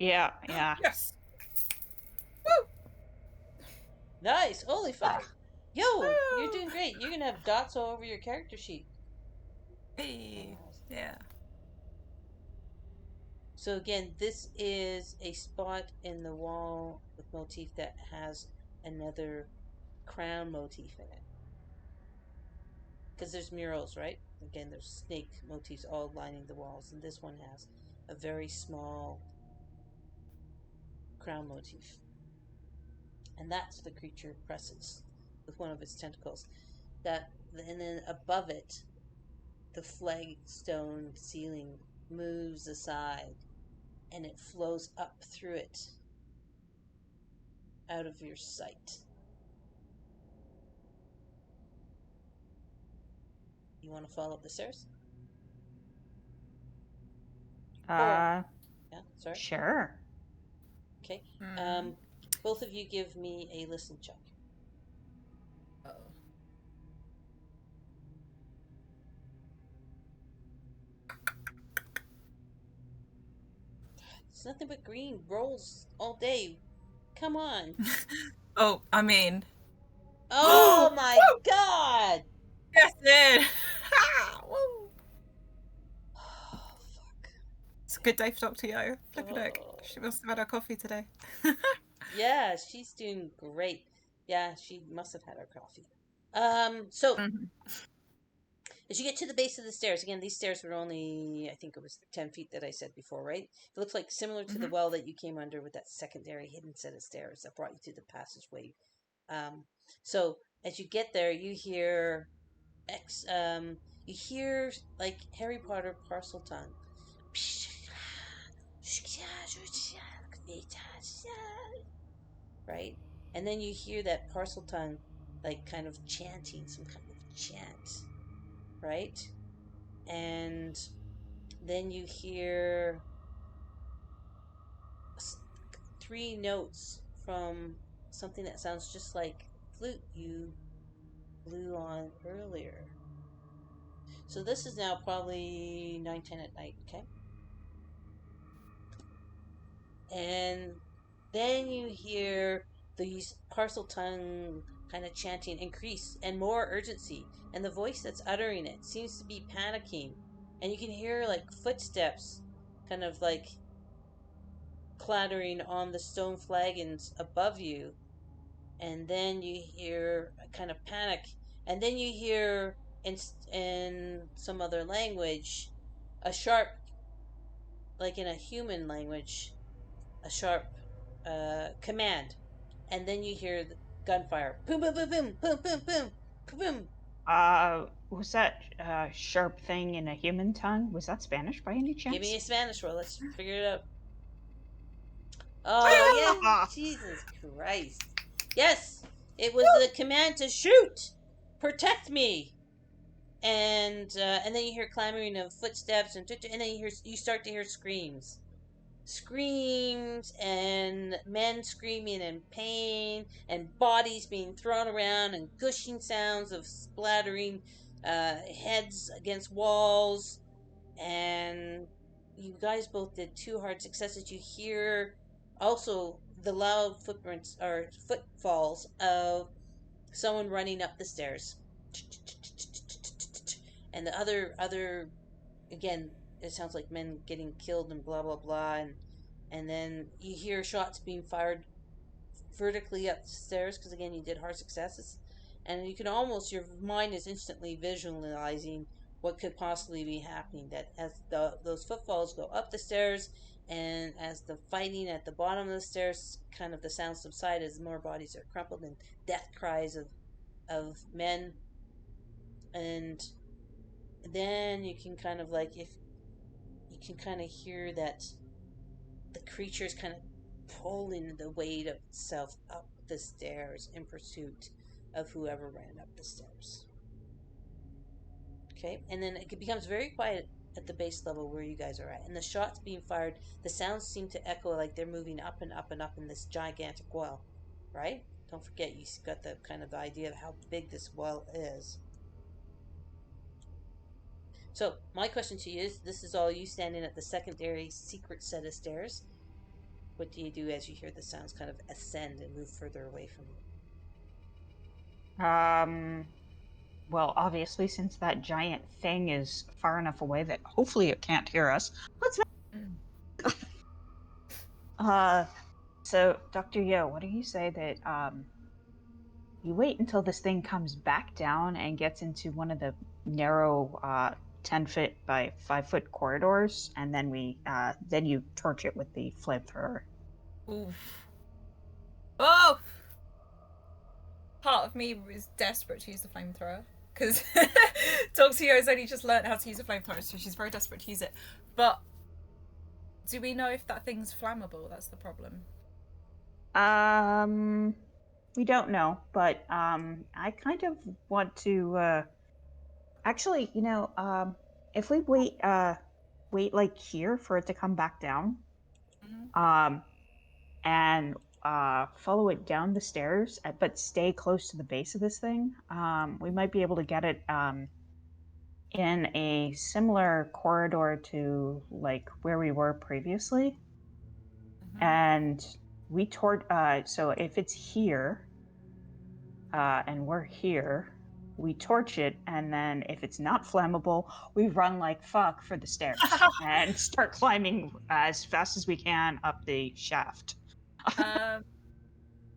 Yeah. Yes! Woo! Nice. Holy fuck. Yo, you're Woo! doing great. You're going to have dots all over your character sheet. Hey! Yeah. So again, this is a spot in the wall with motif that has another crown motif in it. Because there's murals, right? Again, there's snake motifs all lining the walls, and this one has a very small crown motif. And that's the creature presses with one of its tentacles. And then above it, the flagstone ceiling moves aside, and it flows up through it, out of your sight. You want to follow up the stairs? Yeah, sorry. Sure. Okay. Mm. Both of you give me a listen check. Oh. It's nothing but green rolls all day. Come on. Oh, I mean. Oh my god! Yes, it! Woo! Oh, fuck. It's a good day for Dr. Yo. Flippin' heck. Oh. She must have had her coffee today. Yeah, she's doing great. Yeah, she must have had her coffee. So Mhm. as you get to the base of the stairs, again, these stairs were only, I think it was 10 feet that I said before, right? It looks like similar to the well that you came under with that secondary hidden set of stairs that brought you to the passageway. So as you get there, you hear like Harry Potter parcel tongue. right? And then you hear that parcel tongue, like kind of chanting some kind of chant, right? And then you hear three notes from something that sounds just like flute you blew on earlier. So this is now probably 9:10 at night, okay? And then you hear these parcel tongue kind of chanting increase and more urgency, and the voice that's uttering it seems to be panicking, and you can hear like footsteps kind of like clattering on the stone flagons above you, and then you hear a kind of panic, and then you hear in some other language a sharp, like in a human language, a sharp command, and then you hear the gunfire. Boom, boom, boom, boom, boom, boom, boom, boom, boom. Was that sharp thing in a human tongue? Was that Spanish by any chance? Give me a Spanish roll. Let's figure it out. Oh, yeah. Jesus Christ. Yes, it was the command to shoot. Protect me. And then you hear clamoring of footsteps, and then you start to hear screams. Screams and men screaming in pain and bodies being thrown around and gushing sounds of splattering heads against walls. And you guys both did 2 hard successes. You hear also the loud footprints or footfalls of someone running up the stairs. And the other again, it sounds like men getting killed and blah blah blah, and then you hear shots being fired vertically up the stairs because again you did hard successes, and you can almost, your mind is instantly visualizing what could possibly be happening, that as those footfalls go up the stairs and as the fighting at the bottom of the stairs, kind of the sound subside as more bodies are crumpled and death cries of men. And then you can kind of like, if you can kind of hear that the creature is kind of pulling the weight of itself up the stairs in pursuit of whoever ran up the stairs. Okay, and then it becomes very quiet at the base level where you guys are at, and the shots being fired, the sounds seem to echo like they're moving up and up and up in this gigantic well, right? Don't forget, you got the kind of idea of how big this well is. So my question to you is, this is all you standing at the secondary secret set of stairs. What do you do as you hear the sounds kind of ascend and move further away from you? Well, obviously, since that giant thing is far enough away that hopefully it can't hear us, let's. So, Dr. Yo, what do you say that you wait until this thing comes back down and gets into one of the narrow 10-foot by 5-foot corridors, and then then you torch it with the flamethrower. Oof. Oh! Part of me was desperate to use the flamethrower, because Toxio's only just learned how to use a flamethrower, so she's very desperate to use it. But do we know if that thing's flammable? That's the problem. We don't know, but I kind of want to actually, if we wait like here for it to come back down, and follow it down the stairs, but stay close to the base of this thing, we might be able to get it in a similar corridor to like where we were previously. And we so if it's here and we're here, we torch it, and then if it's not flammable, we run like fuck for the stairs and start climbing as fast as we can up the shaft.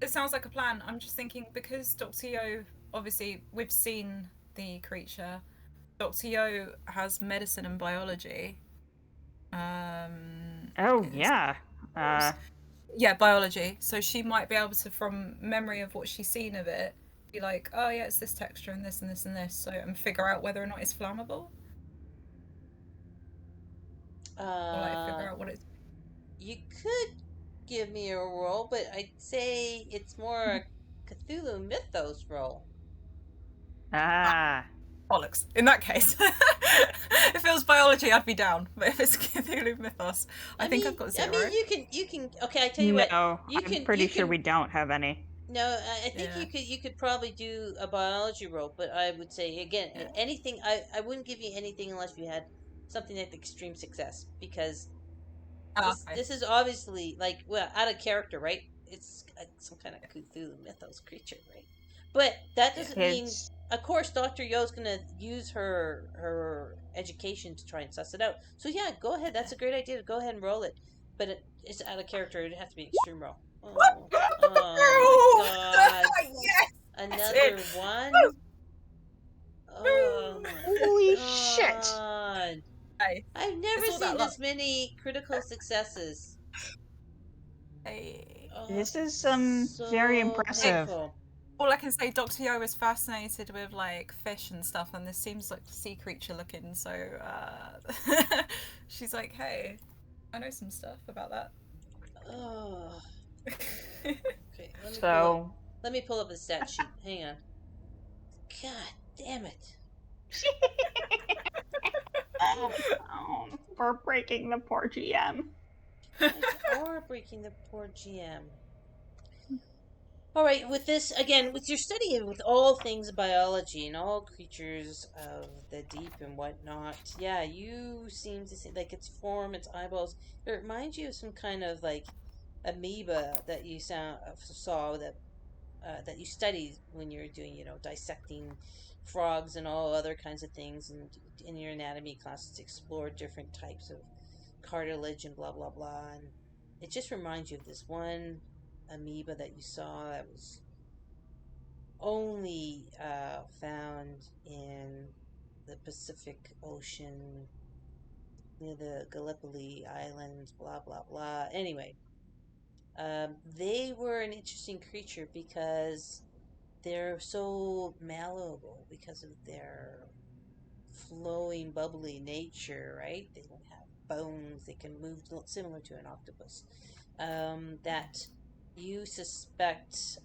It sounds like a plan. I'm just thinking, because Dr. Yo, obviously we've seen the creature. Dr. Yo has medicine and biology. Yeah. Yeah, biology. So she might be able to, from memory of what she's seen of it, be like, oh yeah, it's this texture and this and this and this, so, and figure out whether or not it's flammable. Or like figure out what it's. You could give me a roll, but I'd say it's more a Cthulhu Mythos roll. Ah. Bollocks. In that case, if it was biology, I'd be down. But if it's Cthulhu Mythos, I think I've got 0. I mean, you can. Okay, I tell you what. No, You I'm can. pretty You sure can. we don't have any. No, I think Yeah. you could probably do a biology roll, but I would say again, Yeah. anything. I wouldn't give you anything unless you had something like extreme success, because Okay. this is obviously like, well, out of character, right? It's some kind of Cthulhu Mythos creature, right? But that Yeah. doesn't mean, It's of course, Dr. Yo's gonna use her education to try and suss it out. So yeah, go ahead. That's a great idea. Go ahead and roll it, but it's out of character. It has to be an extreme roll. Oh my god! Yes. Another one. Oh my holy shit! god! Hey. I've never It's all seen about this many critical successes. Hey. Oh, This is so very impressive. painful. All I can say, Dr. Yo is fascinated with like fish and stuff, and this seems like sea creature looking. So she's like, "Hey, I know some stuff about that." Oh. Okay, let me pull up the stat sheet. Hang on. God damn it. We're breaking the poor GM. Or breaking the poor GM. All right, with this, again, with your study with all things biology and all creatures of the deep and whatnot, yeah, you seem to see, like, its form, its eyeballs, it reminds you of some kind of, like, amoeba that you saw that you studied when you were doing, dissecting frogs and all other kinds of things, and in your anatomy classes explore different types of cartilage and blah blah blah, and it just reminds you of this one amoeba that you saw that was only found in the Pacific Ocean near the Gallipoli Islands, blah blah blah. Anyway, they were an interesting creature because they're so malleable because of their flowing, bubbly nature, right? They don't have bones, they can move similar to an octopus. That you suspect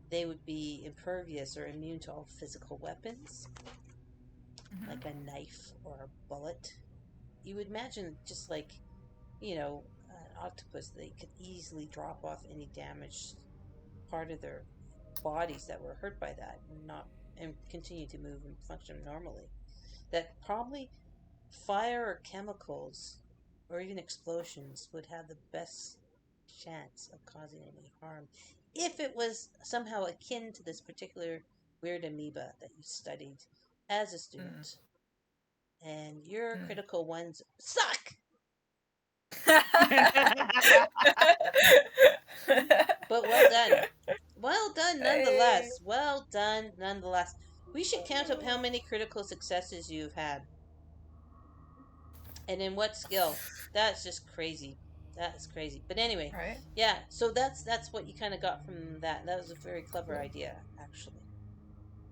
they would be impervious or immune to all physical weapons, like a knife or a bullet. You would imagine, just like, an octopus, they could easily drop off any damaged part of their bodies that were hurt by that and continue to move and function normally. That probably fire or chemicals or even explosions would have the best chance of causing any harm if it was somehow akin to this particular weird amoeba that you studied as a student. And your critical ones suck. But well done. Well done nonetheless. Well done nonetheless. We should count up how many critical successes you've had. And in what skill. That's just crazy. That is crazy. But anyway, Right. yeah, so that's what you kind of got from that. That was a very clever idea, actually.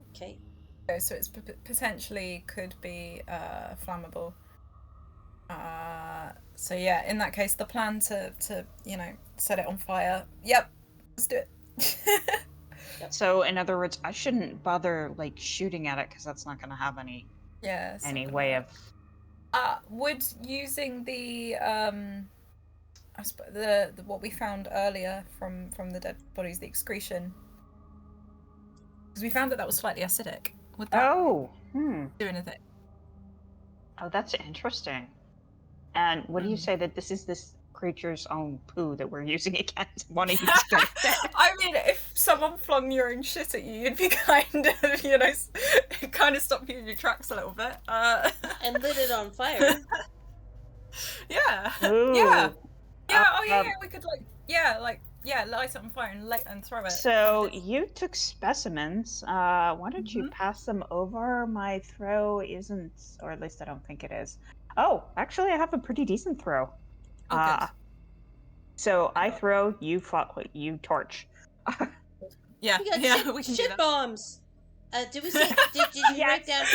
Okay. So it's potentially could be flammable. So yeah, in that case, the plan to set it on fire. Yep, let's do it. Yep. So in other words, I shouldn't bother like shooting at it because that's not going to have any way of. Would using the I suppose the what we found earlier from the dead bodies, the excretion, because we found that was slightly acidic. Would that do anything? Oh, that's interesting. And what do you say that this is this creature's own poo that we're using against one of you? I mean, if someone flung your own shit at you, you'd be kind of, kind of stop you in your tracks a little bit. And lit it on fire. Yeah. Ooh. Yeah. Yeah. We could light it on fire and throw it. So you took specimens. Why don't you pass them over? My throw isn't, or at least I don't think it is. Oh, actually, I have a pretty decent throw. Good. So I throw, you torch. Yeah, we got we can shit do that. bombs. Did we say? Did you write down?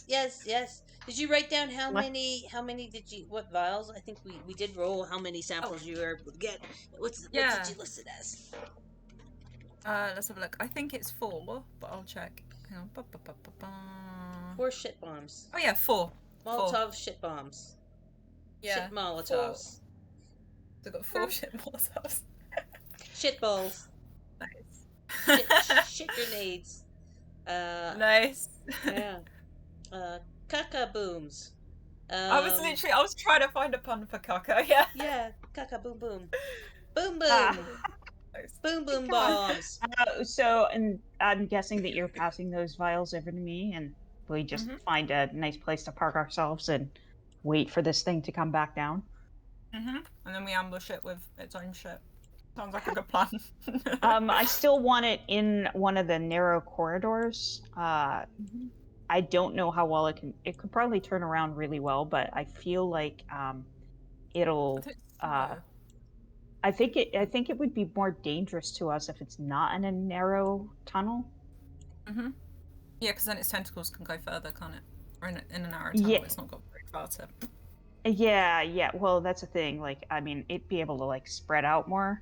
Yes. Yes. Did you write down how Le- many did you, what vials? I think we did roll how many samples you were able to get. What did you list it as? Let's have a look. I think it's 4, but I'll check. Hang on. 4 shit bombs. Oh yeah, 4. Molotov shit bombs. Yeah. Shit Molotovs. I've got 4 shit Molotovs. Shit balls. Nice. Shit grenades. Nice. Yeah. Caca booms. I was trying to find a pun for caca, yeah. Yeah, caca boom boom. Boom boom. Ah. Nice. Boom boom bombs. So, and I'm guessing that you're passing those vials over to me, and we just find a nice place to park ourselves and wait for this thing to come back down. And then we ambush it with its own shit. Sounds like a good plan. I still want it in one of the narrow corridors. I don't know how well it could probably turn around really well, but I feel like it'll I think it would be more dangerous to us if it's not in a narrow tunnel. Yeah, because then its tentacles can go further, can't it? Or in a narrow tunnel, it's not got very far to. Yeah. Well, that's the thing. Like, I mean, it'd be able to like spread out more.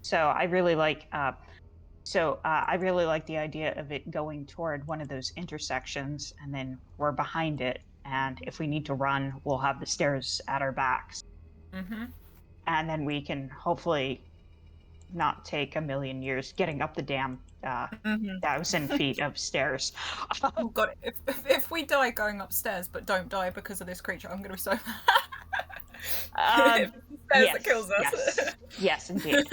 So I really like. I really like the idea of it going toward one of those intersections, and then we're behind it. And if we need to run, we'll have the stairs at our backs. And then we can hopefully not take a million years getting up the damn 1,000 feet of stairs. Oh god, if we die going upstairs but don't die because of this creature, I'm gonna be so mad. Yes, that kills us. Yes, indeed.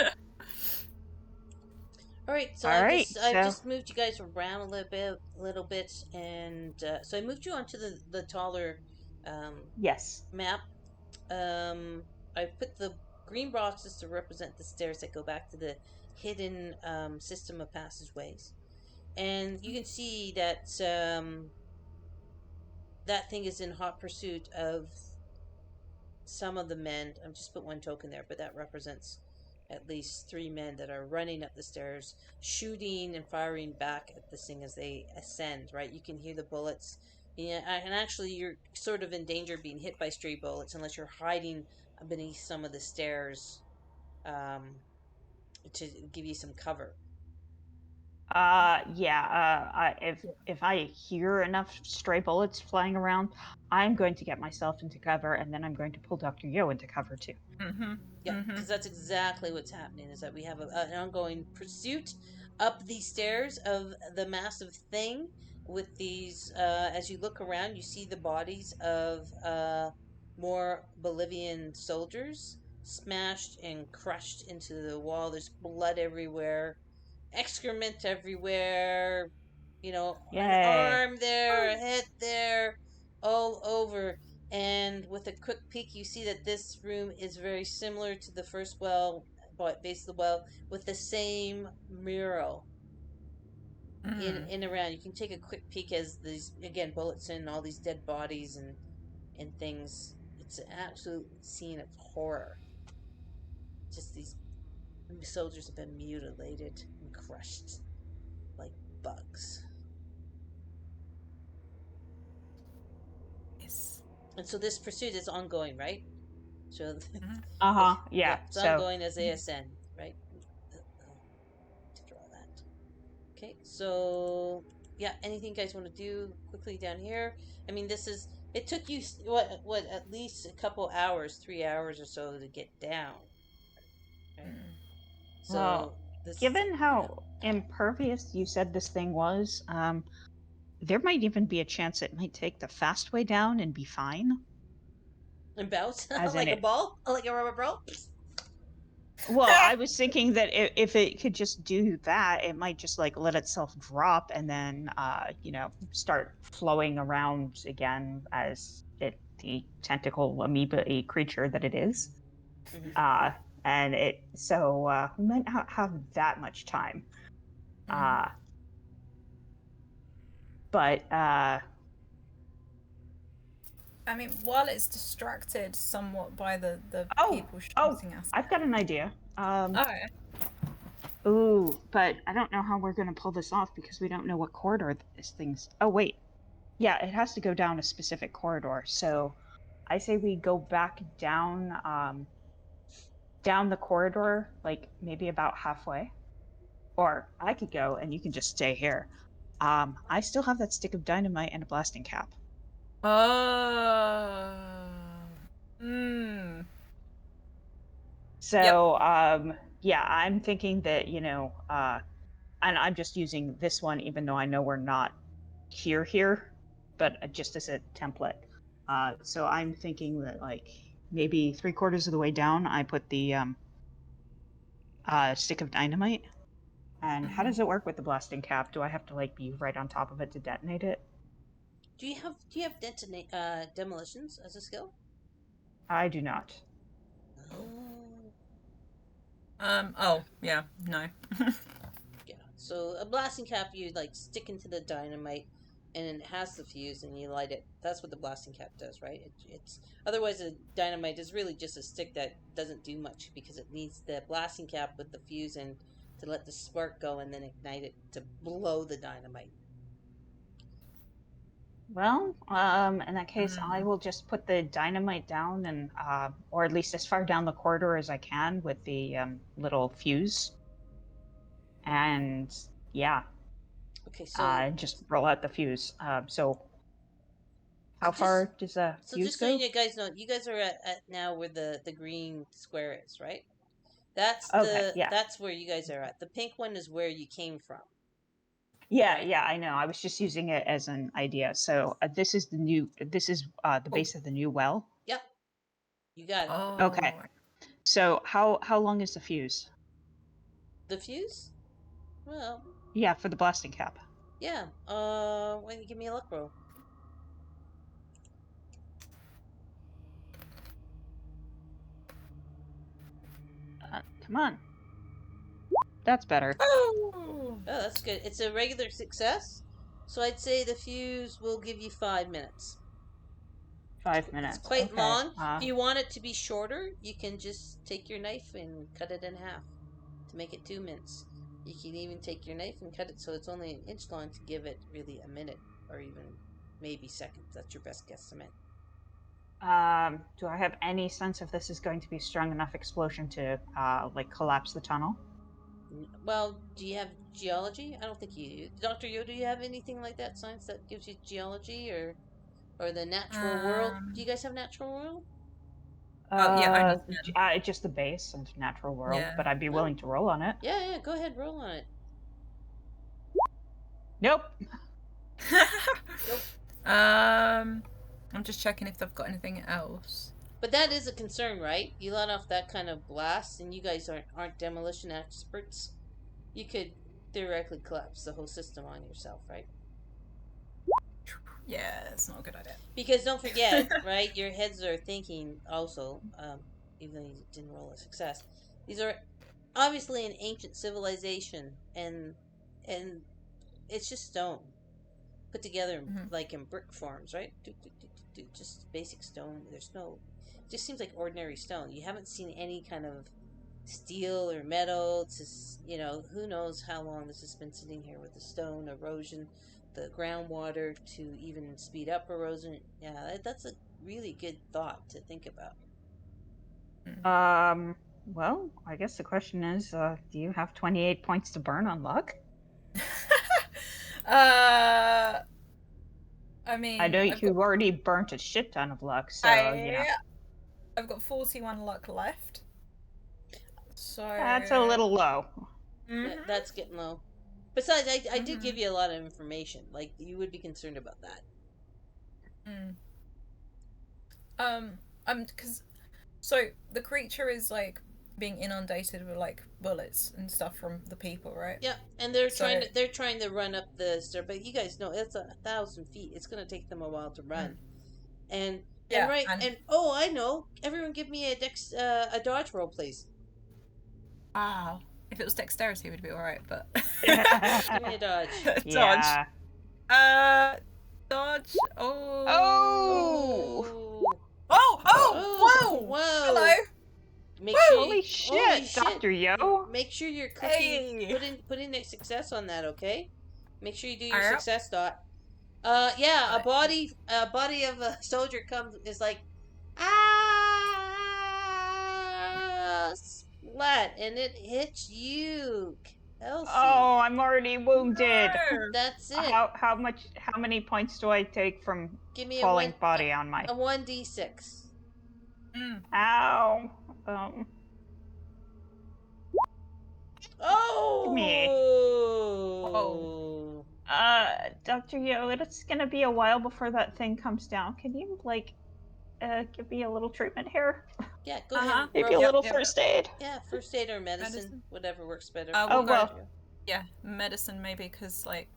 All right, so I just moved you guys around a little bit, and so I moved you onto the taller map. I put the green boxes to represent the stairs that go back to the hidden system of passageways, and you can see that that thing is in hot pursuit of some of the men. I've just put one token there, but that represents at least 3 men that are running up the stairs, shooting and firing back at this thing as they ascend, right? You can hear the bullets. Yeah, and actually you're sort of in danger of being hit by stray bullets unless you're hiding beneath some of the stairs to give you some cover. If I hear enough stray bullets flying around, I'm going to get myself into cover, and then I'm going to pull Dr. Yo into cover too. Yeah, because that's exactly what's happening, is that we have an ongoing pursuit up these stairs of the massive thing with these, as you look around, you see the bodies of more Bolivian soldiers smashed and crushed into the wall. There's blood everywhere, excrement everywhere, an arm there, a head there, all over. And with a quick peek, you see that this room is very similar to the first base of the well, with the same mural in around. You can take a quick peek as these, again, bullets and all these dead bodies and things. It's an absolute scene of horror. Just these soldiers have been mutilated and crushed like bugs. Yes. And so this pursuit is ongoing, right? So Yeah. It's ongoing as they ascend, right? To draw that. Okay, so yeah, anything you guys want to do quickly down here? I mean, it took you what at least a couple hours, 3 hours or so to get down. Right? So given how impervious you said this thing was, there might even be a chance it might take the fast way down and be fine. And bounce like a ball, like a rubber ball. Well, I was thinking that if it could just do that, it might just like let itself drop and then, start flowing around again as the tentacle amoeba creature that it is. And we might not have that much time. But I mean, while it's distracted somewhat by the people shooting us. I've got an idea. Ooh, but I don't know how we're going to pull this off because we don't know what corridor this thing's. Oh, wait. Yeah, it has to go down a specific corridor. So I say we go back down down the corridor, like maybe about halfway. Or I could go and you can just stay here. I still have that stick of dynamite and a blasting cap. Oh. So, yeah, I'm thinking that, and I'm just using this one, even though I know we're not here, but just as a template. So I'm thinking that, like, maybe 3/4 of the way down, I put the stick of dynamite. And how does it work with the blasting cap? Do I have to, like, be right on top of it to detonate it? Do you have demolitions as a skill? I do not. Oh, yeah, no. Yeah. So a blasting cap, you like stick into the dynamite, and it has the fuse, and you light it. That's what the blasting cap does, right? It's otherwise a dynamite is really just a stick that doesn't do much because it needs the blasting cap with the fuse and to let the spark go and then ignite it to blow the dynamite. Well, in that case, I will just put the dynamite down and, or at least as far down the corridor as I can with the little fuse. And yeah, Okay, so just roll out the fuse. So how just far does the so fuse just so go? you guys know, you guys are at now where the green square is, right? That's Okay, yeah. that's where you guys are at. The pink one is where you came from. Yeah, Right. yeah, I know. I was just using it as an idea. So this is the base of the new well. Yep. You got it. Okay. So how long is the fuse? The fuse? Well, Yeah, for the blasting cap. yeah. Why don't you give me a luck roll? Come on. That's better. Oh, that's good. It's a regular success. So I'd say the fuse will give you 5 minutes. 5 It's minutes. quite Okay. long. If you want it to be shorter, you can just take your knife and cut it in half to make it 2 minutes. You can even take your knife and cut it so it's only an inch long to give it really a minute or even maybe seconds. That's your best guesstimate. Do I have any sense if this is going to be strong enough explosion to like collapse the tunnel? Well, do you have geology? I don't think you do. Dr. Yo, do you have anything like that science that gives you geology or the natural world? Do you guys have natural world? Oh, yeah, Just the base of natural world, Yeah. but I'd be willing to roll on it. Yeah, go ahead, roll on it. Nope. Nope. I'm just checking if they've got anything else. But that is a concern, right? You let off that kind of blast, and you guys aren't demolition experts. You could theoretically collapse the whole system on yourself, right? Yeah, it's not a good idea. Because don't forget, right? Your heads are thinking also, even though you didn't roll a success. These are obviously an ancient civilization, and it's just stone put together like in brick forms, right? Just basic stone. There's no. It just seems like ordinary stone. You haven't seen any kind of steel or metal. It's just, who knows how long this has been sitting here with the stone erosion, the groundwater to even speed up erosion. Yeah, that's a really good thought to think about. Well, I guess the question is, do you have 28 points to burn on luck? I mean, I know you've already burnt a shit ton of luck, so I've got 41 luck left. So that's a little low. Yeah, that's getting low. Besides, I did give you a lot of information. Like, you would be concerned about that. Because so the creature is like being inundated with like bullets and stuff from the people, right? Yeah, and they're trying to run up the stair, but you guys know it's 1,000 feet. It's going to take them a while to run, and oh, I know. Everyone, give me a dodge roll, please. Wow, if it was dexterity, we'd be all right, but give me a dodge. Yeah. Dodge. Oh. Whoa! Hello. Holy shit, Dr. Yo. Make sure you're clicking. Put in a success on that, okay? Make sure you do your success dot. Yeah, Right. a body of a soldier is like, splat, and it hits you, Elsie. Oh, I'm already wounded. No. That's it. How many points do I take from Give me falling body on my? a 1d6. Mm. Ow. Um, me. Whoa. Dr. Yo, it's gonna be a while before that thing comes down. Can you give me a little treatment here? Yeah, go ahead and Maybe roll. a little Yep. first aid. Yeah, first aid or medicine, Medicine. whatever works better. We'll Oh go. well. Yeah, medicine maybe because like.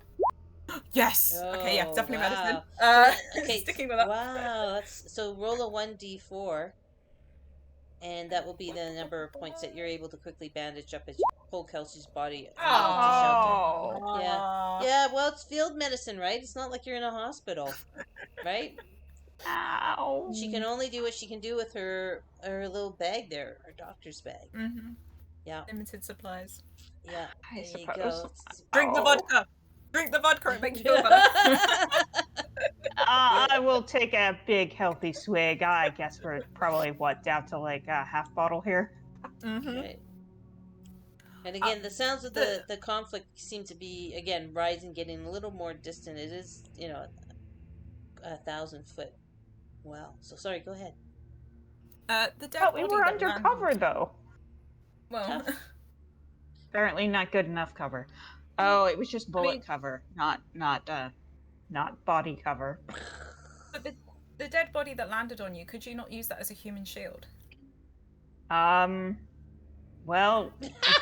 Yes. Okay. Yeah, Oh, definitely wow. medicine. Okay, Sticking with that. wow. That's so. Roll a 1d4, and that will be the number of points that you're able to quickly bandage up as you pull Kelsey's body into shelter. Oh. Yeah, yeah. Well, it's field medicine, right? It's not like you're in a hospital, right? Ow. She can only do what she can do with her little bag there, her doctor's bag. Mm-hmm. Yeah, Limited supplies. yeah. I There you suppose. go. Drink the Oh. vodka. Drink the vodka. It makes you feel better. I will take a big healthy swig. I guess we're probably down to like a half bottle here. Mm-hmm. Right. And again, the sounds of the conflict seem to be again rising, getting a little more distant. It is, 1,000 foot. Wow. So sorry. Go ahead. The dead But we body were that undercover landed. though. Well, Tough. Apparently not good enough cover. Oh, it was just bullet mean- cover, not body cover. but the dead body that landed on you, could you not use that as a human shield? Well,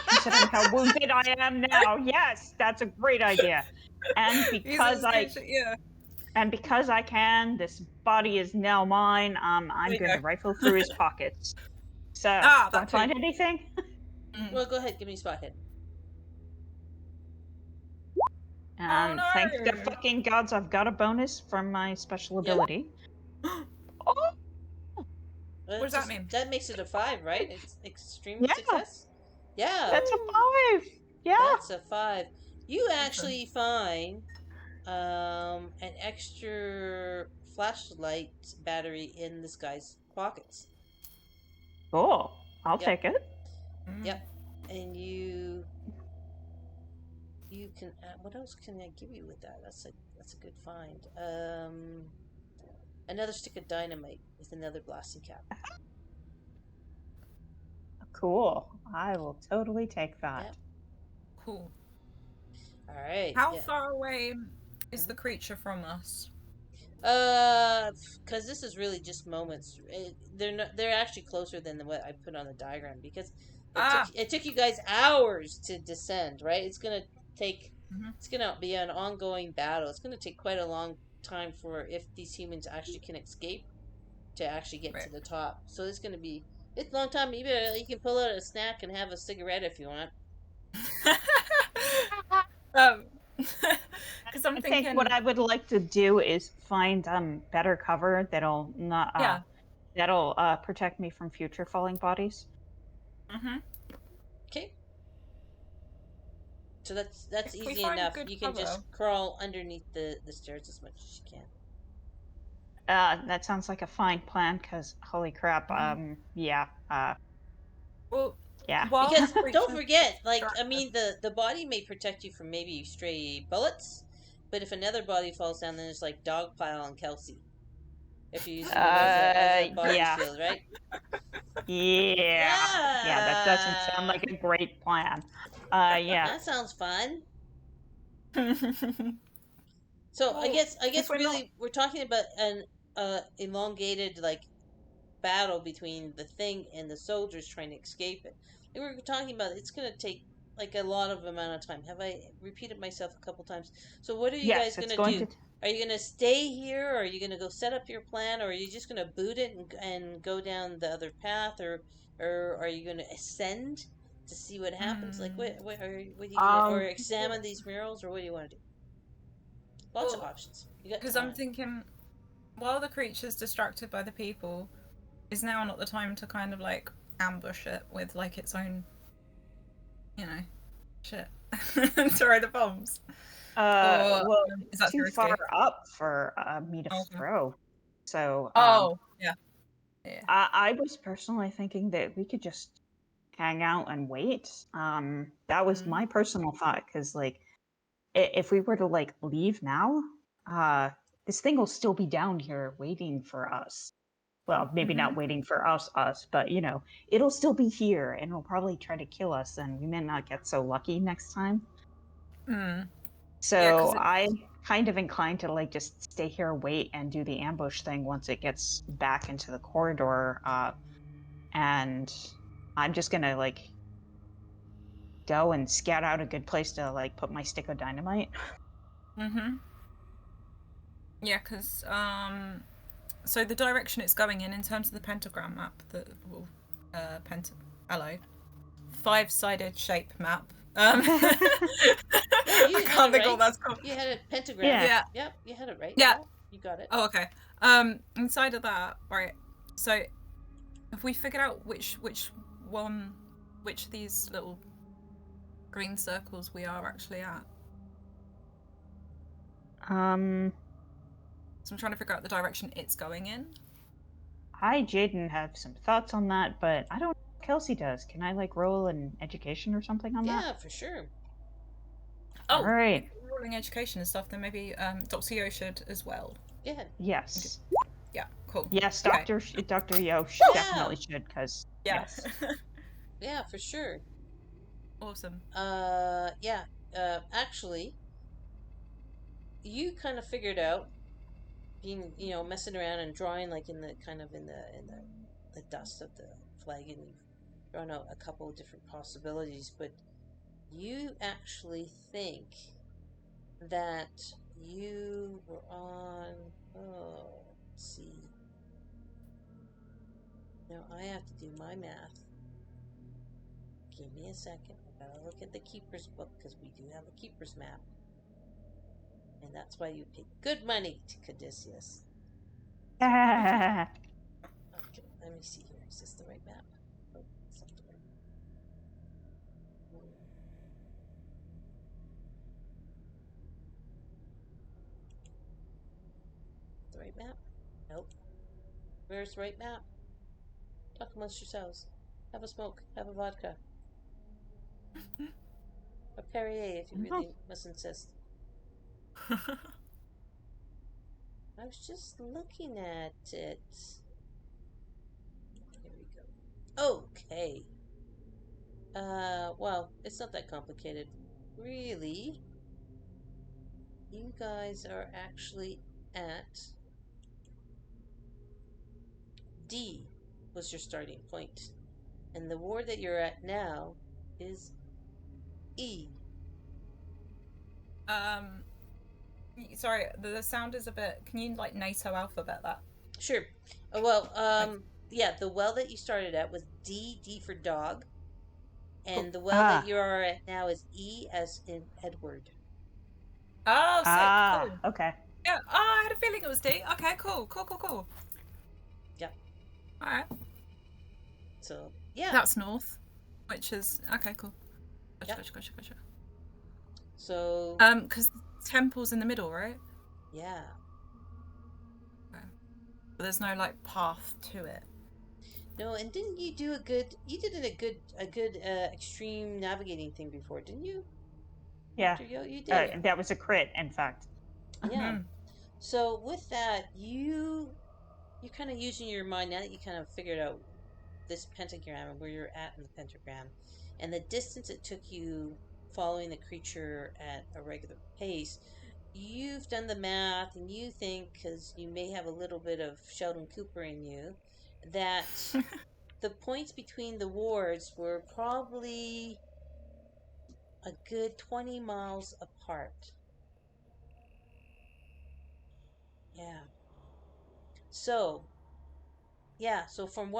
considering how wounded I am now, yes, that's a great idea. And because I can, this body is now mine. I'm going to rifle through his pockets. So, do I find anything? Well, go ahead. Give me a spot hit. And thank the fucking gods, I've got a bonus from my special ability. Oh, What does that mean? That makes it a 5, right? It's extreme Yeah. success. Yeah. that's a 5. Yeah. That's a 5. You actually find an extra flashlight battery in this guy's pockets. Cool. I'll take it. Yep. And you can what else can I give you with that? That's a good find. Another stick of dynamite with another blasting cap. Cool. I will totally take that. Yep. Cool. All right. How far away is the creature from us? Because this is really just moments. They're actually closer than what I put on the diagram because it took you guys hours to descend. Right? It's gonna take. Mm-hmm. It's gonna be an ongoing battle. It's gonna take quite a long time for if these humans actually can escape to actually get to the top. So it's gonna be. It's a long time. You can pull out a snack and have a cigarette if you want. Because I'm thinking... I think what I would like to do is find better cover that'll not that'll protect me from future falling bodies. Okay. So that's easy enough. You can just crawl underneath the stairs as much as you can. That sounds like a fine plan. Because holy crap, yeah. Well, yeah. Because don't forget, the body may protect you from maybe stray bullets, but if another body falls down, then there's like Dogpile and Kelsey. If you use them as a body shield, right? Yeah. That doesn't sound like a great plan. Yeah. That sounds fun. So I guess really we're talking about an elongated battle between the thing and the soldiers trying to escape it. Like we were talking about, it's going to take a lot of amount of time. Have I repeated myself a couple times? So what are you guys going to do? Are you going to stay here, or are you going to go set up your plan, or are you just going to boot it and go down the other path, or are you going to ascend to see what happens? Like what are you gonna, or examine these murals, or what do you want to do? Lots of options. Because I'm thinking, while the creature's distracted by the people, is now not the time to kind of ambush it with its own, shit. Throw the bombs. Or Well, is that too too far risky? up for me to Okay. throw. So, Oh, yeah. Yeah. I was personally thinking that we could just hang out and wait. That was Mm. my personal thought, because like, if we were to like leave now, this thing will still be down here waiting for us. Well, maybe not waiting for us, but you know, it'll still be here and it'll probably try to kill us, and we may not get so lucky next time. Mm. Yeah, So because I kind of inclined to like just stay here, wait, and do the ambush thing once it gets back into the corridor. And I'm just gonna like go and scout out a good place to like put my stick of dynamite. yeah, because so the direction it's going in terms of the pentagram map, the hello, 5-sided shape map. Yeah, you I had can't it think right. what that's called. You had a pentagram. Yeah. Yeah. Yep, you had it right. Yeah. You got it. Oh, okay. Inside of that, right. So, have we figured out which of these little green circles we are actually at? So I'm trying to figure out the direction it's going in. I, Jaden, have some thoughts on that, but I don't know if Kelsey does. Can I like roll an education or something on that? Yeah, for sure. Oh, All right. if we're rolling education and stuff, then maybe Dr. Yo should as well. Go ahead. Yes. Yeah, cool. Yes, Okay. Dr. Yo Yeah. definitely should, because Yeah. yes. Yeah, for sure. Awesome. Yeah. Actually, you kind of figured out being, messing around and drawing like in the kind of in the dust of the flag, and you've drawn out a couple of different possibilities, but you actually think that you were on. Oh, let's see. Now I have to do my math. Give me a second. I gotta look at the keeper's book because we do have a keeper's map. And that's why you pay good money to Caduceus. Ah, Okay, let me see here. Is this the right map? Oh, it's not the right map. The right map? Nope. Where's the right map? Talk amongst yourselves. Have a smoke. Have a vodka. A Perrier if you really must insist. I was just looking at it. Here we go. Okay. Well, it's not that complicated. Really, you guys are actually at D was your starting point. And the ward that you're at now is E. Sorry, the sound is a bit. Can you like NATO alphabet that? Sure. Yeah, the well that you started at was D, D for dog. And Cool. the well that you are at now is E as in Edward. Oh, sick. Cool. okay. Yeah. Oh, I had a feeling it was D. Okay, cool. Yep. All right. So, yeah. That's north, which is okay. Cool. Gotcha. So, because temple's in the middle, right? yeah. Okay. But there's no like path to it. No, and didn't you do you did a good extreme navigating thing before, didn't you? Yeah. Dr. Yo, you did. That was a crit, in fact. Yeah. So with that, you're kind of using your mind now that you kind of figured out this pentagram and where you're at in the pentagram, and the distance it took you following the creature at a regular pace. You've done the math, and you think, because you may have a little bit of Sheldon Cooper in you, that the points between the wards were probably a good 20 miles apart. Yeah. So, yeah, so from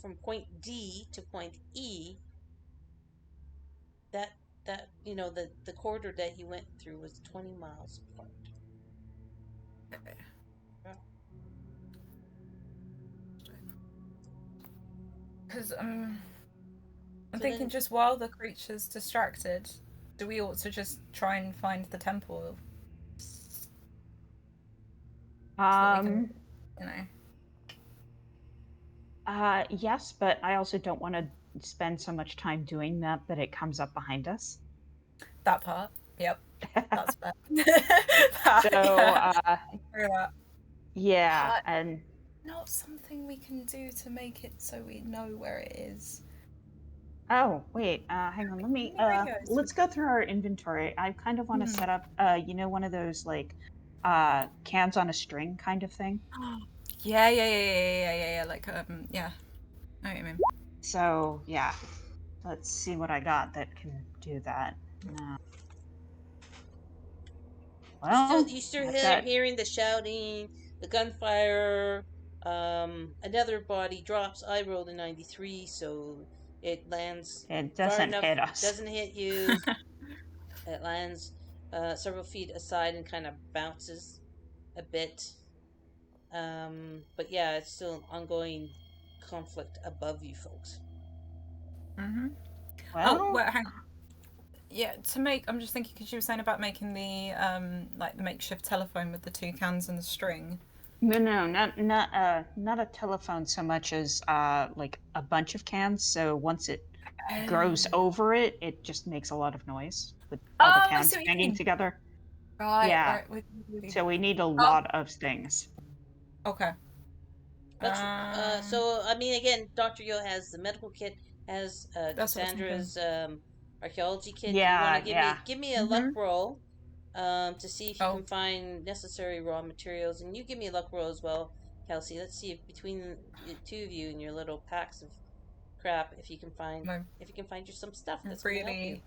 from point D to point E, that the corridor that you went through was 20 miles apart. Yeah. Because I'm So thinking then, just while the creature's distracted, do we ought to just try and find the temple? So that we can, you know. Yes, but I also don't want to spend so much time doing that it comes up behind us. That part. Yep. That's fair. Yeah, and not something we can do to make it so we know where it is. oh wait, hang on. Let me let's go through our inventory. I kind of want to set up one of those like cans on a string kind of thing. Yeah. Like yeah. I know what you mean. So yeah, let's see what I got that can do that. Well, you still hearing the shouting, the gunfire. Another body drops. I rolled a 93, so it lands it far doesn't enough. hit us. Doesn't hit you. It lands several feet aside and kind of bounces a bit. But yeah, it's still an ongoing conflict above you folks. Well, wait, hang on. Yeah, I'm just thinking because you were saying about making the like the makeshift telephone with the two cans and the string. No, not a telephone so much as like a bunch of cans. So once it grows over it, it just makes a lot of noise with all the cans hanging together. Right. Yeah. Right. So we need a lot of things. Okay. So I mean, again, Dr. Yo has the medical kit, has Cassandra's archaeology kit. Yeah, you want to give me a luck Mhm. roll, to see if you can find necessary raw materials, and you give me a luck roll as well, Kelsey. Let's see if between the two of you and your little packs of crap, if you can find you some stuff that's going to help you.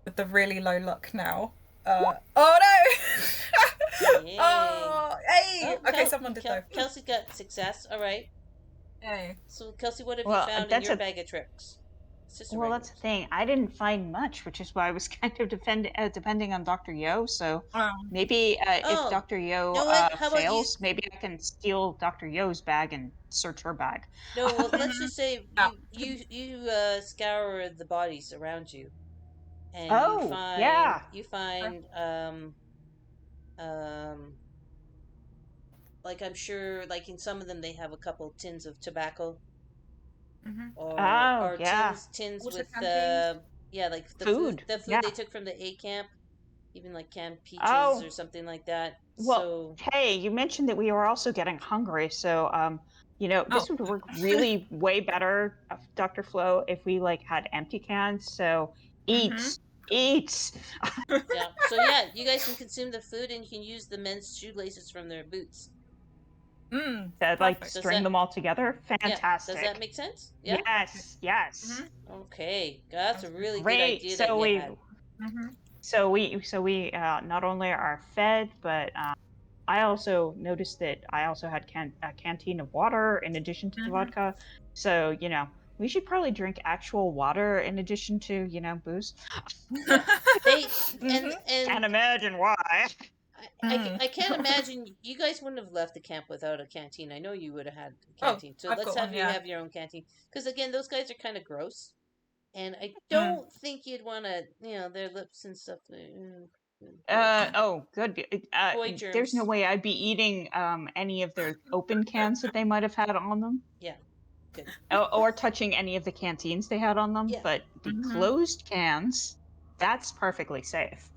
With the really low luck now. Oh no! Oh, hey! Okay, someone did though. Kelsey got success. All right. Hey. So Kelsey, what have you found in your bag of tricks? Well, that's the thing. I didn't find much, which is why I was kind of depending on Dr. Yo. So maybe if Dr. Yo fails, maybe I can steal Dr. Yo's bag and search her bag. No, well, let's just say you scour the bodies around you, and you find like I'm sure like in some of them they have a couple tins of tobacco. Or tins with like the food they took from the A camp, even like canned peaches or something like that. Well, hey, you mentioned that we were also getting hungry, so this would work really way better, Dr. Flo, if we like had empty cans. So eats. Yeah. So yeah, you guys can consume the food and you can use the men's shoelaces from their boots. Like string them all together. Fantastic. Does that make sense? Yeah. Yes. Okay, that's a really good idea that you had. So we not only are fed, but I also noticed that I also had a canteen of water in addition to the vodka. So we should probably drink actual water in addition to booze. Yeah, and can't imagine why. I can't imagine you guys wouldn't have left the camp without a canteen. I know you would have had a canteen. So let's have you have your own canteen. Because again, those guys are kind of gross. And I don't think you'd want to, their lips and stuff. Good. There's no way I'd be eating any of their open cans that they might have had on them. Yeah, good. Or touching any of the canteens they had on them. Yeah. But the closed cans, that's perfectly safe.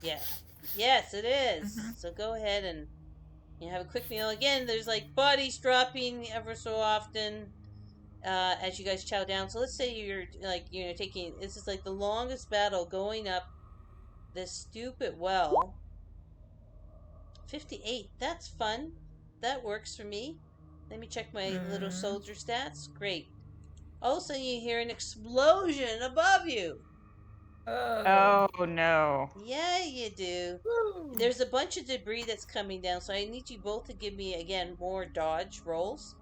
Yeah. Yes, it is. So go ahead and have a quick meal. Again, there's like bodies dropping ever so often as you guys chow down. So let's say you're like, taking, this is like the longest battle going up this stupid well. 58. That's fun. That works for me. Let me check my little soldier stats. Great. All of a sudden you hear an explosion above you. Oh no. Yeah, you do. Woo. There's a bunch of debris that's coming down, so I need you both to give me, again, more dodge rolls.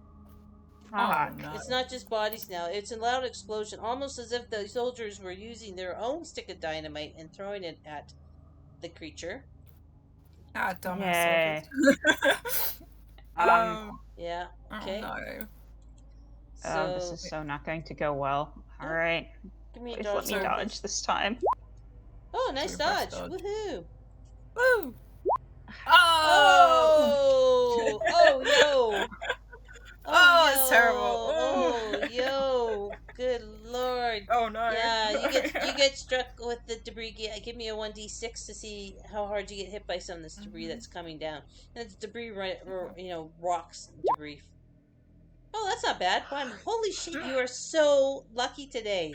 Oh, no. It's not just bodies now. It's a loud explosion, almost as if the soldiers were using their own stick of dynamite and throwing it at the creature. Ah, dumbass soldiers. Yeah, okay. Oh, no. So, this is so not going to go well. All right. Give me a Please dodge let me roll, dodge please. this time. Oh, nice So we press dodge. dodge. Woohoo! Woo! Oh! Oh, yo! Oh, Oh, yo! it's terrible. Oh, yo! Good lord! Oh no. Yeah, you get struck with the debris. Give me a 1d6 to see how hard you get hit by some of this debris that's coming down. And it's debris, right? Or, rocks debris. Oh, that's not bad. Wow, holy shit! You are so lucky today.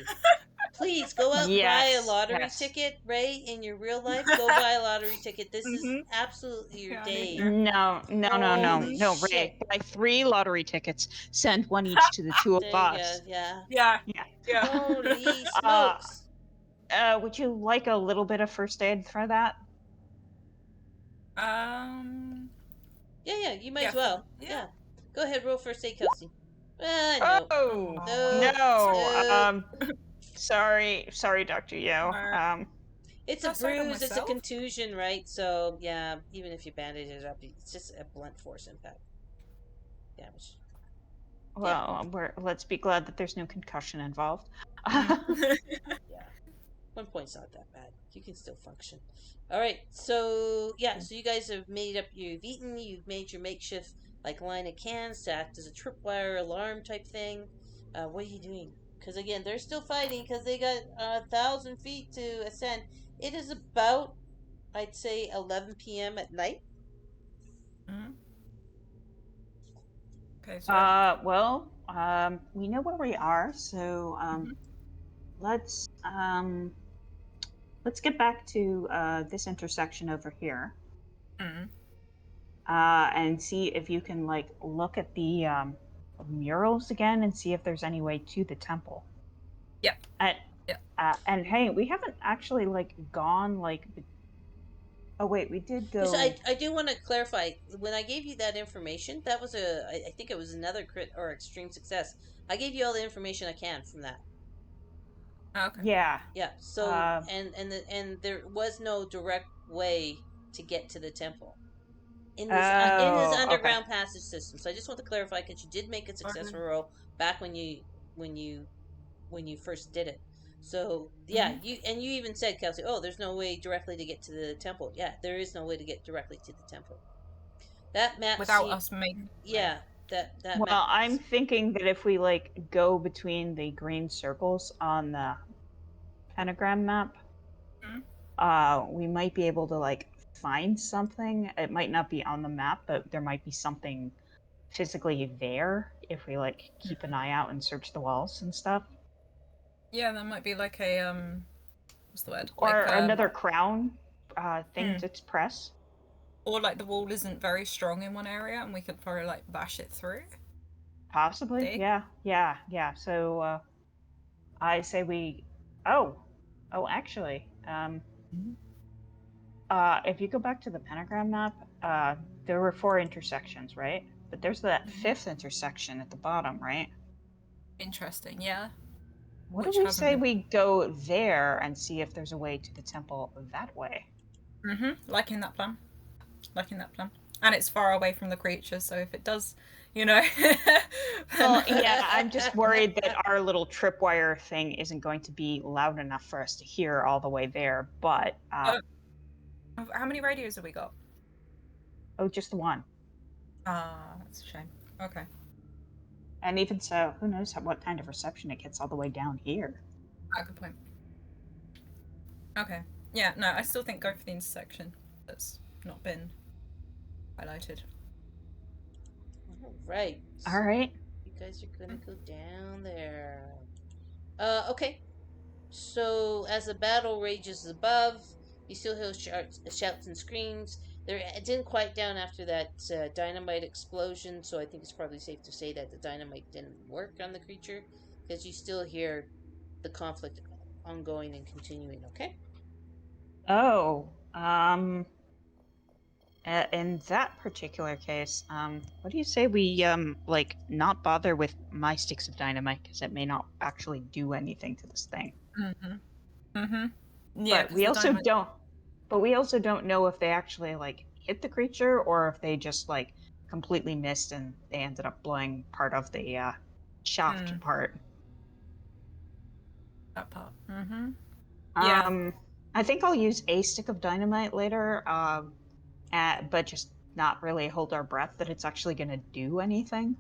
Please go out and buy a Yes, lottery yes. ticket, Ray. In your real life, go buy a lottery ticket. This is Mhm. absolutely your Yeah, I need day. to. Holy No, shit! Ray. Buy 3 lottery tickets. Send one each to the 2 of There you go. us. Yeah. Yeah. Yeah. Yeah. Holy Uh, smokes! would you like a little bit of first aid for that? Yeah. You might Yeah. as well. Yeah. Yeah. Go ahead, roll first aid, Kelsey. No. Oh No. no. No. Sorry, Dr. Yo. No. It's a Feel sorry for bruise. It's a myself. contusion, right? So yeah, even if you bandage it up, it's just a blunt force impact damage. Well, let's be glad that there's no concussion involved. Yeah. 1 point's not that bad. You can still function. All right. So yeah. So you guys have made up. You've eaten. You've made your makeshift line of cans to act as a tripwire alarm type thing. What are you doing? Because again, they're still fighting because they got 1,000 feet to ascend. It is about, I'd say, 11 p.m. at night. Okay, so Well, we know where we are, so let's get back to this intersection over here. And see if you can look at the murals again and see if there's any way to the temple. Yeah. And hey, we haven't actually gone oh wait, we did go. Just, I do want to clarify. When I gave you that information, that was I think it was another crit or extreme success. I gave you all the information I can from that. Okay. Yeah. Yeah. So and there was no direct way to get to the temple in this underground passage system. So I just want to clarify because you did make a successful roll back when you first did it. So yeah, you even said, Kelsey, oh, there's no way directly to get to the temple. Yeah, there is no way to get directly to the temple. That map without us making. Yeah, that Well, map. I'm thinking that if we go between the green circles on the pentagram map, we might be able to find something. It might not be on the map, but there might be something physically there if we keep an eye out and search the walls and stuff. Yeah, that might be like a what's the word? Or another crown thing to press. Or the wall isn't very strong in one area and we could probably bash it through. Possibly. Yeah. So I say we actually if you go back to the pentagram map, there were 4 intersections, right? But there's that 5th intersection at the bottom, right? Interesting, yeah. What do we say we go there and see if there's a way to the temple that way? Liking that plan. And it's far away from the creature, so if it does, Well, yeah, I'm just worried that our little tripwire thing isn't going to be loud enough for us to hear all the way there, but... how many radios have we got? Oh, just the one. That's a shame. Okay. And even so, who knows what kind of reception it gets all the way down here. Good point. Okay. Yeah, no, I still think go for the intersection that's not been highlighted. Right. All right. You guys are gonna go down there. Okay. So as the battle rages above, you still hear shouts and screams. It didn't quiet down after that dynamite explosion, so I think it's probably safe to say that the dynamite didn't work on the creature, because you still hear the conflict ongoing and continuing. Okay. Oh, in that particular case, what do you say we not bother with my sticks of dynamite, because it may not actually do anything to this thing. Yeah, but we also don't. But we also don't know if they actually hit the creature or if they just completely missed and they ended up blowing part of the shaft apart. That part. Mm-hmm. Yeah. I think I'll use a stick of dynamite later, but just not really hold our breath that it's actually going to do anything.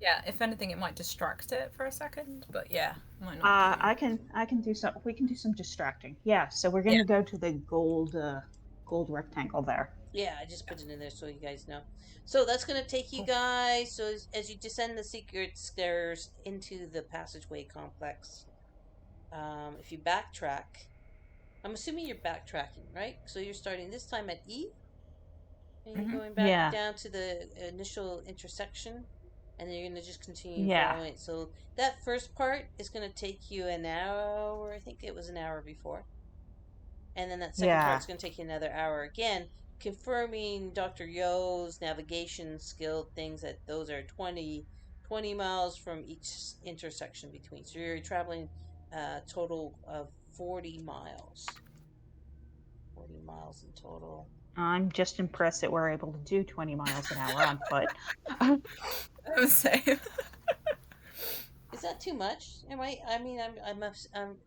Yeah, if anything, it might distract it for a second, but yeah, might not do. I can do some. We can do some distracting. Yeah. So we're going to go to the gold rectangle there. Yeah, I just put it in there so you guys know. So that's going to take you guys. So as you descend the secret stairs into the passageway complex, if you backtrack, I'm assuming you're backtracking, right? So you're starting this time at E, and you're going back down to the initial intersection, and then you're going to just continue following it. So that first part is going to take you an hour. I think it was an hour before. And then that second part is going to take you another hour again, confirming Dr. Yo's navigation skill things that those are 20 miles from each intersection between. So you're traveling a total of 40 miles. 40 miles in total. I'm just impressed that we're able to do 20 miles an hour on foot. I would say. Is that too much? Am I? I mean,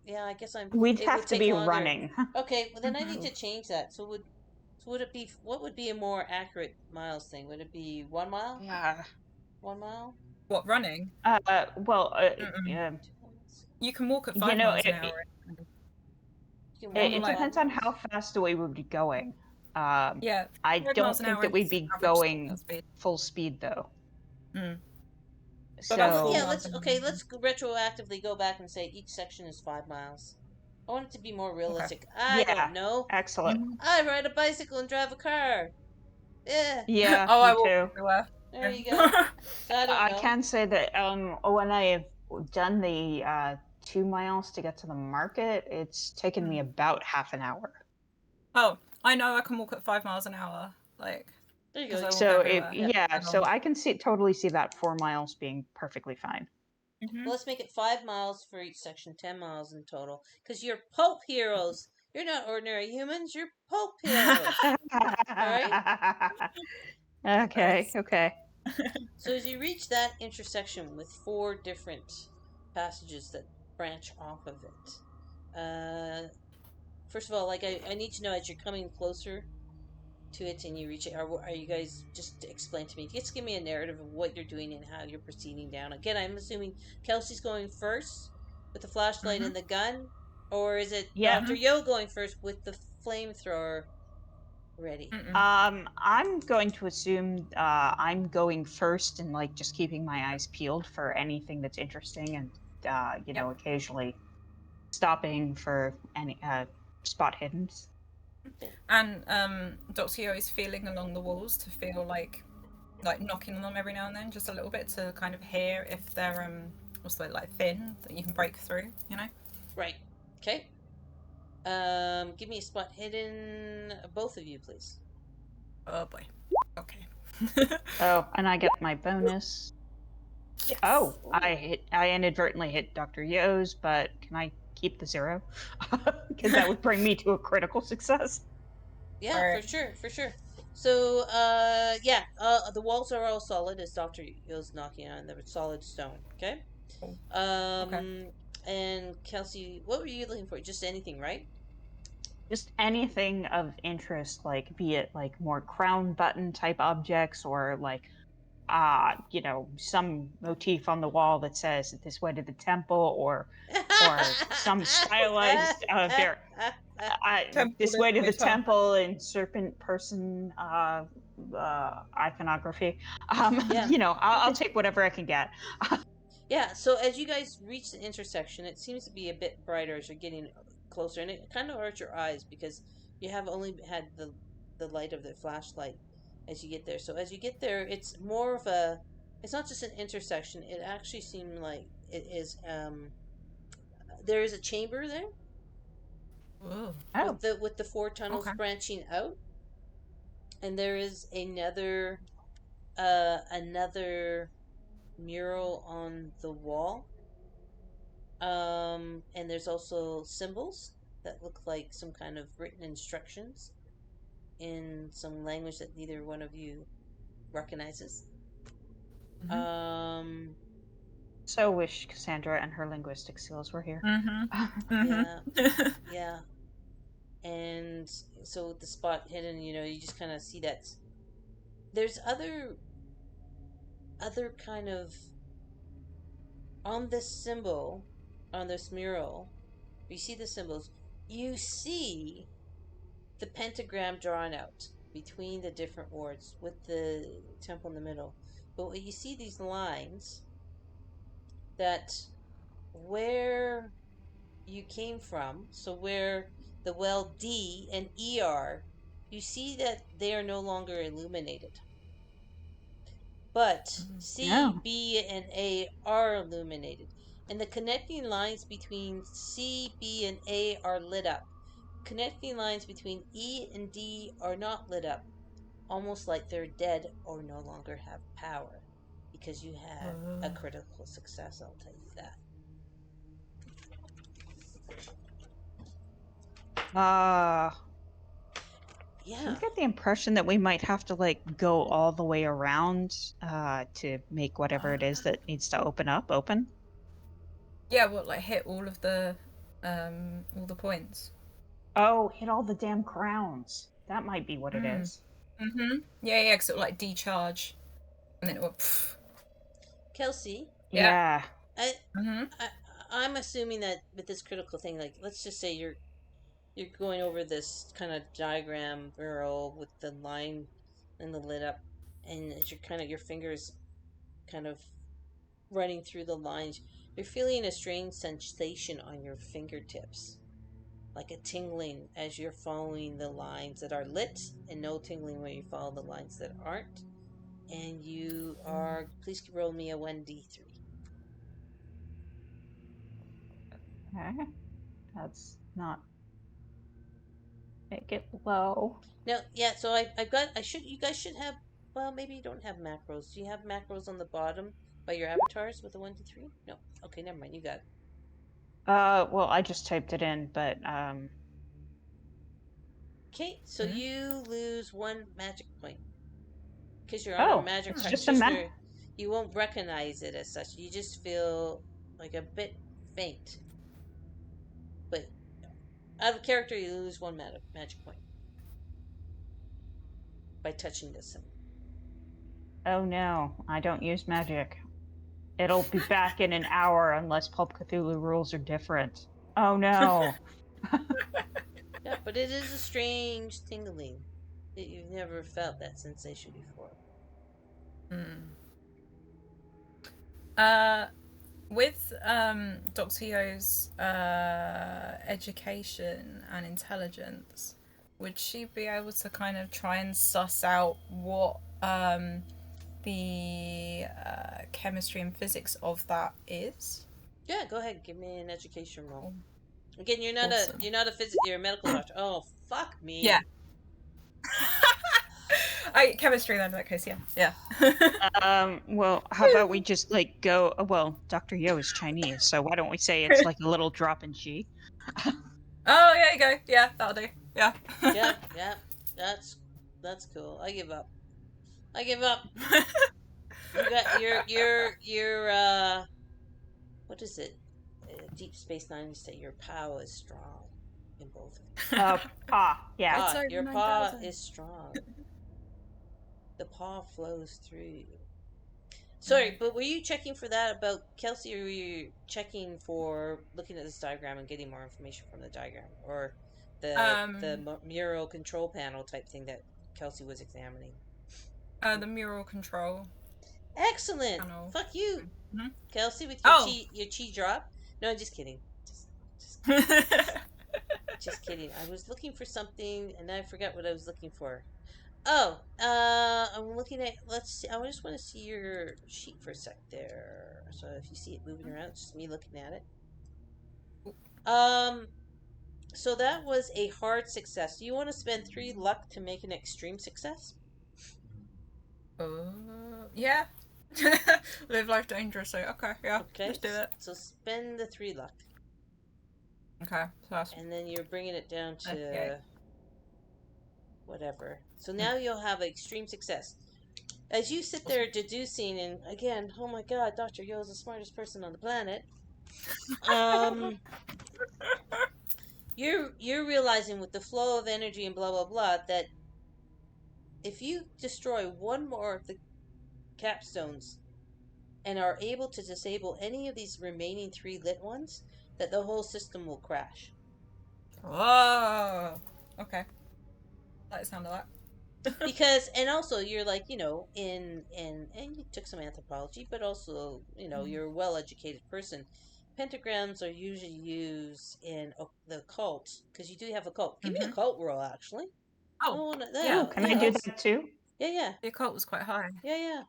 yeah, I guess I'm. We'd have to be longer. Running. Okay, well then I need to change that. So would it be? What would be a more accurate miles thing? Would it be 1 mile? Yeah. 1 mile? What, running? You can walk at 5 miles an hour. It depends on how fast we would be going. Yeah. I don't think that we'd be going full speed though. So yeah, let's retroactively go back and say each section is 5 miles. I want it to be more realistic. Okay. I don't know. Excellent. I ride a bicycle and drive a car. Yeah. Yeah. Oh, me I walk too. everywhere. There you go. So I can say that when I have done the 2 miles to get to the market, it's taken me about half an hour. Oh, I know I can walk at 5 miles an hour. Like, there you go. So I can totally see that 4 miles being perfectly fine. Well, let's make it 5 miles for each section, 10 miles in total. Because you're pulp heroes. You're not ordinary humans. You're pulp heroes. Alright? Okay. So as you reach that intersection with 4 different passages that branch off of it, first of all, like I need to know as you're coming closer to it and you reach it, are you guys just explain to me? Just give me a narrative of what you're doing and how you're proceeding down. Again, I'm assuming Kelsey's going first with the flashlight and the gun, or is it Dr. Yo going first with the flamethrower ready? I'm going to assume I'm going first and like just keeping my eyes peeled for anything that's interesting and occasionally stopping for any spot hiddens. And Dr. Yo is feeling along the walls to feel like knocking on them every now and then, just a little bit to kind of hear if they're like thin that you can break through, you know? Right. Okay. Give me a spot hidden, both of you, please. Oh boy. Okay. Oh, and I get my bonus. Yes. Oh, I inadvertently hit Dr. Yo's, but can I keep the 0? Because that would bring me to a critical success. Yeah, for sure. So, the walls are all solid as Dr. Yo's knocking on the solid stone. Okay. And Kelsey, what were you looking for? Just anything, right? Just anything of interest, like be it like more crown button type objects or like some motif on the wall that says this way to the temple or some stylized this way to the temple and serpent person iconography. I'll take whatever I can get. Yeah, so as you guys reach the intersection, it seems to be a bit brighter as you're getting closer, and it kind of hurts your eyes because you have only had the light of the flashlight as you get there. So as you get there, it's more of it's not just an intersection. It actually seemed like it is. There is a chamber there. Oh. With the 4 tunnels branching out, and there is another mural on the wall. And there's also symbols that look like some kind of written instructions in some language that neither one of you recognizes. So wish Cassandra and her linguistic skills were here. Yeah. Yeah. And so with the spot hidden, you just kind of see that there's other kind of on this symbol, on this mural. You see the symbols. You see the pentagram drawn out between the different wards with the temple in the middle. But when you see these lines that where you came from, so where the well D and E are, you see that they are no longer illuminated. But C, Oh. B, and A are illuminated. And the connecting lines between C, B, and A are lit up. Connecting lines between E and D are not lit up, almost like they're dead or no longer have power. Because you had a critical success, I'll tell you that. Do Yeah. you get the impression that we might have to go all the way around to make whatever it is that needs to open? Yeah, what, hit all the points? Oh, hit all the damn crowns. That might be what it is. Yeah, because it will decharge, and then it will. Kelsey. Yeah. I'm assuming that with this critical thing, let's just say you're going over this kind of diagram mural with the line and the lit up, and as your fingers kind of running through the lines, you're feeling a strange sensation on your fingertips, like a tingling as you're following the lines that are lit, and no tingling when you follow the lines that aren't. And you are, please roll me a 1d3. Okay. That's not. Make it low. No, yeah. So I've got. You guys should have. Well, maybe you don't have macros. Do you have macros on the bottom by your avatars with a 1 to 3? No. Okay, never mind. You got it. Well, I just typed it in, but Okay, so you lose 1 magic point because you're on a Oh, magic it's just a You won't recognize it as such. You just feel like a bit faint. But out of character, you lose 1 magic point by touching this symbol. Oh no, I don't use magic. It'll be back in an hour unless Pulp Cthulhu rules are different. Oh no. Yeah, but it is a strange tingling that you've never felt that sensation before. With Dr. Yo's education and intelligence, would she be able to kind of try and suss out what the chemistry and physics of that is? Yeah, go ahead. Give me an education roll. Again, you're not Awesome. you're a medical doctor. Oh, fuck me. Yeah. Chemistry then in that case, yeah. Well, how about we just go, well, Dr. Yo is Chinese, so why don't we say it's like a little drop in G? Oh, yeah, you go. Yeah, that'll do. Yeah. yeah. That's cool. I give up. You got your what is it? Deep Space Nine used to say your power is strong in both of them. Paw, yeah. Paw, your paw is strong. The paw flows through you. Sorry, but were you checking for that about Kelsey, or were you checking for looking at this diagram and getting more information from the diagram, or the mural control panel type thing that Kelsey was examining? The mural control. Excellent. Panel. Fuck you, Kelsey, with your chi drop. No, I'm just kidding. Just kidding. I was looking for something and I forgot what I was looking for. Oh, I'm looking at. Let's see. I just want to see your sheet for a sec there. So if you see it moving around, it's just me looking at it. So that was a hard success. Do you want to spend 3 luck to make an extreme success? Yeah. Live life dangerously. Okay, yeah. Okay. Let's do it. So spend the 3 luck. Okay. So that's... And then you're bringing it down to whatever. So now you'll have extreme success. as you sit there deducing, and again, oh my God, Dr. Yo is the smartest person on the planet. You're realizing with the flow of energy and blah blah blah that if you destroy one more of the capstones and are able to disable any of these remaining 3 lit ones, that the whole system will crash. Whoa. Okay. Like the sound of that. Because, and also you're like, you know, and you took some anthropology, but also, you know, you're a well-educated person. Pentagrams are usually used in the occult, because you do have a cult. Give me a cult roll, actually. Oh, Yeah, can I do that too? Yeah. The occult was quite high. Yeah.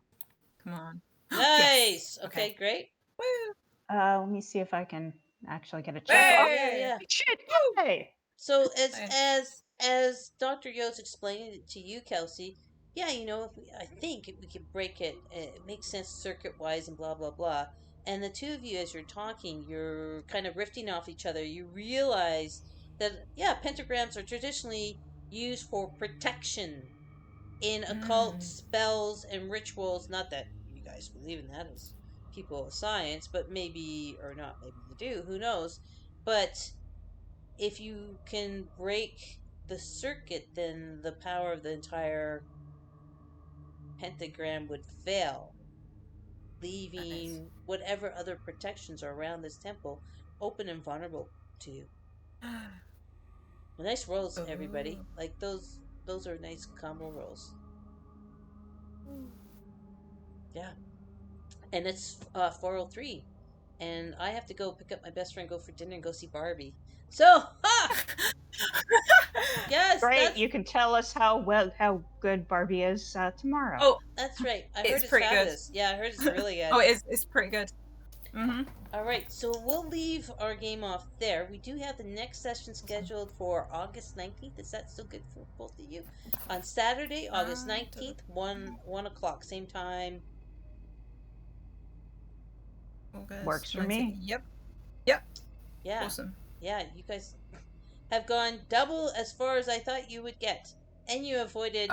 Come on. Nice. Yes. Okay, great. Woo. Let me see if I can actually get a check. Hey! Yeah. Shit! Hey! So Nice. as Dr. Yo's explaining it to you, Kelsey, yeah, you know, I think we could break it. It makes sense circuit wise and blah blah blah. And the two of you, as you're talking, you're kind of riffing off each other. You realize that pentagrams are traditionally used for protection in occult spells and rituals. Not that you guys believe in that as people of science, but maybe or not. Maybe you do. Who knows? But if you can break the circuit, then the power of the entire pentagram would fail, leaving whatever other protections are around this temple open and vulnerable to you. Well, nice rolls, everybody. Like those are nice combo rolls. Yeah. And it's 4:03, and I have to go pick up my best friend, go for dinner, and go see Barbie. So, yes, Great, you can tell us how good Barbie is tomorrow. Oh, that's right. I heard it's it's pretty fabulous. good. Yeah, I heard it's really good. Oh, it's pretty good. All right, so we'll leave our game off there. We do have the next session scheduled for August 19th. Is that still good for both of you? On Saturday, August 19th, 1 o'clock, same time. August Works for 19th. me. Yep. Yeah. Awesome. Yeah, you guys have gone double as far as I thought you would get. And you avoided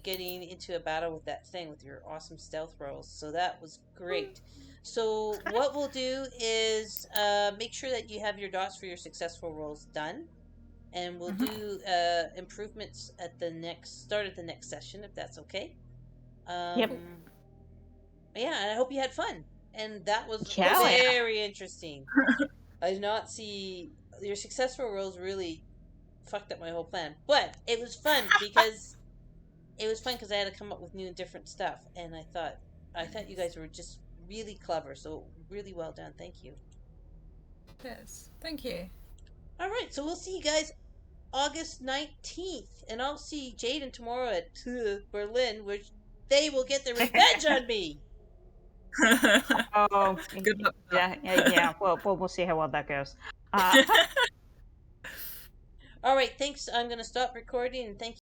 getting into a battle with that thing with your awesome stealth rolls. So that was great. So what we'll do is make sure that you have your dots for your successful rolls done, and we'll do improvements at the next session, if that's okay. Yep. Yeah, and I hope you had fun, and that was Yeah. very interesting. I did not see your successful rolls really fucked up my whole plan, but it was fun because I had to come up with new and different stuff, and I thought you guys were just really clever. So really well done. Thank you. Yes. Thank you. All right, so we'll see you guys August 19th, and I'll see Jaden tomorrow at Berlin, where they will get their revenge on me. Oh, Good luck. Yeah. Well, we'll see how well that goes. All right, thanks. I'm going to stop recording, and thank